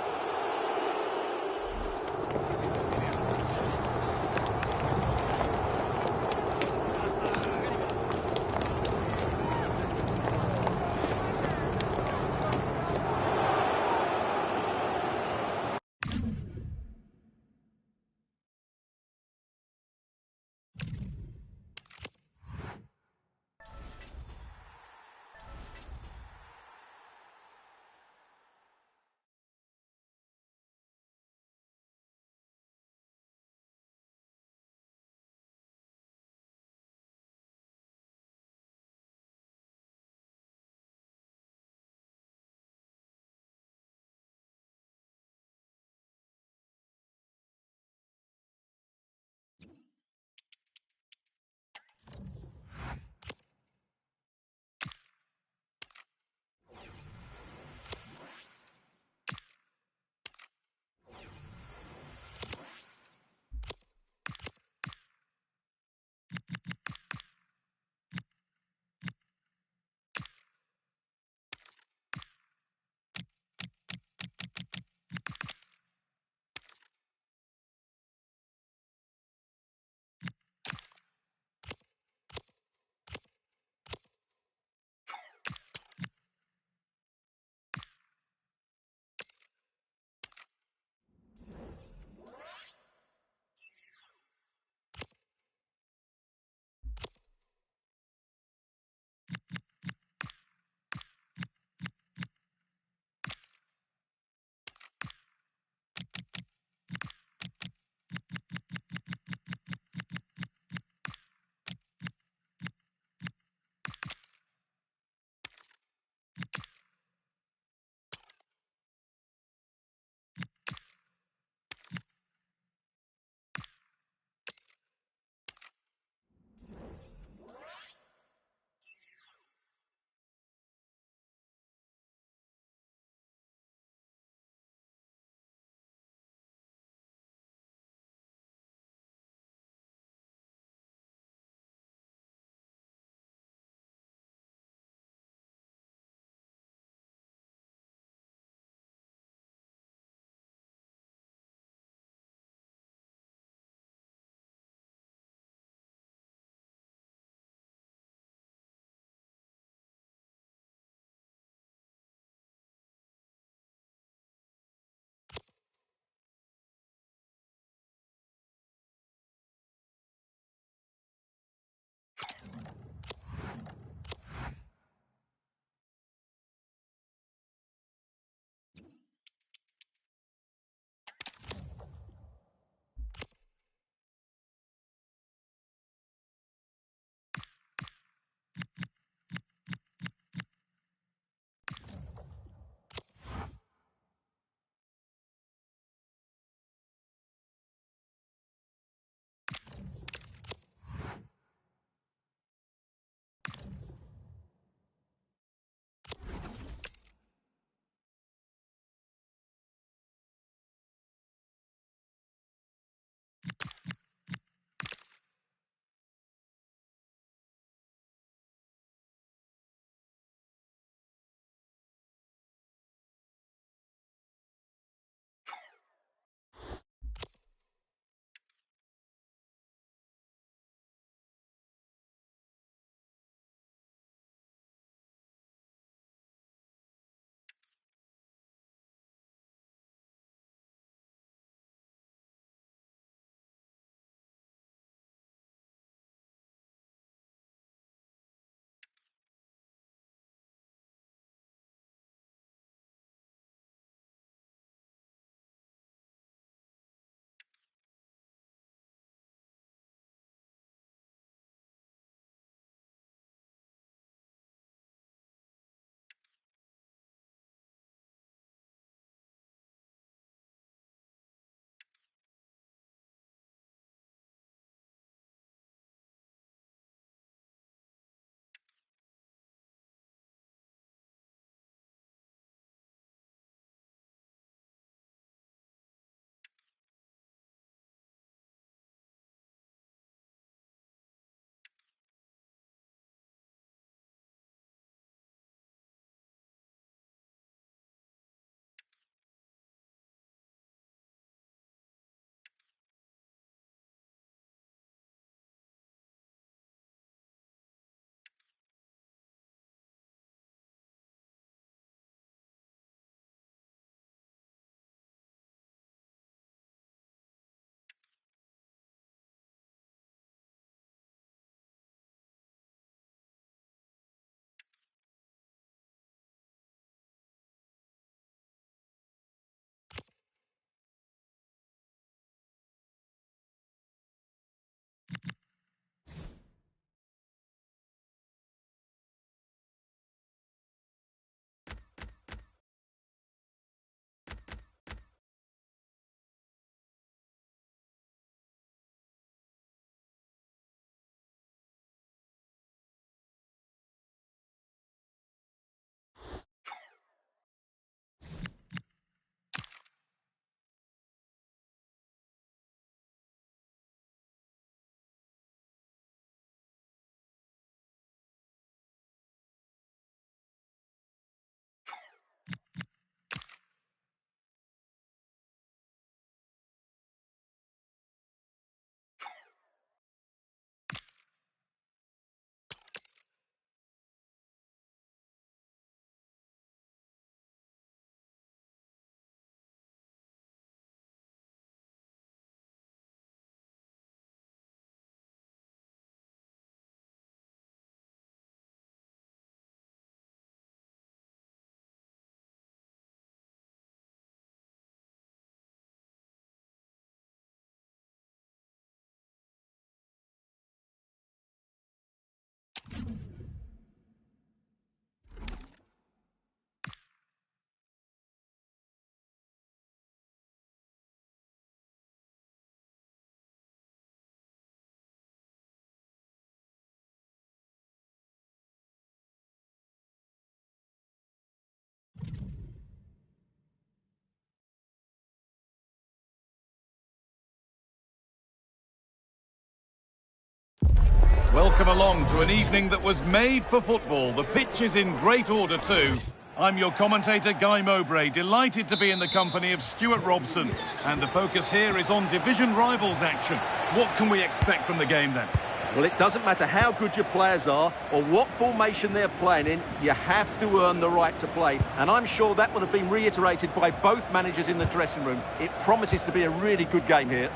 Welcome along to an evening that was made for football. The pitch is in great order too. I'm your commentator, Guy Mowbray, delighted to be in the company of Stuart Robson. And the focus here is on division rivals action. What can we expect from the game then? Well, it doesn't matter how good your players are or what formation they're playing in, you have to earn the right to play. And I'm sure that would have been reiterated by both managers in the dressing room. It promises to be a really good game here.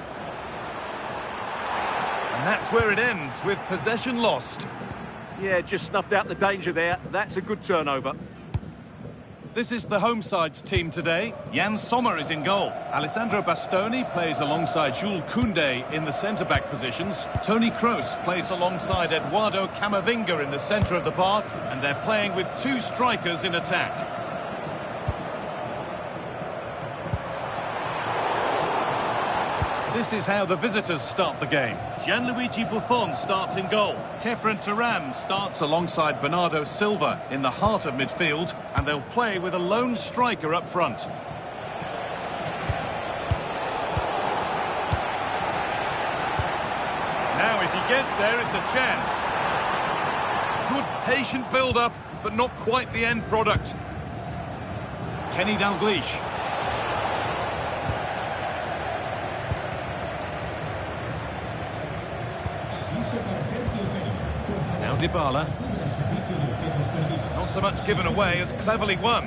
And that's where it ends, with possession lost. Yeah, just snuffed out the danger there. That's a good turnover. This is the home side's team today. Jan Sommer is in goal. Alessandro Bastoni plays alongside Jules Koundé in the centre-back positions. Toni Kroos plays alongside Eduardo Camavinga in the centre of the park. And they're playing with two strikers in attack. This is how the visitors start the game. Gianluigi Buffon starts in goal. Khéphren Thuram starts alongside Bernardo Silva in the heart of midfield, and they'll play with a lone striker up front. Now if he gets there, it's a chance. Good patient build-up, but not quite the end product. Kenny Dalglish. Now Dybala. Not so much given away as cleverly won.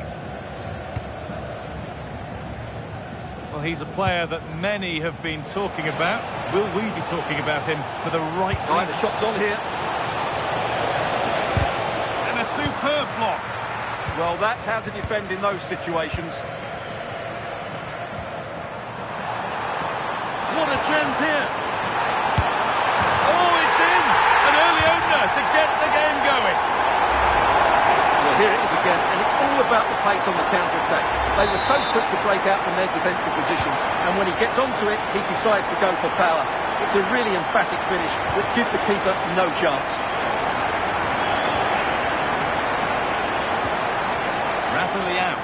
Well, he's a player that many have been talking about. Will we be talking about him for the right Right, reason? the shot's on here. And a superb block. Well, that's how to defend in those situations. What a chance here. Oh, it's in! An early opener to get the game going. Well, here it is again, and it's all about the pace on the counter-attack. They were so quick to break out from their defensive positions, and when he gets onto it, he decides to go for power. It's a really emphatic finish, which gives the keeper no chance. Rafa Leão.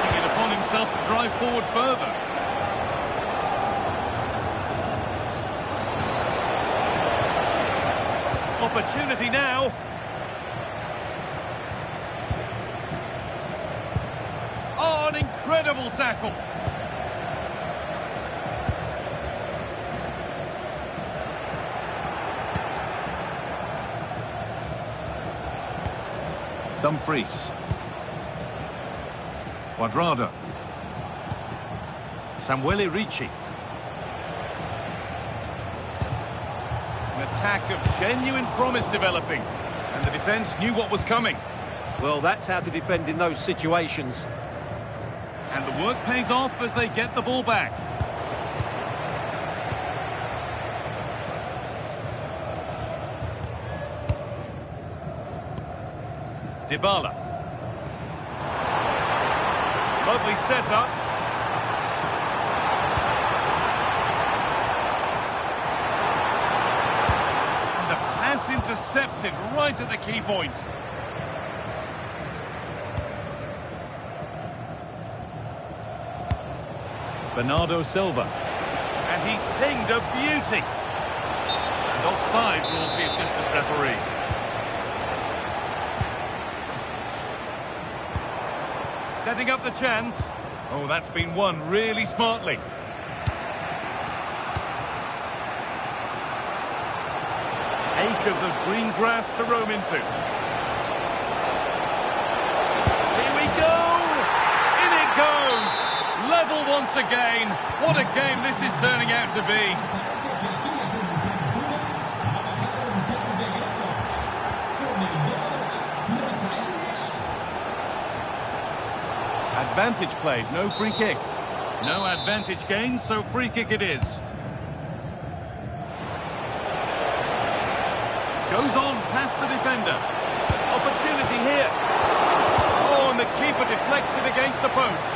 Taking it upon himself to drive forward further. Opportunity now. Oh, an incredible tackle. Dumfries. Cuadrado. Samuele Ricci. An attack of genuine promise developing, and the defence knew what was coming. Well, that's how to defend in those situations. And the work pays off as they get the ball back. Dybala. Lovely setup. And the pass intercepted right at the key point. Bernardo Silva. And he's pinged a beauty. And offside rules the assistant referee. Setting up the chance. Oh, that's been won really smartly. Acres of green grass to roam into. Here we go! In it goes! Level once again. What a game this is turning out to be. Advantage played, no free kick. No advantage gained, so free kick it is. Goes on past the defender. Opportunity here. Oh, and the keeper deflects it against the post.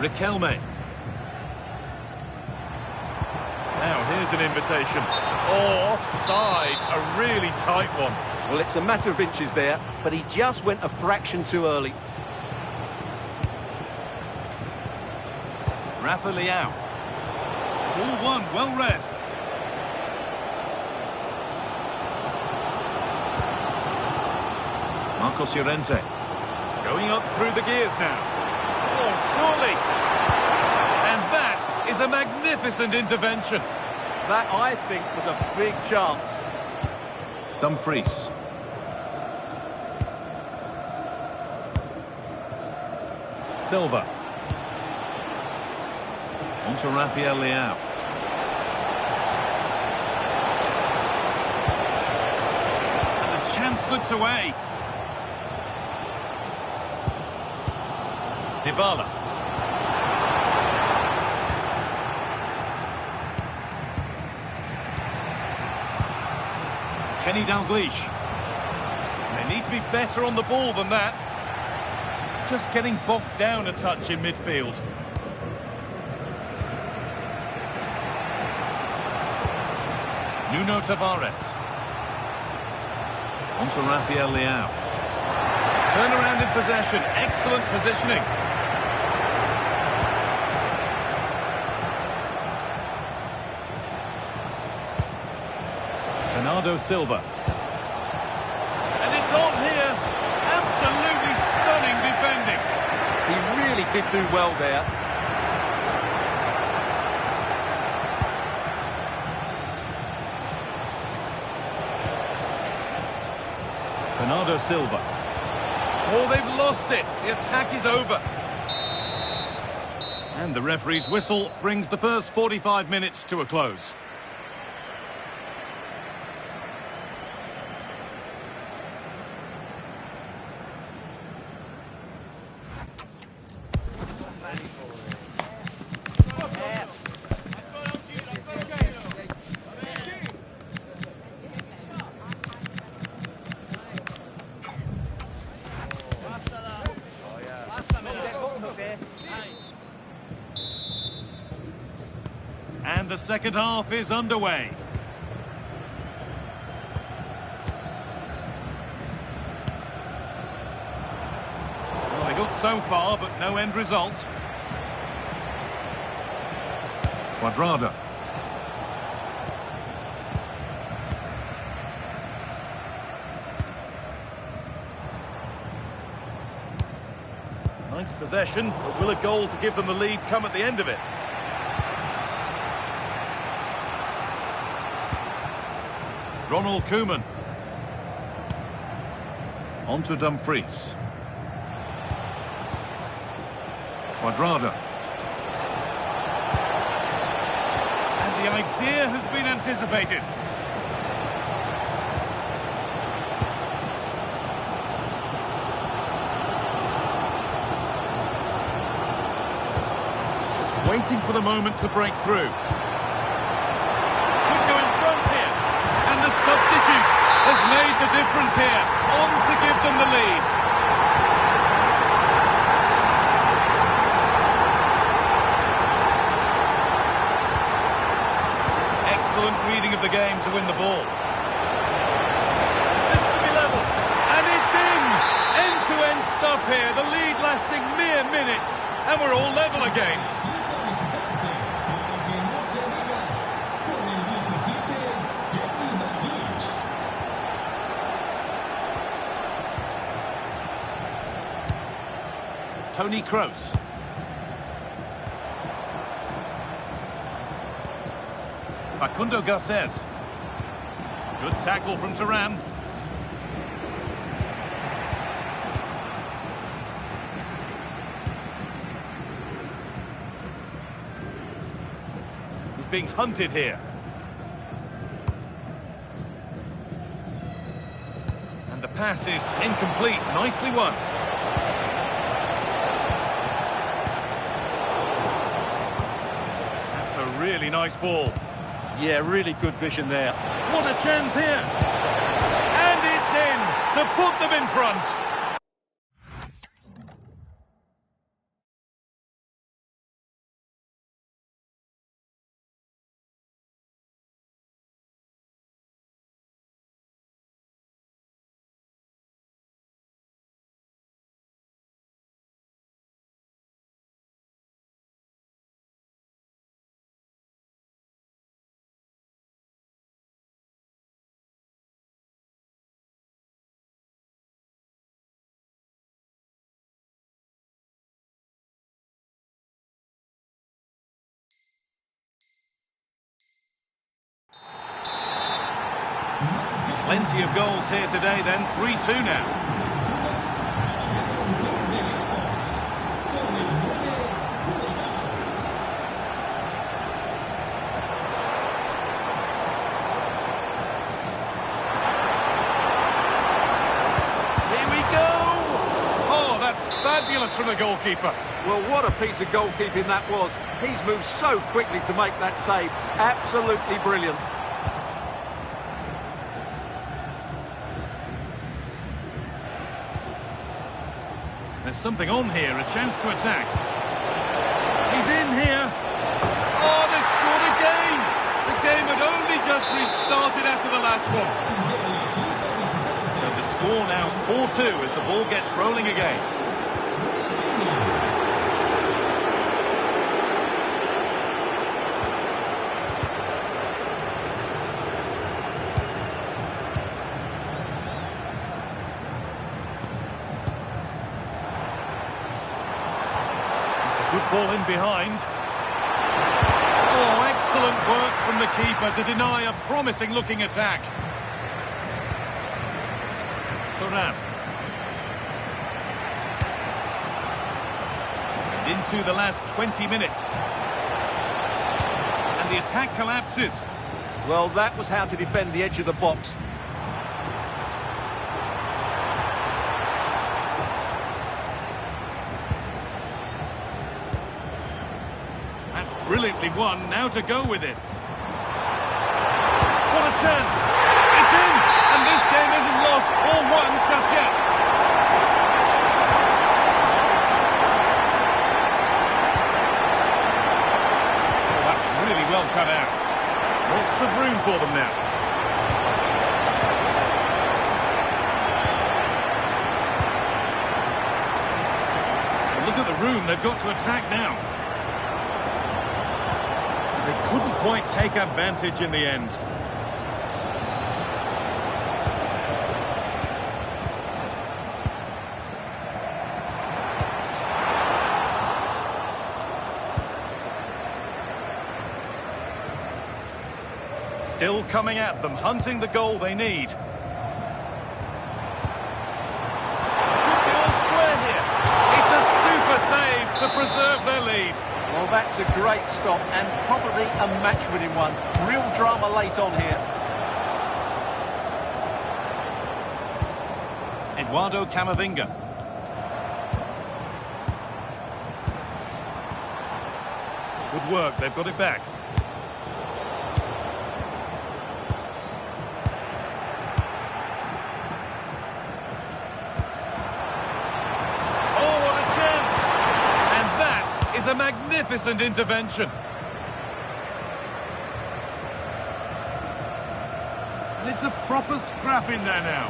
Riquelme. Now here's an invitation. Oh, offside, a really tight one. Well, it's a matter of inches there, but he just went a fraction too early. Rafa Leão. Ball one, well read. Marcos Llorente. Going up through the gears now. Oh, surely. And that is a magnificent intervention. That, I think, was a big chance. Dumfries. Silva. On to Rafael Leao. And the chance slips away. Dybala. Kenny Dalglish. They need to be better on the ball than that. Just getting bogged down a touch in midfield. Nuno Tavares. On to Rafael Leao. Turnaround in possession. Excellent positioning. Bernardo Silva. And it's on here. Absolutely stunning defending. He really did do well there. Bernardo Silva. Oh, they've lost it. The attack is over. And the referee's whistle brings the first 45 minutes to a close. And the second half is underway. Well, they got so far, but no end result. Cuadrado. Nice possession, but will a goal to give them the lead come at the end of it? Ronald Koeman. On to Dumfries. Cuadrado. And the idea has been anticipated. Just waiting for the moment to break through. The substitute has made the difference here, on to give them the lead. Excellent reading of the game to win the ball. This to be level, and it's in! End-to-end stuff here, the lead lasting mere minutes, and we're all level again. Toni Kroos. Facundo Garcés. Good tackle from Turan. He's being hunted here. And the pass is incomplete. Nicely won. A really nice ball. Yeah, really good vision there. What a chance here. And it's in to put them in front. Plenty of goals here today then, 3-2 now. Fabulous from the goalkeeper. Well, what a piece of goalkeeping that was. He's moved so quickly to make that save. Absolutely brilliant. There's something on here, a chance to attack. He's in here. Oh, they scored again. The game had only just restarted after the last one. So the score now 4-2 as the ball gets rolling again. Good ball in behind. Oh, excellent work from the keeper to deny a promising-looking attack. Thuram. And into the last 20 minutes. And the attack collapses. Well, that was how to defend the edge of the box. Brilliantly won, now to go with it. What a chance! It's in! And this game isn't lost or won just yet. Oh, that's really well cut out. Lots of room for them now. Look at the room they've got to attack now. They couldn't quite take advantage in the end. Still coming at them, hunting the goal they need. Good ball square here. It's a super save to preserve their lead. Well, that's a great stop and probably a match-winning one. Real drama late on here. Eduardo Camavinga. Good work, they've got it back. A magnificent intervention. And it's a proper scrap in there now.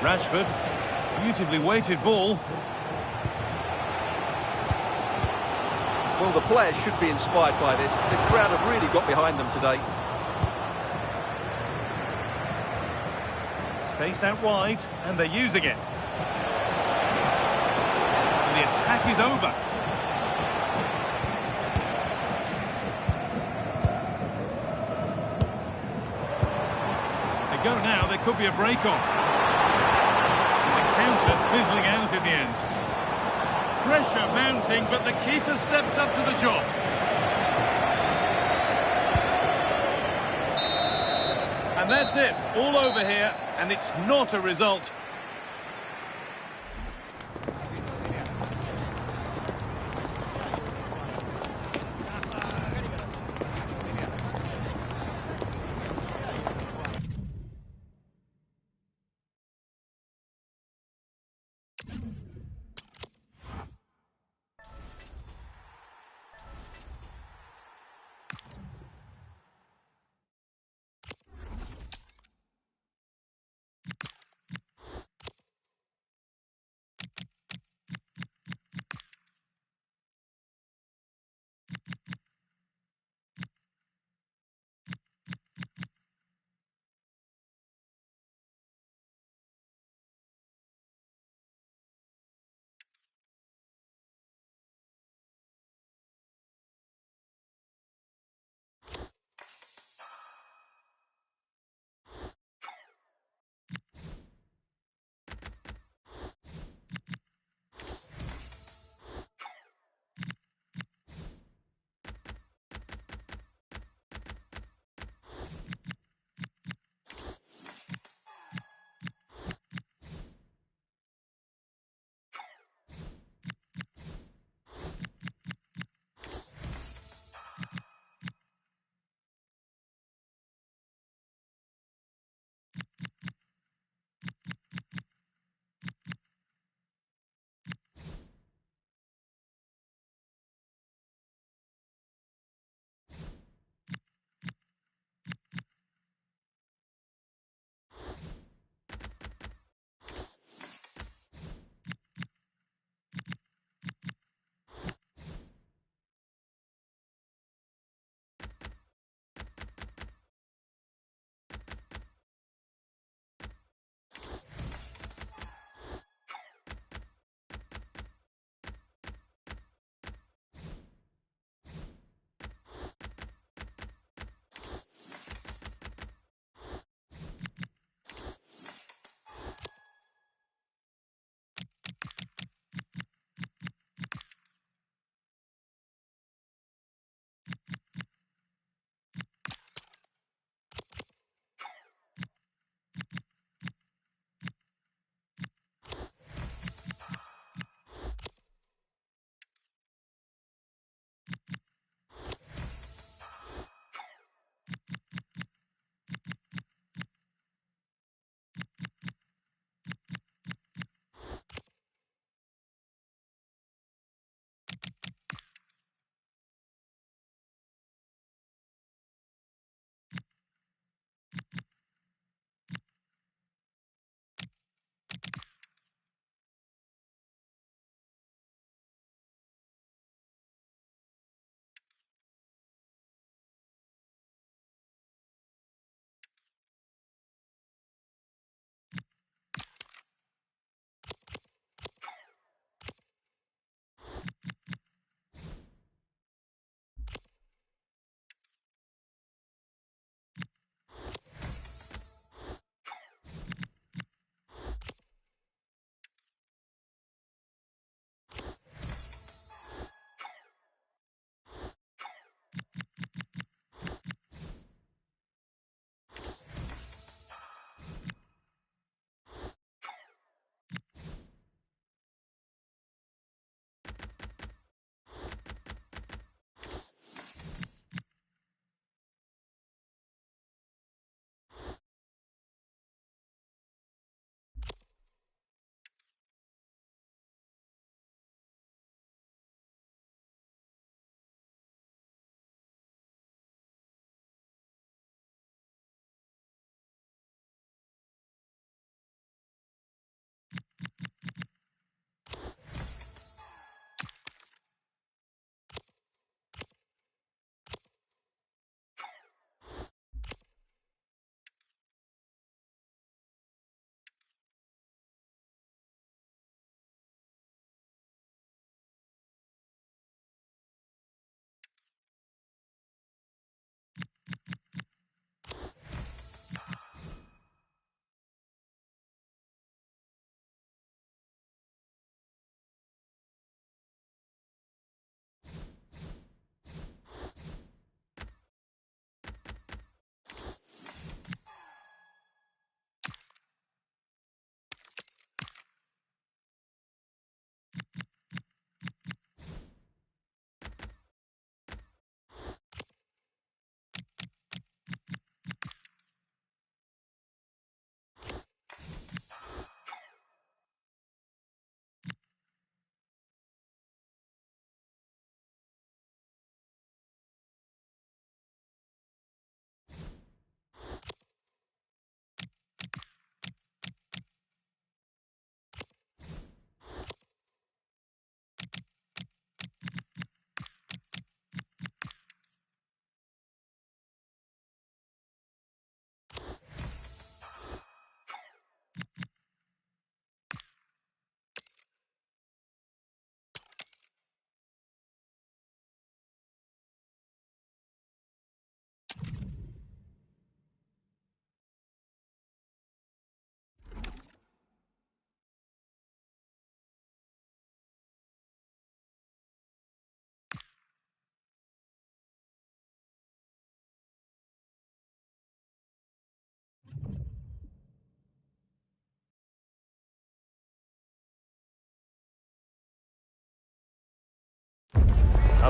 Rashford, beautifully weighted ball. Well, the players should be inspired by this. The crowd have really got behind them today. Space out wide, and they're using it. And the attack is over. They go now, there could be a break on. The counter fizzling out in the end. Pressure mounting, but the keeper steps up to the job. And that's it, all over here, and it's not a result.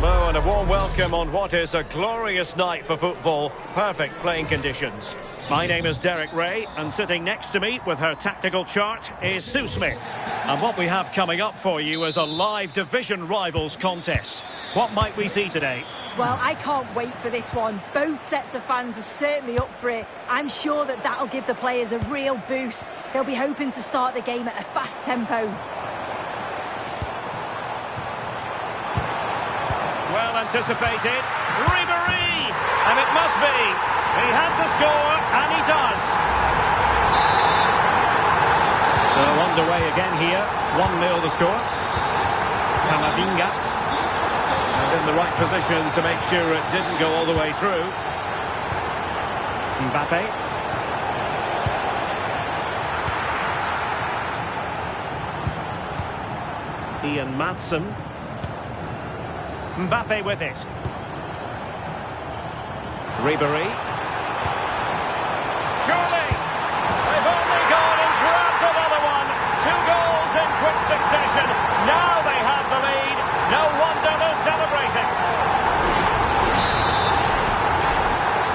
Hello and a warm welcome on what is a glorious night for football. Perfect playing conditions. My name is Derek Ray, and sitting next to me with her tactical chart is Sue Smith. And what we have coming up for you is a live division rivals contest. What might we see today? Well, I can't wait for this one. Both sets of fans are certainly up for it. I'm sure that that'll give the players a real boost. They'll be hoping to start the game at a fast tempo. Well anticipated. Ribéry! And it must be. He had to score, and he does. So underway again here. 1-0 the score. Camavinga. And in the right position to make sure it didn't go all the way through. Mbappe. Ian Maatsen. Mbappe with it. Ribéry. Surely! They've only gone and grabbed another one. 2 goals in quick succession. Now they have the lead. No wonder they're celebrating.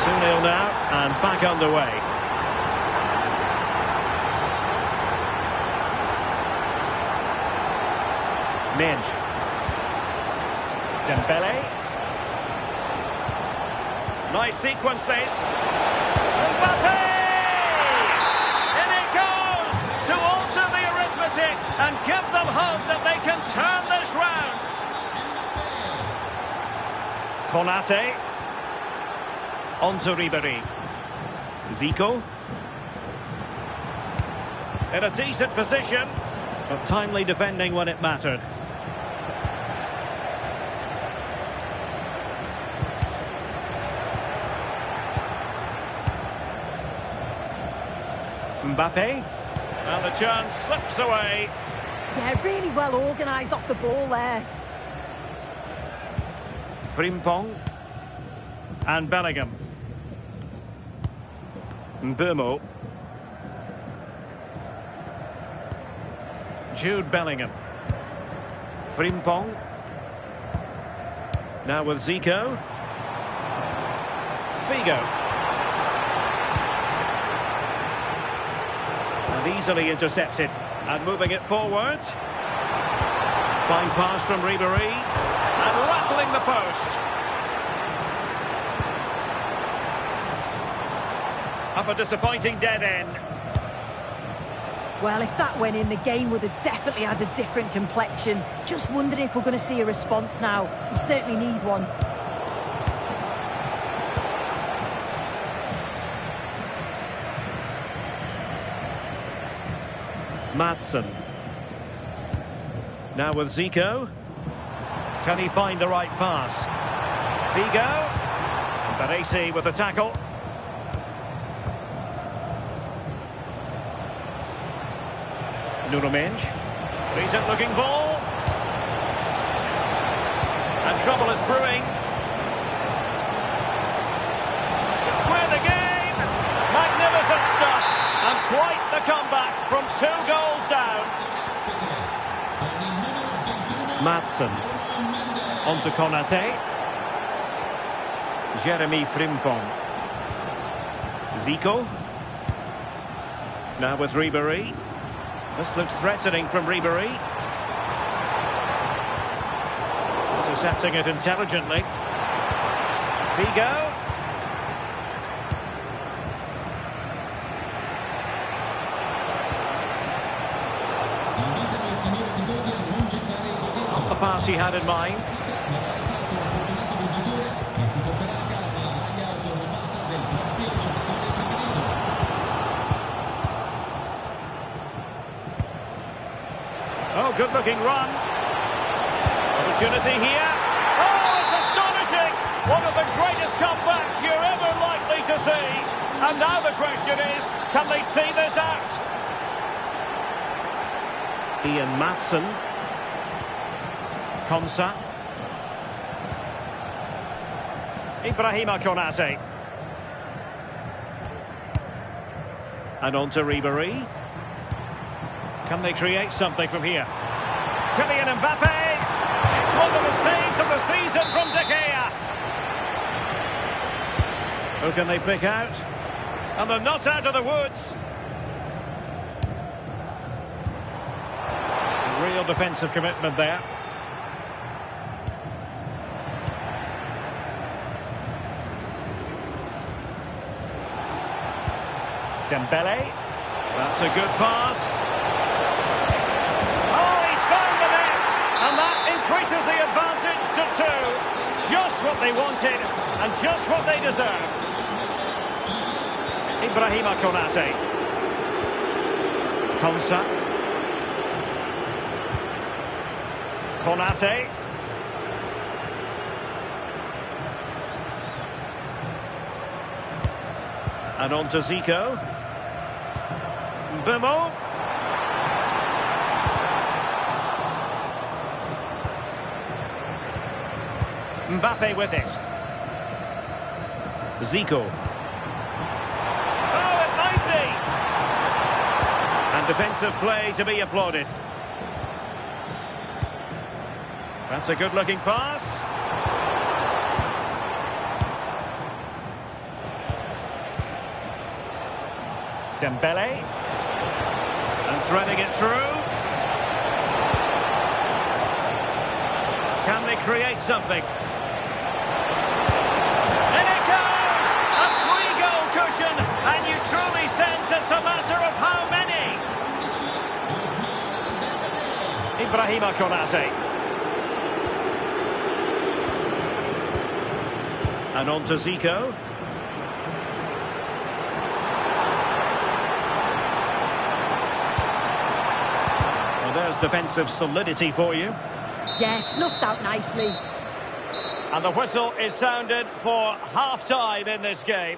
2-0 now and back underway. Minge. Dembele. Nice sequence this. Mbappe! In it goes to alter the arithmetic and give them hope that they can turn this round. Konate. On to Ribéry. Zico. In a decent position, but timely defending when it mattered. Mbappe, and the chance slips away. Yeah, really well organised off the ball there. Frimpong and Bellingham. Mbeumo. Jude Bellingham. Frimpong. Now with Zico. Figo. Easily intercepted and moving it forward. Fine pass from Ribéry and rattling the post. Up a disappointing dead end. Well, if that went in, the game would have definitely had a different complexion. Just wondering if we're going to see a response now. We certainly need one. Maatsen. Now with Zico. Can he find the right pass? Figo. Baresi with the tackle. Nuno Mendes. Decent looking ball. And trouble is brewing. To square the game. Magnificent stuff. And quite the comeback from 2 goals down. Maatsen. On to Konate. Jeremy Frimpong. Zico. Now with Ribéry. This looks threatening from Ribéry. Intercepting it intelligently. Figo. Not the pass he had in mind. Oh, good-looking run. Opportunity here. Oh, it's astonishing. One of the greatest comebacks you're ever likely to see. And now the question is, can they see this out? Ian Maatsen. Konsa. Ibrahima Konate. And on to Ribéry. Can they create something from here? Kylian Mbappe! It's one of the saves of the season from De Gea. Who can they pick out? And they're not out of the woods. Real defensive commitment there. Dembele. That's a good pass. Oh, he's found the net! And that increases the advantage to 2. Just what they wanted and just what they deserve. Ibrahima Konate. Konsa. Konate. And on to Zico. Bemo. Mbappe with it. Zico. Oh, it might be! And defensive play to be applauded. That's a good-looking pass. Dembele. And threading it through. Can they create something? In it goes! A 3-goal cushion, and you truly sense it's a matter of how many. Ibrahima Konate. And on to Zico. Well, there's defensive solidity for you. Yeah, snuffed out nicely. And the whistle is sounded for half-time in this game.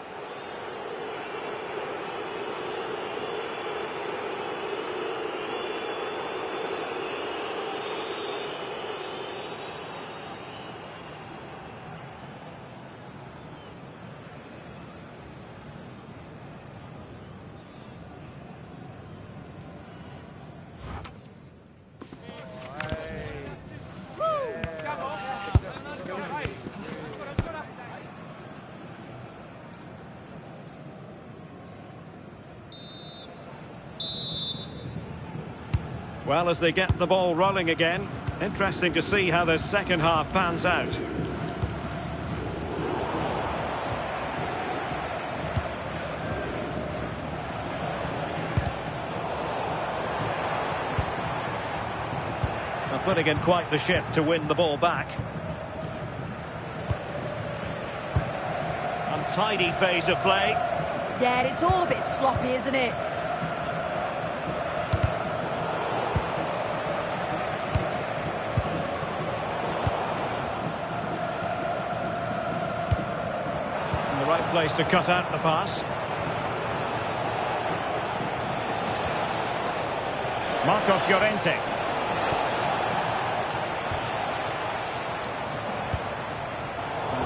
Well, as they get the ball rolling again, interesting to see how the second half pans out. They're putting in quite the shift to win the ball back. Untidy phase of play. Yeah, it's all a bit sloppy, isn't it? Right place to cut out the pass. Marcos Llorente.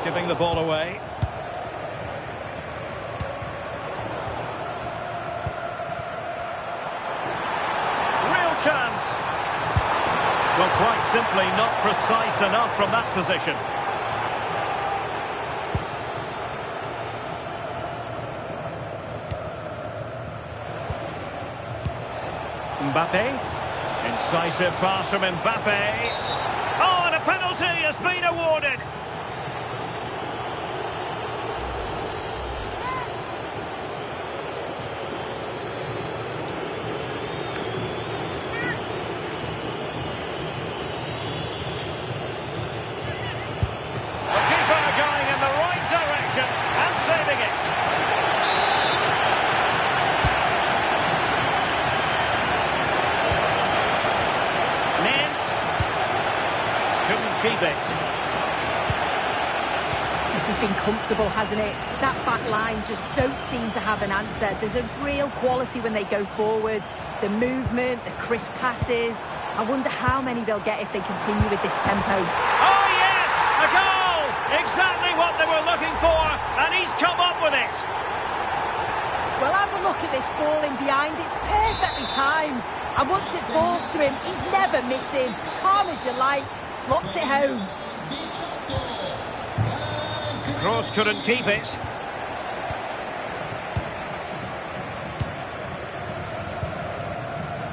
Giving the ball away. Real chance. Well, quite simply not precise enough from that position. Mbappe. Incisive pass from Mbappe. Oh, and a penalty has been awarded. The keeper going in the right direction and saving it. Keep it. This has been comfortable, hasn't it? That back line just don't seem to have an answer. There's a real quality when they go forward. The movement, the crisp passes. I wonder how many they'll get if they continue with this tempo. Oh, yes! A goal! Exactly what they were looking for, and he's come up with it. Well, have a look at this ball in behind. It's perfectly timed. And once it falls to him, he's never missing. Calm as you like, slots it home. Kroos couldn't keep it.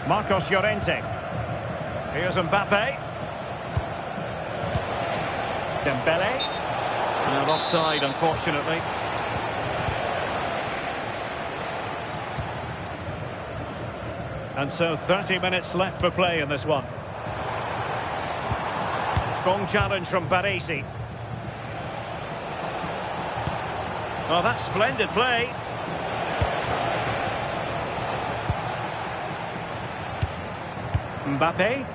Marcos Llorente. Here's Mbappe. Dembele. And offside, unfortunately. And so 30 minutes left for play in this one. Strong challenge from Baresi. Oh, that's splendid play. Mbappe.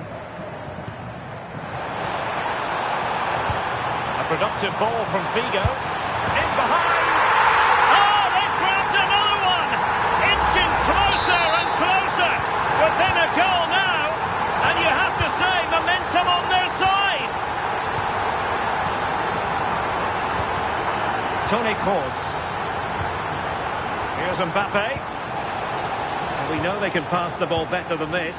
A productive ball from Figo. In behind. Oh, they've grabbed another one. Inching closer and closer. Within a goal now. And you have to say, momentum on their side. Toni Kroos. Here's Mbappe. And we know they can pass the ball better than this.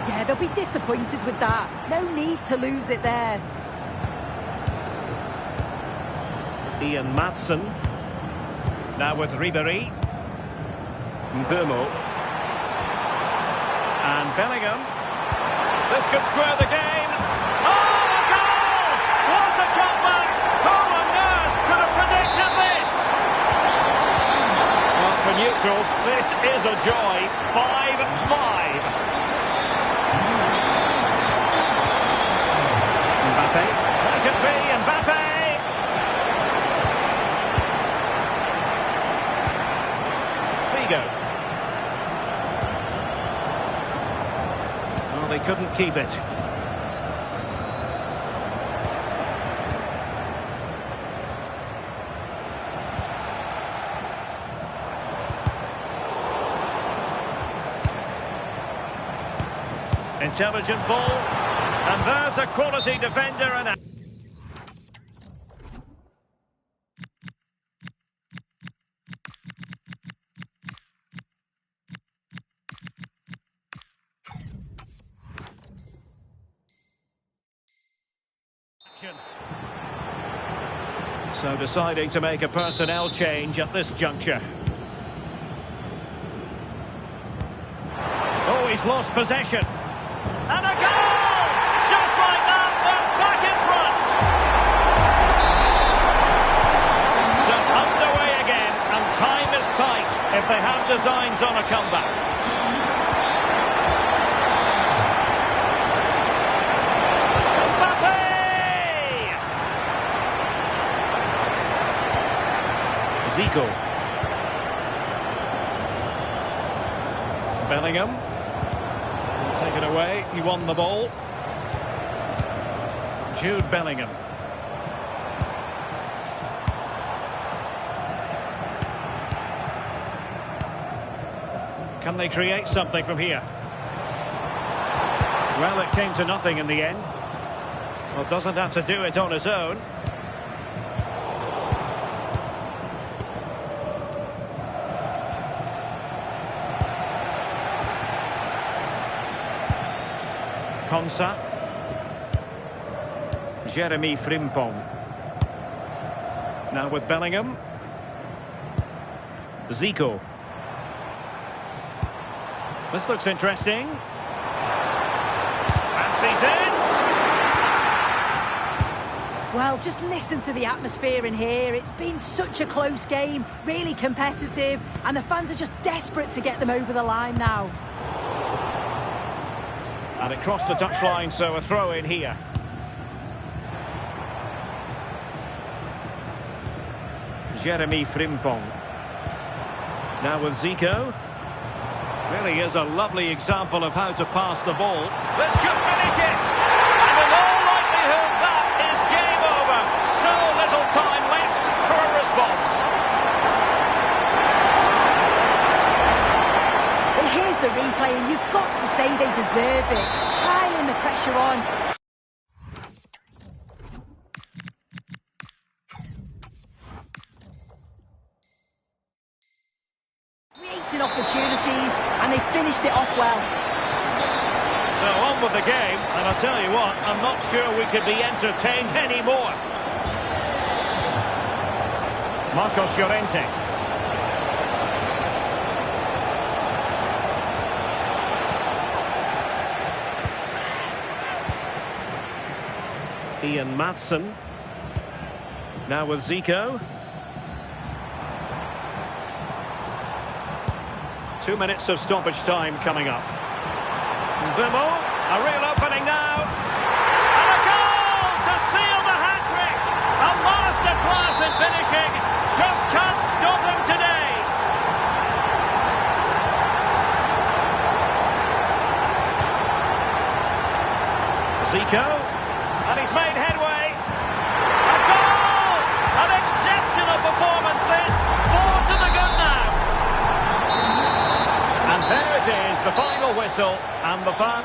Yeah, they'll be disappointed with that. No need to lose it there. Ian Maatsen. Now with Ribéry. Mbeumo. And Bellingham. This could square the game. Oh, a goal! What a comeback! Who on earth could have predicted this? Well, for neutrals, this is a joy. 5-5. Mbappe. Let it be, Mbappe! Figo. Well, they couldn't keep it. Intelligent ball. And there's a quality defender and a... So deciding to make a personnel change at this juncture. Oh, he's lost possession. And a goal! Just like that, they're back in front. So underway again, and time is tight if they have designs on a comeback. Mbappe! Zico. Bellingham. Taken away, he won the ball. Jude Bellingham. Can they create something from here? Well, it came to nothing in the end. Well, doesn't have to do it on his own. Konsa. Jeremy Frimpong. Now with Bellingham. Zico. This looks interesting. Fancies it. Well, just listen to the atmosphere in here. It's been such a close game, really competitive, and the fans are just desperate to get them over the line now. And it crossed the touchline, so a throw in here. Jeremy Frimpong. Now with Zico. Really is a lovely example of how to pass the ball. This could finish it! And in all likelihood, that is game over. So little time left for a response. Well, here's the replay, and you've got to say they deserve it. Piling the pressure on. Creating well. So on with the game, and I'll tell you what, I'm not sure we could be entertained anymore. Marcos Llorente. Ian Maatsen. Now with Zico. 2 minutes of stoppage time coming up. Vimo, a real opening now. And a goal to seal the hat-trick. A masterclass in finishing. Just can't stop him today. Zico. And he's made headway. A goal! An exceptional performance this. 4 to the good now. And there it is, the final whistle, and the fan.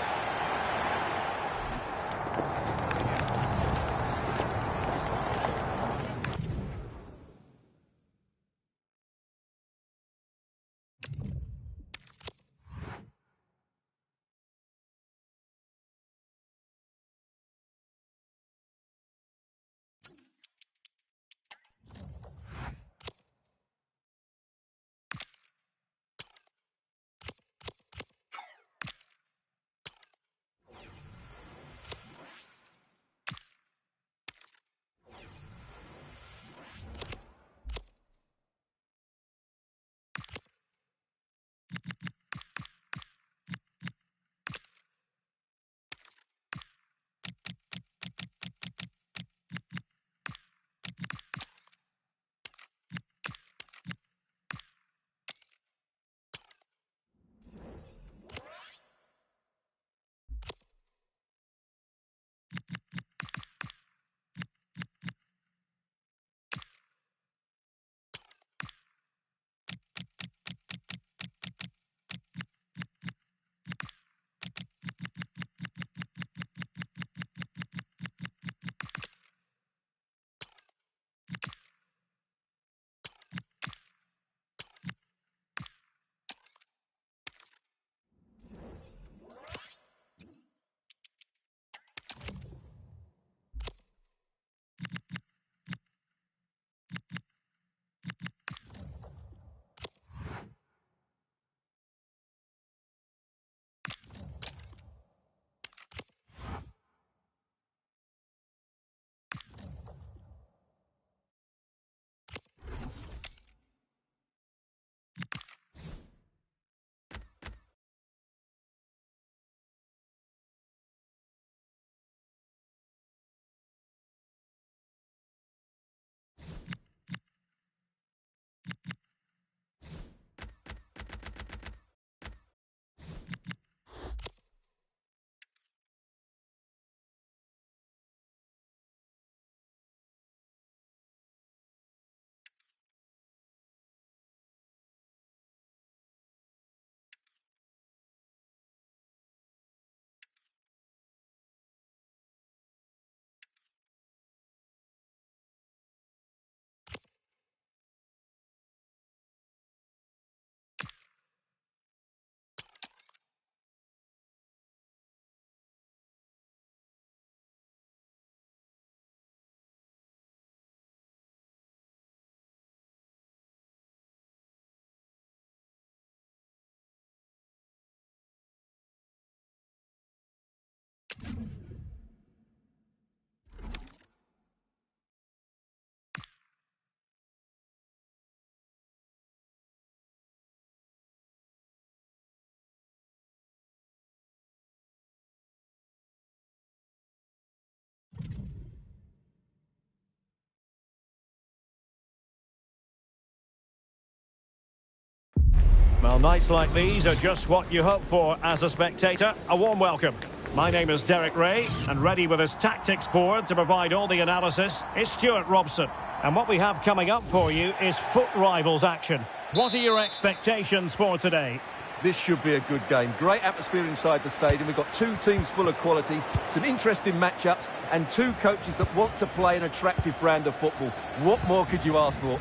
Well, nights like these are just what you hope for as a spectator. A warm welcome. My name is Derek Ray, and ready with his tactics board to provide all the analysis is Stuart Robson. And what we have coming up for you is foot rivals action. What are your expectations for today? This should be a good game. Great atmosphere inside the stadium. We've got two teams full of quality, some interesting matchups, and two coaches that want to play an attractive brand of football. What more could you ask for?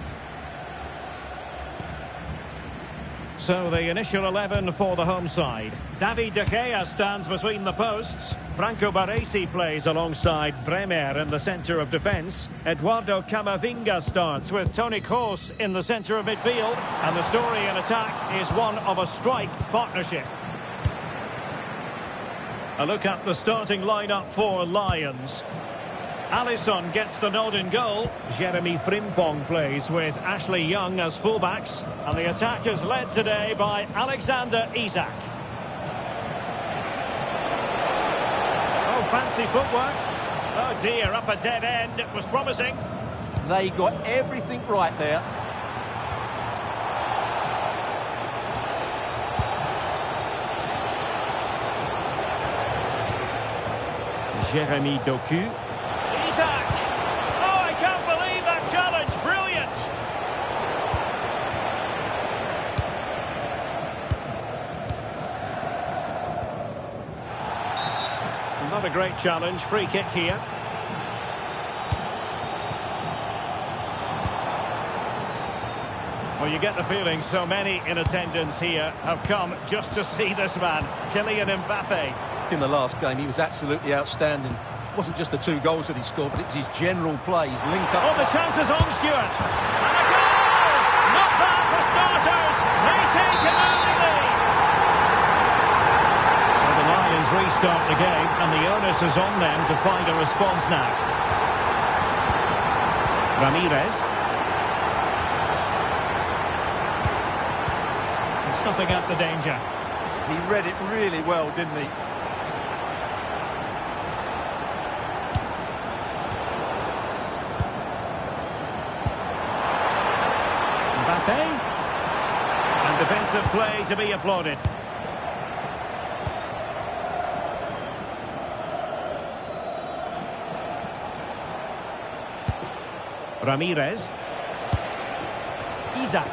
So the initial 11 for the home side. David De Gea stands between the posts. Franco Baresi plays alongside Bremer in the centre of defence. Eduardo Camavinga starts with Toni Kroos in the centre of midfield. And the story in attack is one of a strike partnership. A look at the starting lineup for Lions. Alisson gets the nod in goal. Jeremy Frimpong plays with Ashley Young as fullbacks. And the attack is led today by Alexander Isak. Oh, fancy footwork. Oh dear, up a dead end. It was promising. They got everything right there. Jeremy Doku. Isak! Oh, I can't believe that challenge. Brilliant! Not a great challenge. Free kick here. Well, you get the feeling so many in attendance here have come just to see this man, Kylian Mbappe. In the last game, he was absolutely outstanding. It wasn't just the 2 goals that he scored, but it was his general play, his link up. Oh, the chance is on, Stuart. And a goal! Not bad for starters. They take an early lead. So the Lions restart the game, and the onus is on them to find a response now. Ramirez. Snuffing out the danger. He read it really well, didn't he? Mbappe. And defensive play to be applauded. Ramirez. Isak.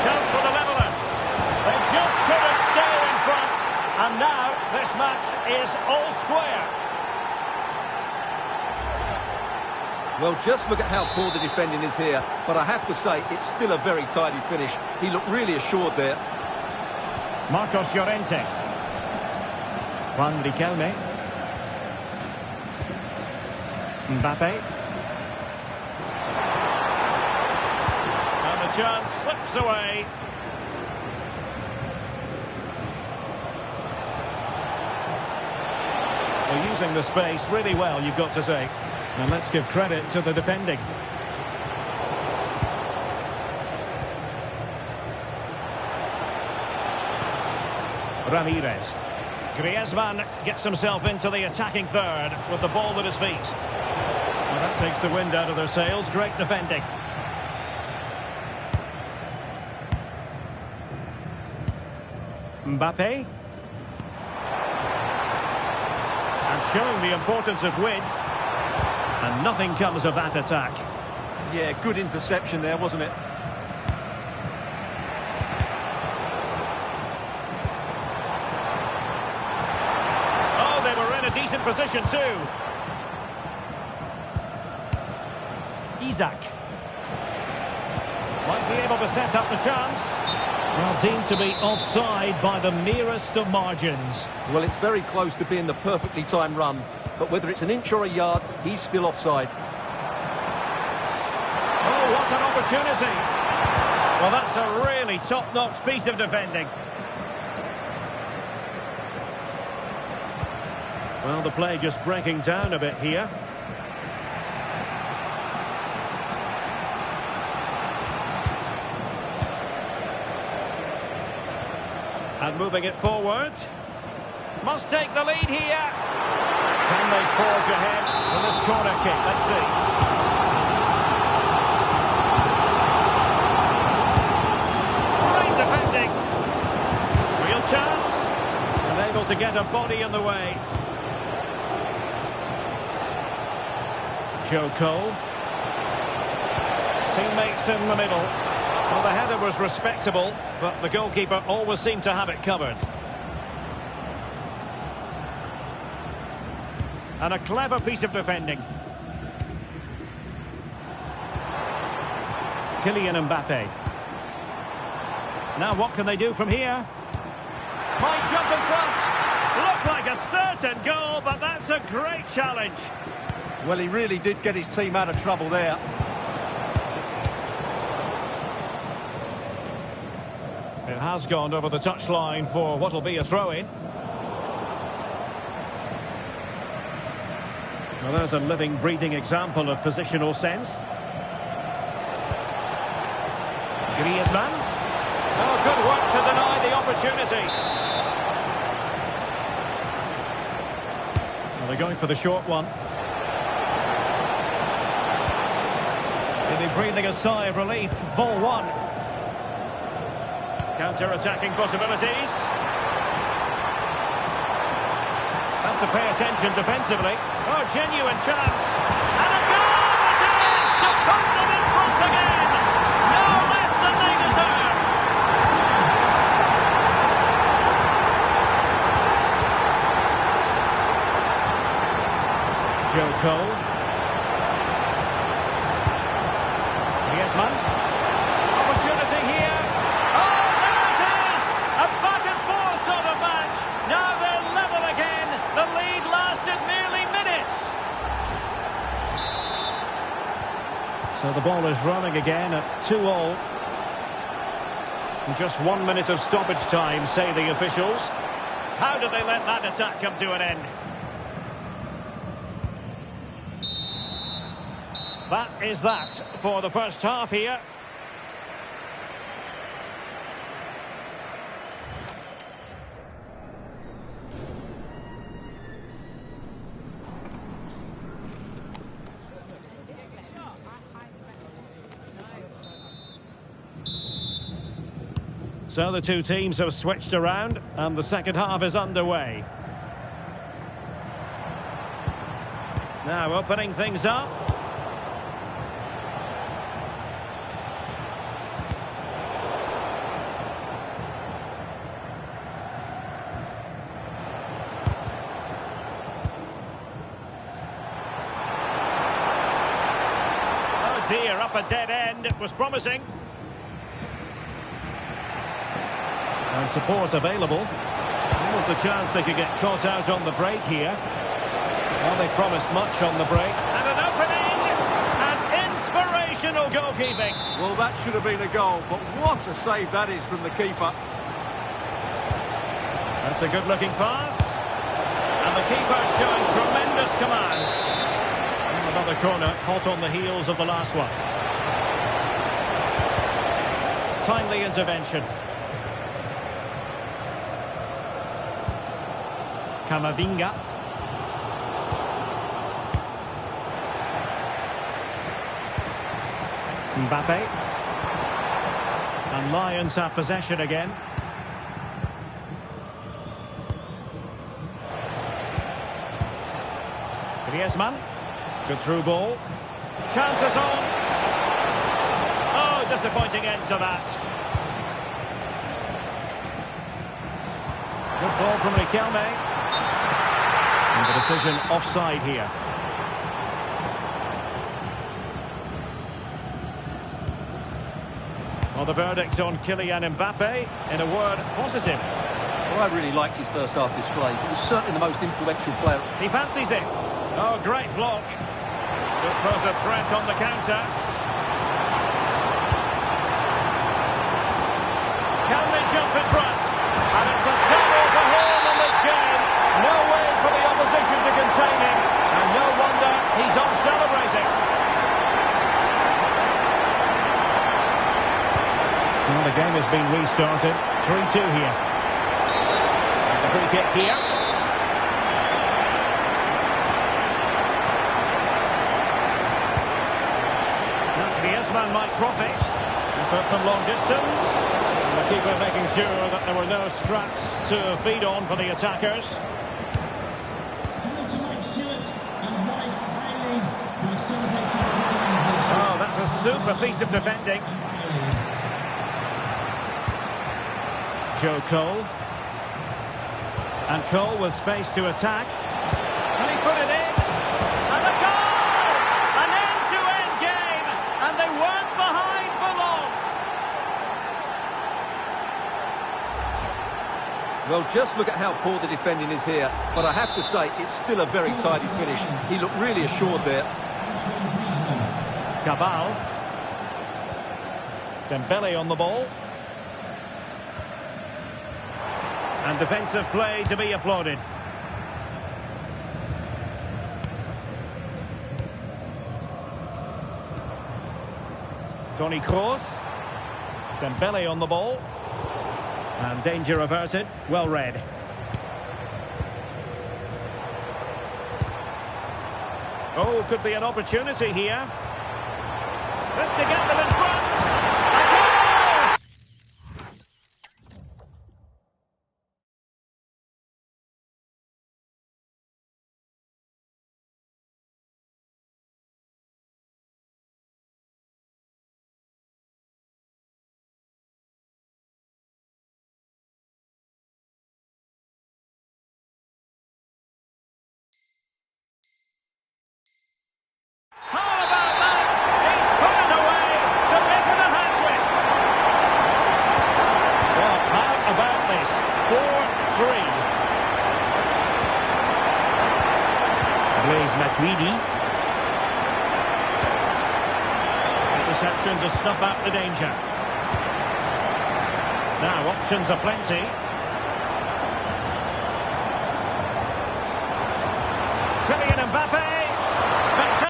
Chance for the leveller. They just couldn't stay in front. And now this match is all square. Well, just look at how poor the defending is here. But I have to say, it's still a very tidy finish. He looked really assured there. Marcos Llorente. Juan Riquelme. Mbappe. And the chance slips away. They're using the space really well, you've got to say. And let's give credit to the defending. Ramirez. Griezmann gets himself into the attacking third with the ball at his feet. Well, that takes the wind out of their sails. Great defending. Mbappe. And showing the importance of width. And nothing comes of that attack. Yeah, good interception there, wasn't it? Oh, they were in a decent position too. Isak. Might be able to set up the chance. Well, deemed to be offside by the merest of margins. Well, it's very close to being the perfectly timed run. But whether it's an inch or a yard, he's still offside. Oh, what an opportunity. Well, that's a really top-notch piece of defending. Well, the play just breaking down a bit here. And moving it forward. Must take the lead here. Can they forge ahead with this corner kick? Let's see. Great defending. Real chance. And able to get a body in the way. Joe Cole. Teammates in the middle. Well, the header was respectable, but the goalkeeper always seemed to have it covered. And a clever piece of defending. Kylian Mbappe. Now what can they do from here? Might jump in front. Looked like a certain goal, but that's a great challenge. Well, he really did get his team out of trouble there. It has gone over the touchline for what will be a throw-in. Well, there's a living, breathing example of positional sense. Griezmann. Oh, good work to deny the opportunity. Well, they're going for the short one. He'll be breathing a sigh of relief. Ball one. Counter-attacking possibilities. Have to pay attention defensively. Oh, genuine chance. And a goal it is to put them in front again. No less than they deserve. Joe Cole. Griezmann. Opportunity here. Oh, there it is! A back and forth sort of match. Now they're level again. The lead lasted merely minutes. So the ball is running again at 2-2. Just 1 minute of stoppage time, say the officials. How did they let that attack come to an end? That is that for the first half here. So the two teams have switched around and the second half is underway. Now opening things up. Oh dear, up a dead end. It was promising. And support available. What was the chance they could get caught out on the break here? Well, they promised much on the break. And an opening! And inspirational goalkeeping. Well, that should have been a goal, but what a save that is from the keeper. That's a good-looking pass. And the keeper showing tremendous command. And another corner, hot on the heels of the last one. Timely intervention. Camavinga. Mbappe. And Lions have possession again. Griezmann. Good through ball. Chances on. Oh, disappointing end to that. Good ball from Riquelme. And the decision offside here. Well, the verdict on Kylian Mbappe, in a word, positive. Well, I really liked his first half display. He was certainly the most influential player. He fancies it. Oh, great block. Could pose a threat on the counter. Can they jump in front? And it's a double for home in this game. No way for the opposition to contain him. And no wonder he's off celebrating. Well, the game has been restarted. 3-2 here. The free kick here. Now Griezmann might profit. But from long distance. And the keeper making sure that there were no scraps to feed on for the attackers. Oh, that's a super piece of defending. Joe Cole. And Cole with space to attack. And he put it in. And a goal! An end-to-end game. And they weren't behind for Well, just look at how poor the defending is here. But I have to say, it's still a very tidy finish. He looked really assured there. Cabal. Dembele on the ball. And defensive play to be applauded. Toni Kroos. Dembele on the ball. And danger averted. Well read. Oh, could be an opportunity here. This to get them in front. A goal! How about that? He's put it away to make it a hat-trick. Well, how about this? 4-3. Blaise Matuidi. Interception to snuff out the danger. Now, options are plenty. Kylian Mbappe. Spectacular.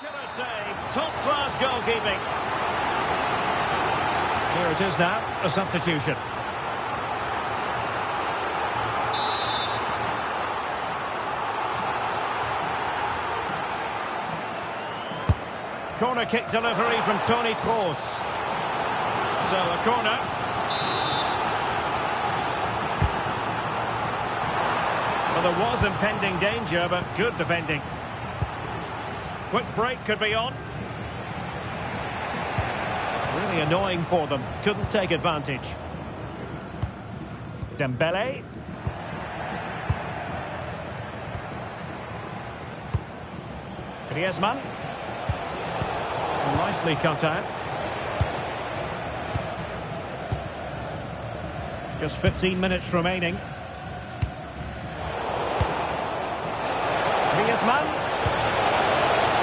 Killer save, top-class goalkeeping. Here it is now, a substitution. Corner kick delivery from Toni Kroos. So a corner. Well, there was impending danger, but good defending. Quick break could be on. Really annoying for them. Couldn't take advantage. Dembele. Griezmann. Nicely cut out. Just 15 minutes remaining. Griezmann.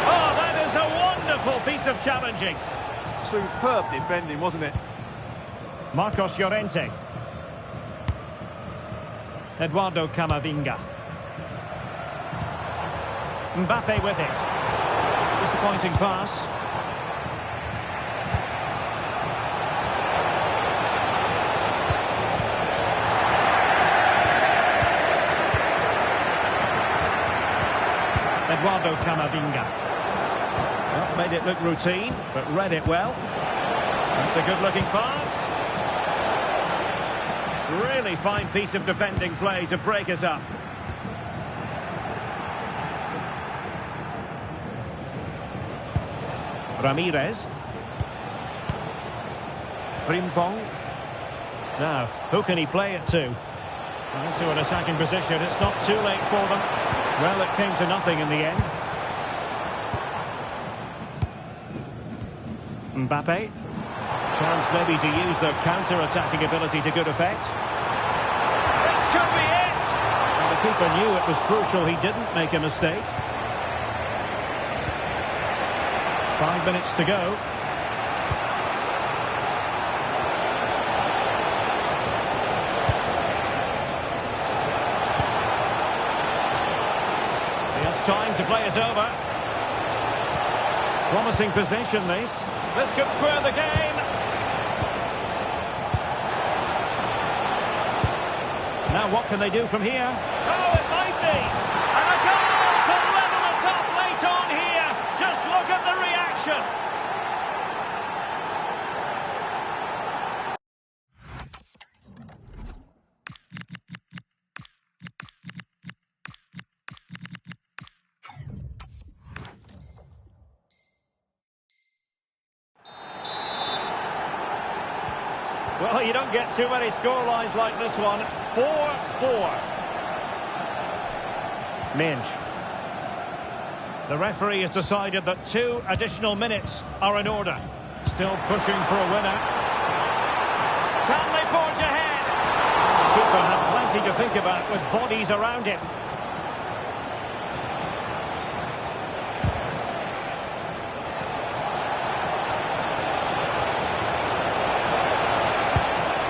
Oh, that is a wonderful piece of challenging. Superb defending, wasn't it? Marcos Llorente. Eduardo Camavinga. Mbappe with it. Disappointing pass. Eduardo Camavinga. Well, made it look routine, but read it well. That's a good-looking pass. Really fine piece of defending play to break us up. Ramirez. Frimpong. Now, who can he play it to? Into an attacking position. It's not too late for them. Well, it came to nothing in the end. Mbappe. Chance maybe to use their counter-attacking ability to good effect. This could be it! And the keeper knew it was crucial he didn't make a mistake. 5 minutes to go. Time to play it over. Promising possession, this. This could square the game. Now what can they do from here? Oh, it might be. And a goal to level it up late on here. Just look at the reaction. Well, you don't get too many scorelines like this one. 4-4. Minge. The referee has decided that 2 additional minutes are in order. Still pushing for a winner. Can they forge ahead? Keeper had plenty to think about with bodies around him.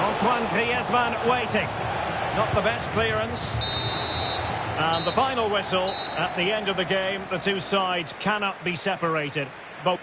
Antoine Griezmann waiting. Not the best clearance. And the final whistle at the end of the game. The two sides cannot be separated. But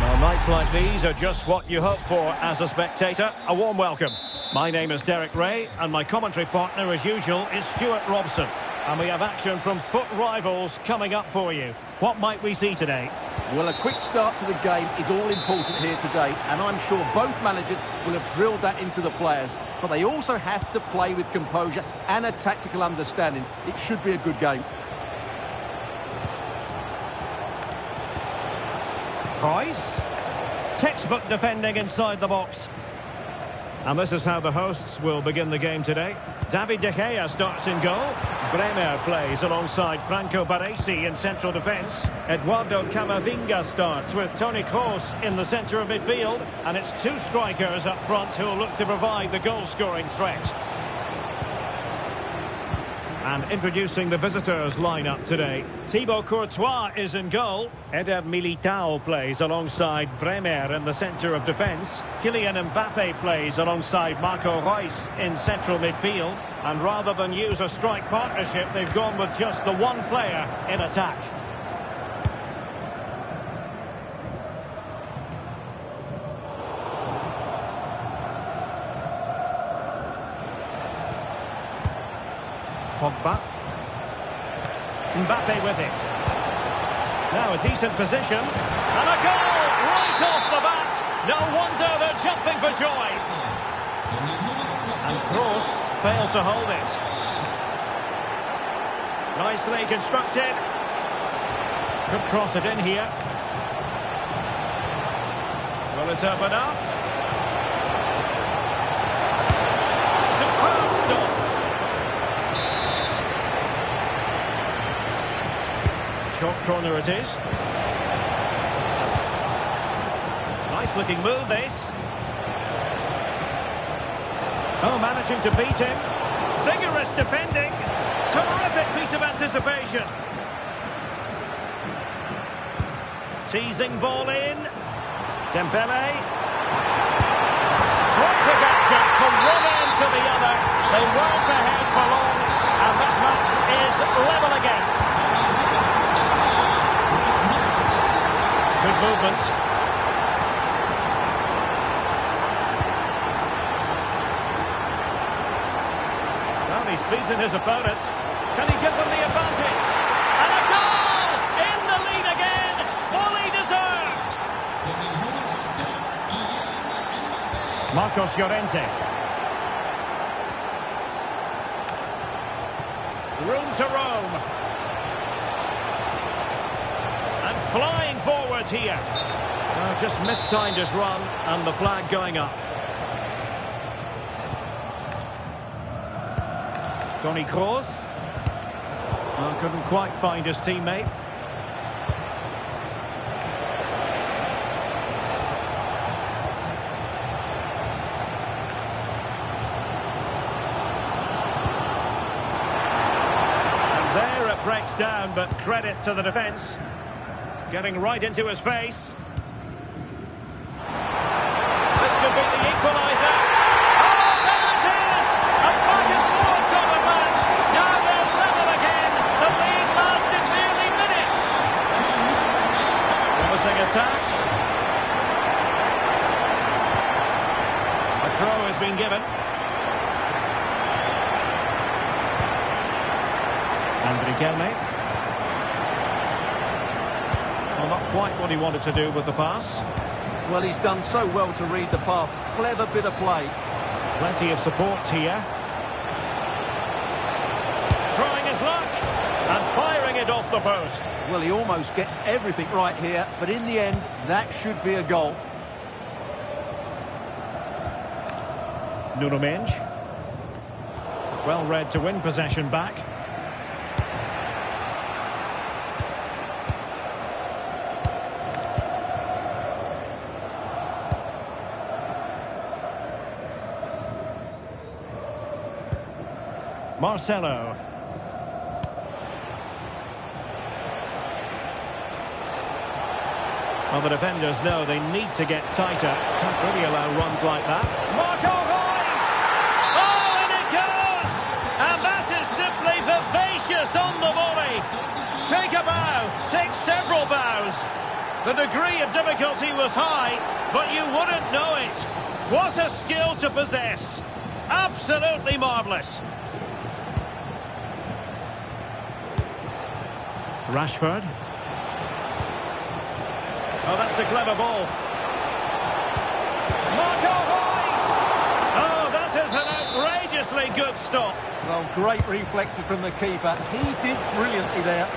well, nights like these are just what you hope for as a spectator. A warm welcome. My name is Derek Ray, and my commentary partner, as usual, is Stuart Robson. And we have action from foot rivals coming up for you. What might we see today? Well, a quick start to the game is all important here today, and I'm sure both managers will have drilled that into the players. But they also have to play with composure and a tactical understanding. It should be a good game. Royce. Textbook defending inside the box. And this is how the hosts will begin the game today. David De Gea starts in goal. Bremer plays alongside Franco Baresi in central defence. Eduardo Camavinga starts with Toni Kroos in the centre of midfield. And it's 2 strikers up front who will look to provide the goal-scoring threat. And introducing the visitors' lineup today. Thibaut Courtois is in goal. Eder Militao plays alongside Bremer in the centre of defence. Kylian Mbappe plays alongside Marco Reus in central midfield. And rather than use a strike partnership, they've gone with just the one player in attack. Pogba. Mbappe with it. Now a decent position. And a goal right off the bat. No wonder they're jumping for joy. And Kroos failed to hold it. Nicely constructed. Could cross it in here. Will it open up? Superb stop. Short corner it is. Nice looking move this. Oh, managing to beat him. Vigorous defending. Terrific piece of anticipation. Teasing ball in. Dembele. Frantic action from one end to the other. They weren't ahead for long. And this match is level again. Good movement. Well, he's beaten his opponent. Can he give them the advantage? And a goal! In the lead again! Fully deserved! Marcos Llorente. Room to roam. And flying forward here. Just mistimed his run and the flag going up. Toni Kroos. Well, couldn't quite find his teammate. And there it breaks down, but credit to the defence. Getting right into his face. This could be the equaliser. Oh, there it is! A back and forth sort of match. Now they're level again. The lead lasted nearly minutes. Promising attack. A throw has been given. André Kelme. Well, not quite what he wanted to do with the pass. Well, he's done so well to read the pass. Clever bit of play. Plenty of support here. Trying his luck. And firing it off the post. Well, he almost gets everything right here, but in the end, that should be a goal. Nuno Mendes. Well read to win possession back. Marcelo. Well, the defenders know they need to get tighter. Can't really allow runs like that. Marco Reus! Oh, and it goes! And that is simply vivacious on the volley. Take a bow, take several bows. The degree of difficulty was high, but you wouldn't know it. What a skill to possess. Absolutely marvellous. Rashford. Oh, that's a clever ball. Marco Reus! Oh, that is an outrageously good stop. Well, great reflexes from the keeper. He did brilliantly there.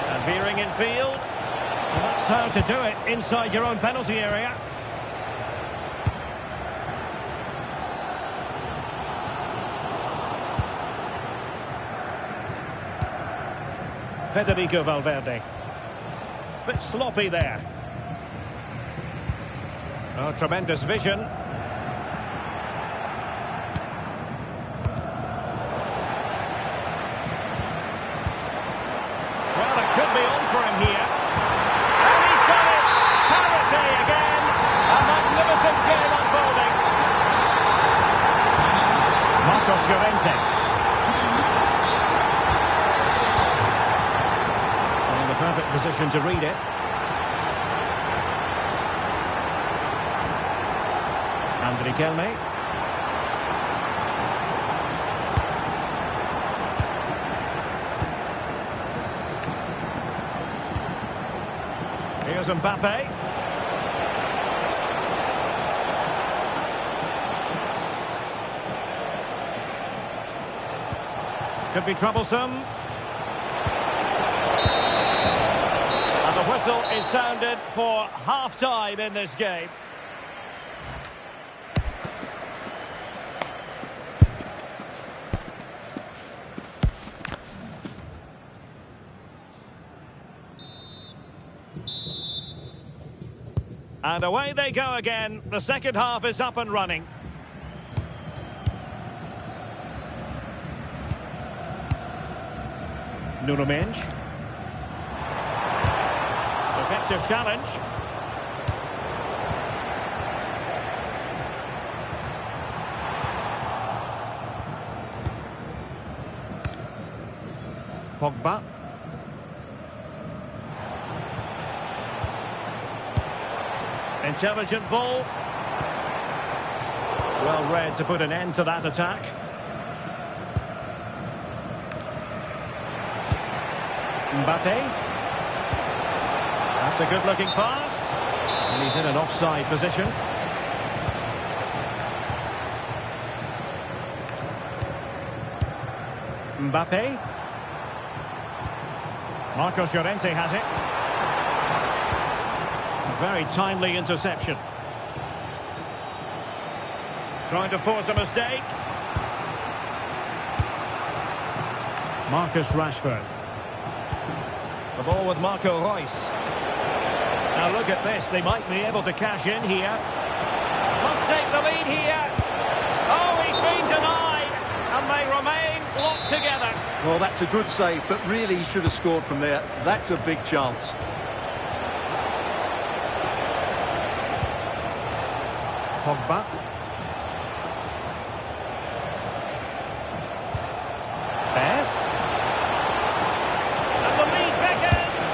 And veering in field. And that's how to do it inside your own penalty area. Federico Valverde. Bit sloppy there. Oh, tremendous vision. Well, it could be on for him here. And he's done it! Parity again! A magnificent game unfolding. Marcos Llorente. Perfect position to read it. André Kelme. Mbappe. Could be troublesome. And the whistle is sounded for half-time in this game. And away they go again. The second half is up and running. Nuno Mendes. Effective challenge. Pogba. Intelligent ball. Well read to put an end to that attack. Mbappe. That's a good-looking pass. And he's in an offside position. Mbappe. Marcos Llorente has it. A very timely interception. Trying to force a mistake. Marcus Rashford. The ball with Marco Reus. Now look at this. They might be able to cash in here. Must take the lead here. Oh, he's been denied. And they remain locked together. Well, that's a good save, but really he should have scored from there. That's a big chance. Pogba. Best. And the lead beckons.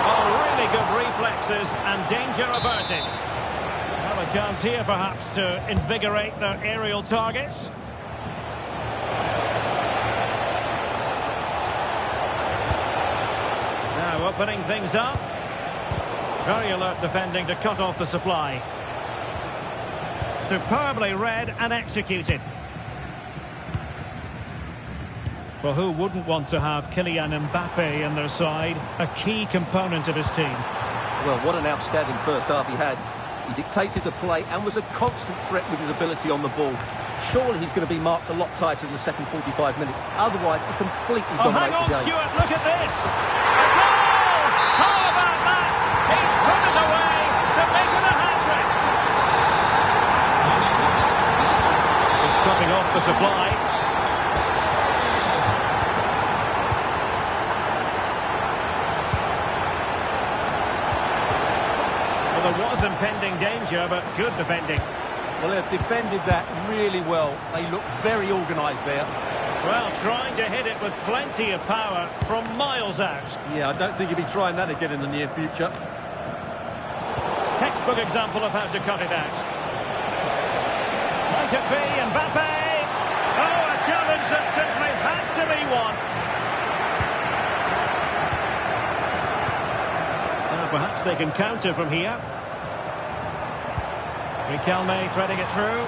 Oh, really good reflexes and danger averted. Well, a chance here perhaps to invigorate their aerial targets. Now opening things up. Very alert defending to cut off the supply. Superbly read and executed. Well, who wouldn't want to have Kylian Mbappe in their side? A key component of his team. Well, what an outstanding first half he had. He dictated the play and was a constant threat with his ability on the ball. Surely he's going to be marked a lot tighter in the second 45 minutes. Otherwise, he completely dominates the game. Oh, hang on, Stuart, look at this! A goal! How about that? He's put it away to make it a hat-trick. He's cutting off the supply. Well, there was impending danger, but good defending. Well, they've defended that really well. They look very organised there. Well, trying to hit it with plenty of power from miles out. Yeah, I don't think he'll be trying that again in the near future. Textbook example of how to cut it out. Might it be Mbappe? Oh, a challenge that simply had to be won. Now, perhaps they can counter from here. Riquelme threading it through.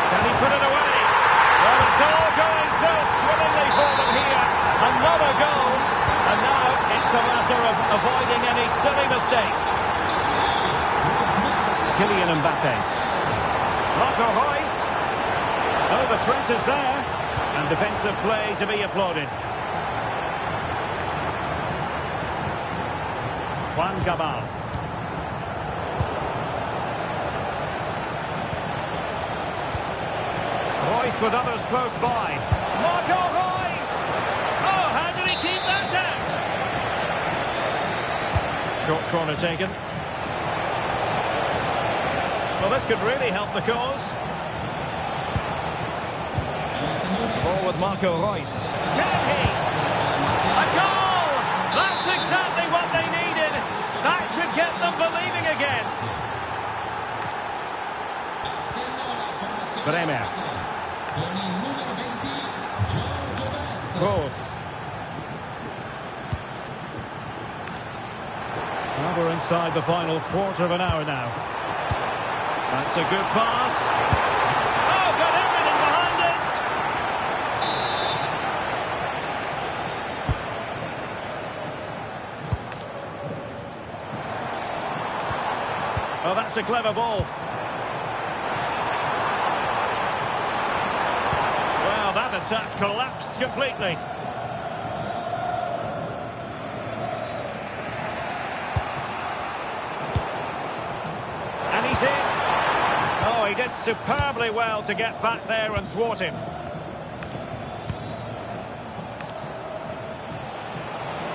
Can he put it away? Well, it's all going so swimmingly for them here. Another goal. And now it's a matter of avoiding any silly mistakes. Kylian Mbappe. Marco Reus. Oh, the threat is there. And defensive play to be applauded. Juan Gabal. Reus with others close by. Marco Reus! Oh, how did he keep that out? Short corner taken. Well, this could really help the cause. Ball with Marco Reus. Can he? A goal! That's exactly what they needed. That should get them believing again. Bremer. Gross. inside the final quarter of an hour now. That's a good pass. Oh, got everything behind it. Oh, that's a clever ball. Well, that attack collapsed completely. And he's in. Oh, he did superbly well to get back there and thwart him.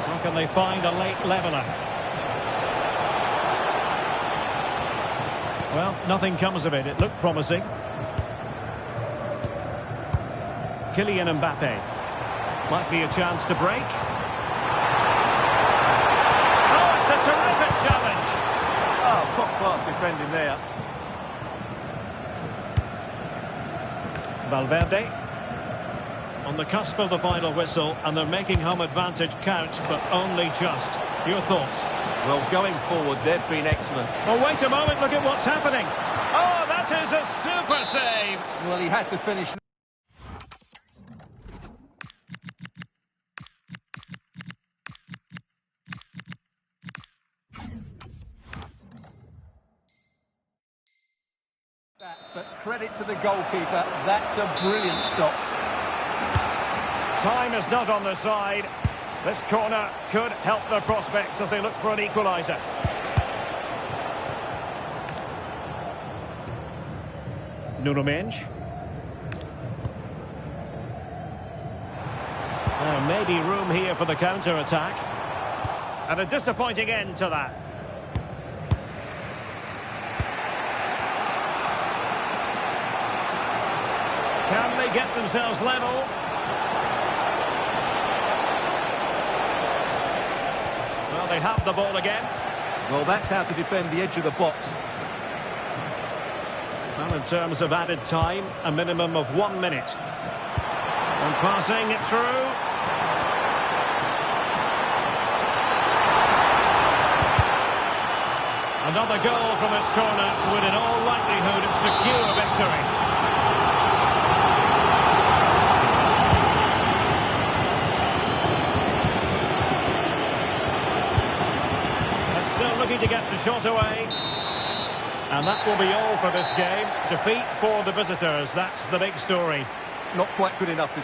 How can they find a late leveller? Well, nothing comes of it. It looked promising. Kylian Mbappe. Might be a chance to break. Oh, it's a terrific challenge. Oh, top-class defending there. Valverde. On the cusp of the final whistle, and they're making home advantage count, but only just. Your thoughts? Well, going forward, they've been excellent. Oh, wait a moment, look at what's happening. Oh, that is a super save. Well, he had to finish. But credit to the goalkeeper, that's a brilliant stop. Time is not on their side. This corner could help their prospects as they look for an equaliser. Nuno Mendes. Maybe room here for the counter-attack. And a disappointing end to that. Can they get themselves level? Well, they have the ball again. Well, that's how to defend the edge of the box. Well, in terms of added time, a minimum of 1 minute. And passing it through. Another goal from this corner would in all likelihood secure victory. Looking to get the shot away. And that will be all for this game. Defeat for the visitors, that's the big story. Not quite good enough to...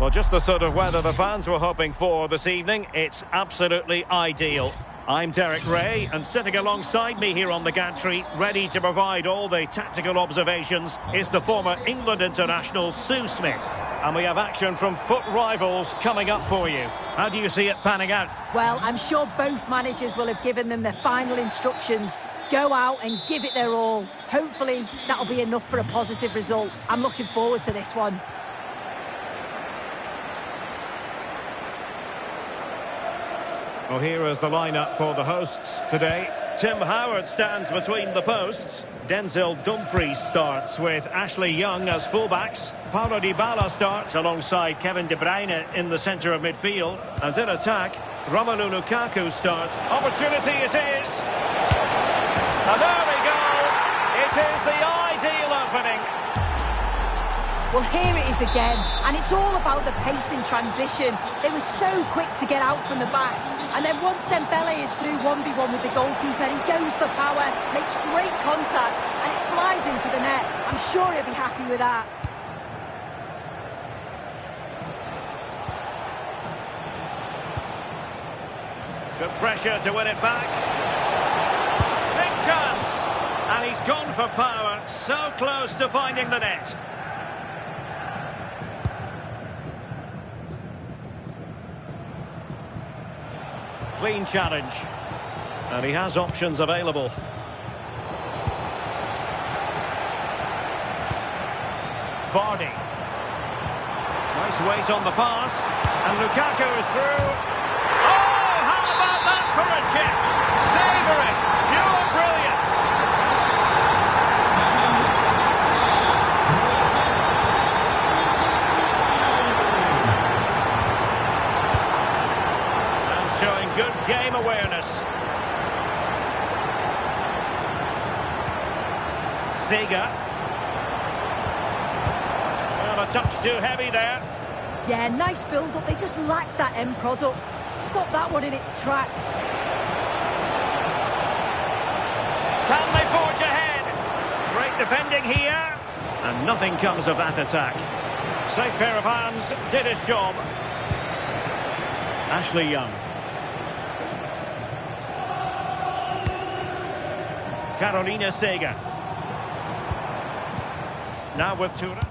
Well, just the sort of weather the fans were hoping for this evening. It's absolutely ideal. I'm Derek Ray, and sitting alongside me here on the gantry, ready to provide all the tactical observations, is the former England international Sue Smith. And we have action from foot rivals coming up for you. How do you see it panning out? Well, I'm sure both managers will have given them their final instructions. Go out and give it their all. Hopefully, that'll be enough for a positive result. I'm looking forward to this one. Well, here is the lineup for the hosts today. Tim Howard stands between the posts. Denzel Dumfries starts with Ashley Young as fullbacks. Paulo Dybala starts alongside Kevin De Bruyne in the centre of midfield. And in attack, Romelu Lukaku starts. Opportunity it is! And there we go! It is the ideal opening. Well, here it is again, and it's all about the pace in transition. They were so quick to get out from the back, and then once Dembele is through 1v1 with the goalkeeper, he goes for power, makes great contact, and it flies into the net. I'm sure he'll be happy with that. Good pressure to win it back. Big chance, and he's gone for power, so close to finding the net. Clean challenge. And he has options available. Vardy. Nice weight on the pass. And Lukaku is through. Oh, how about that for a chip? Savouring. Pure brilliance. Showing good game awareness. Sega. Well, a touch too heavy there. Yeah, nice build-up. They just lack that end product. Stop that one in its tracks. Can they forge ahead? Great defending here. And nothing comes of that attack. Safe pair of hands, did his job. Ashley Young. Carolina Sega. Now with Tura.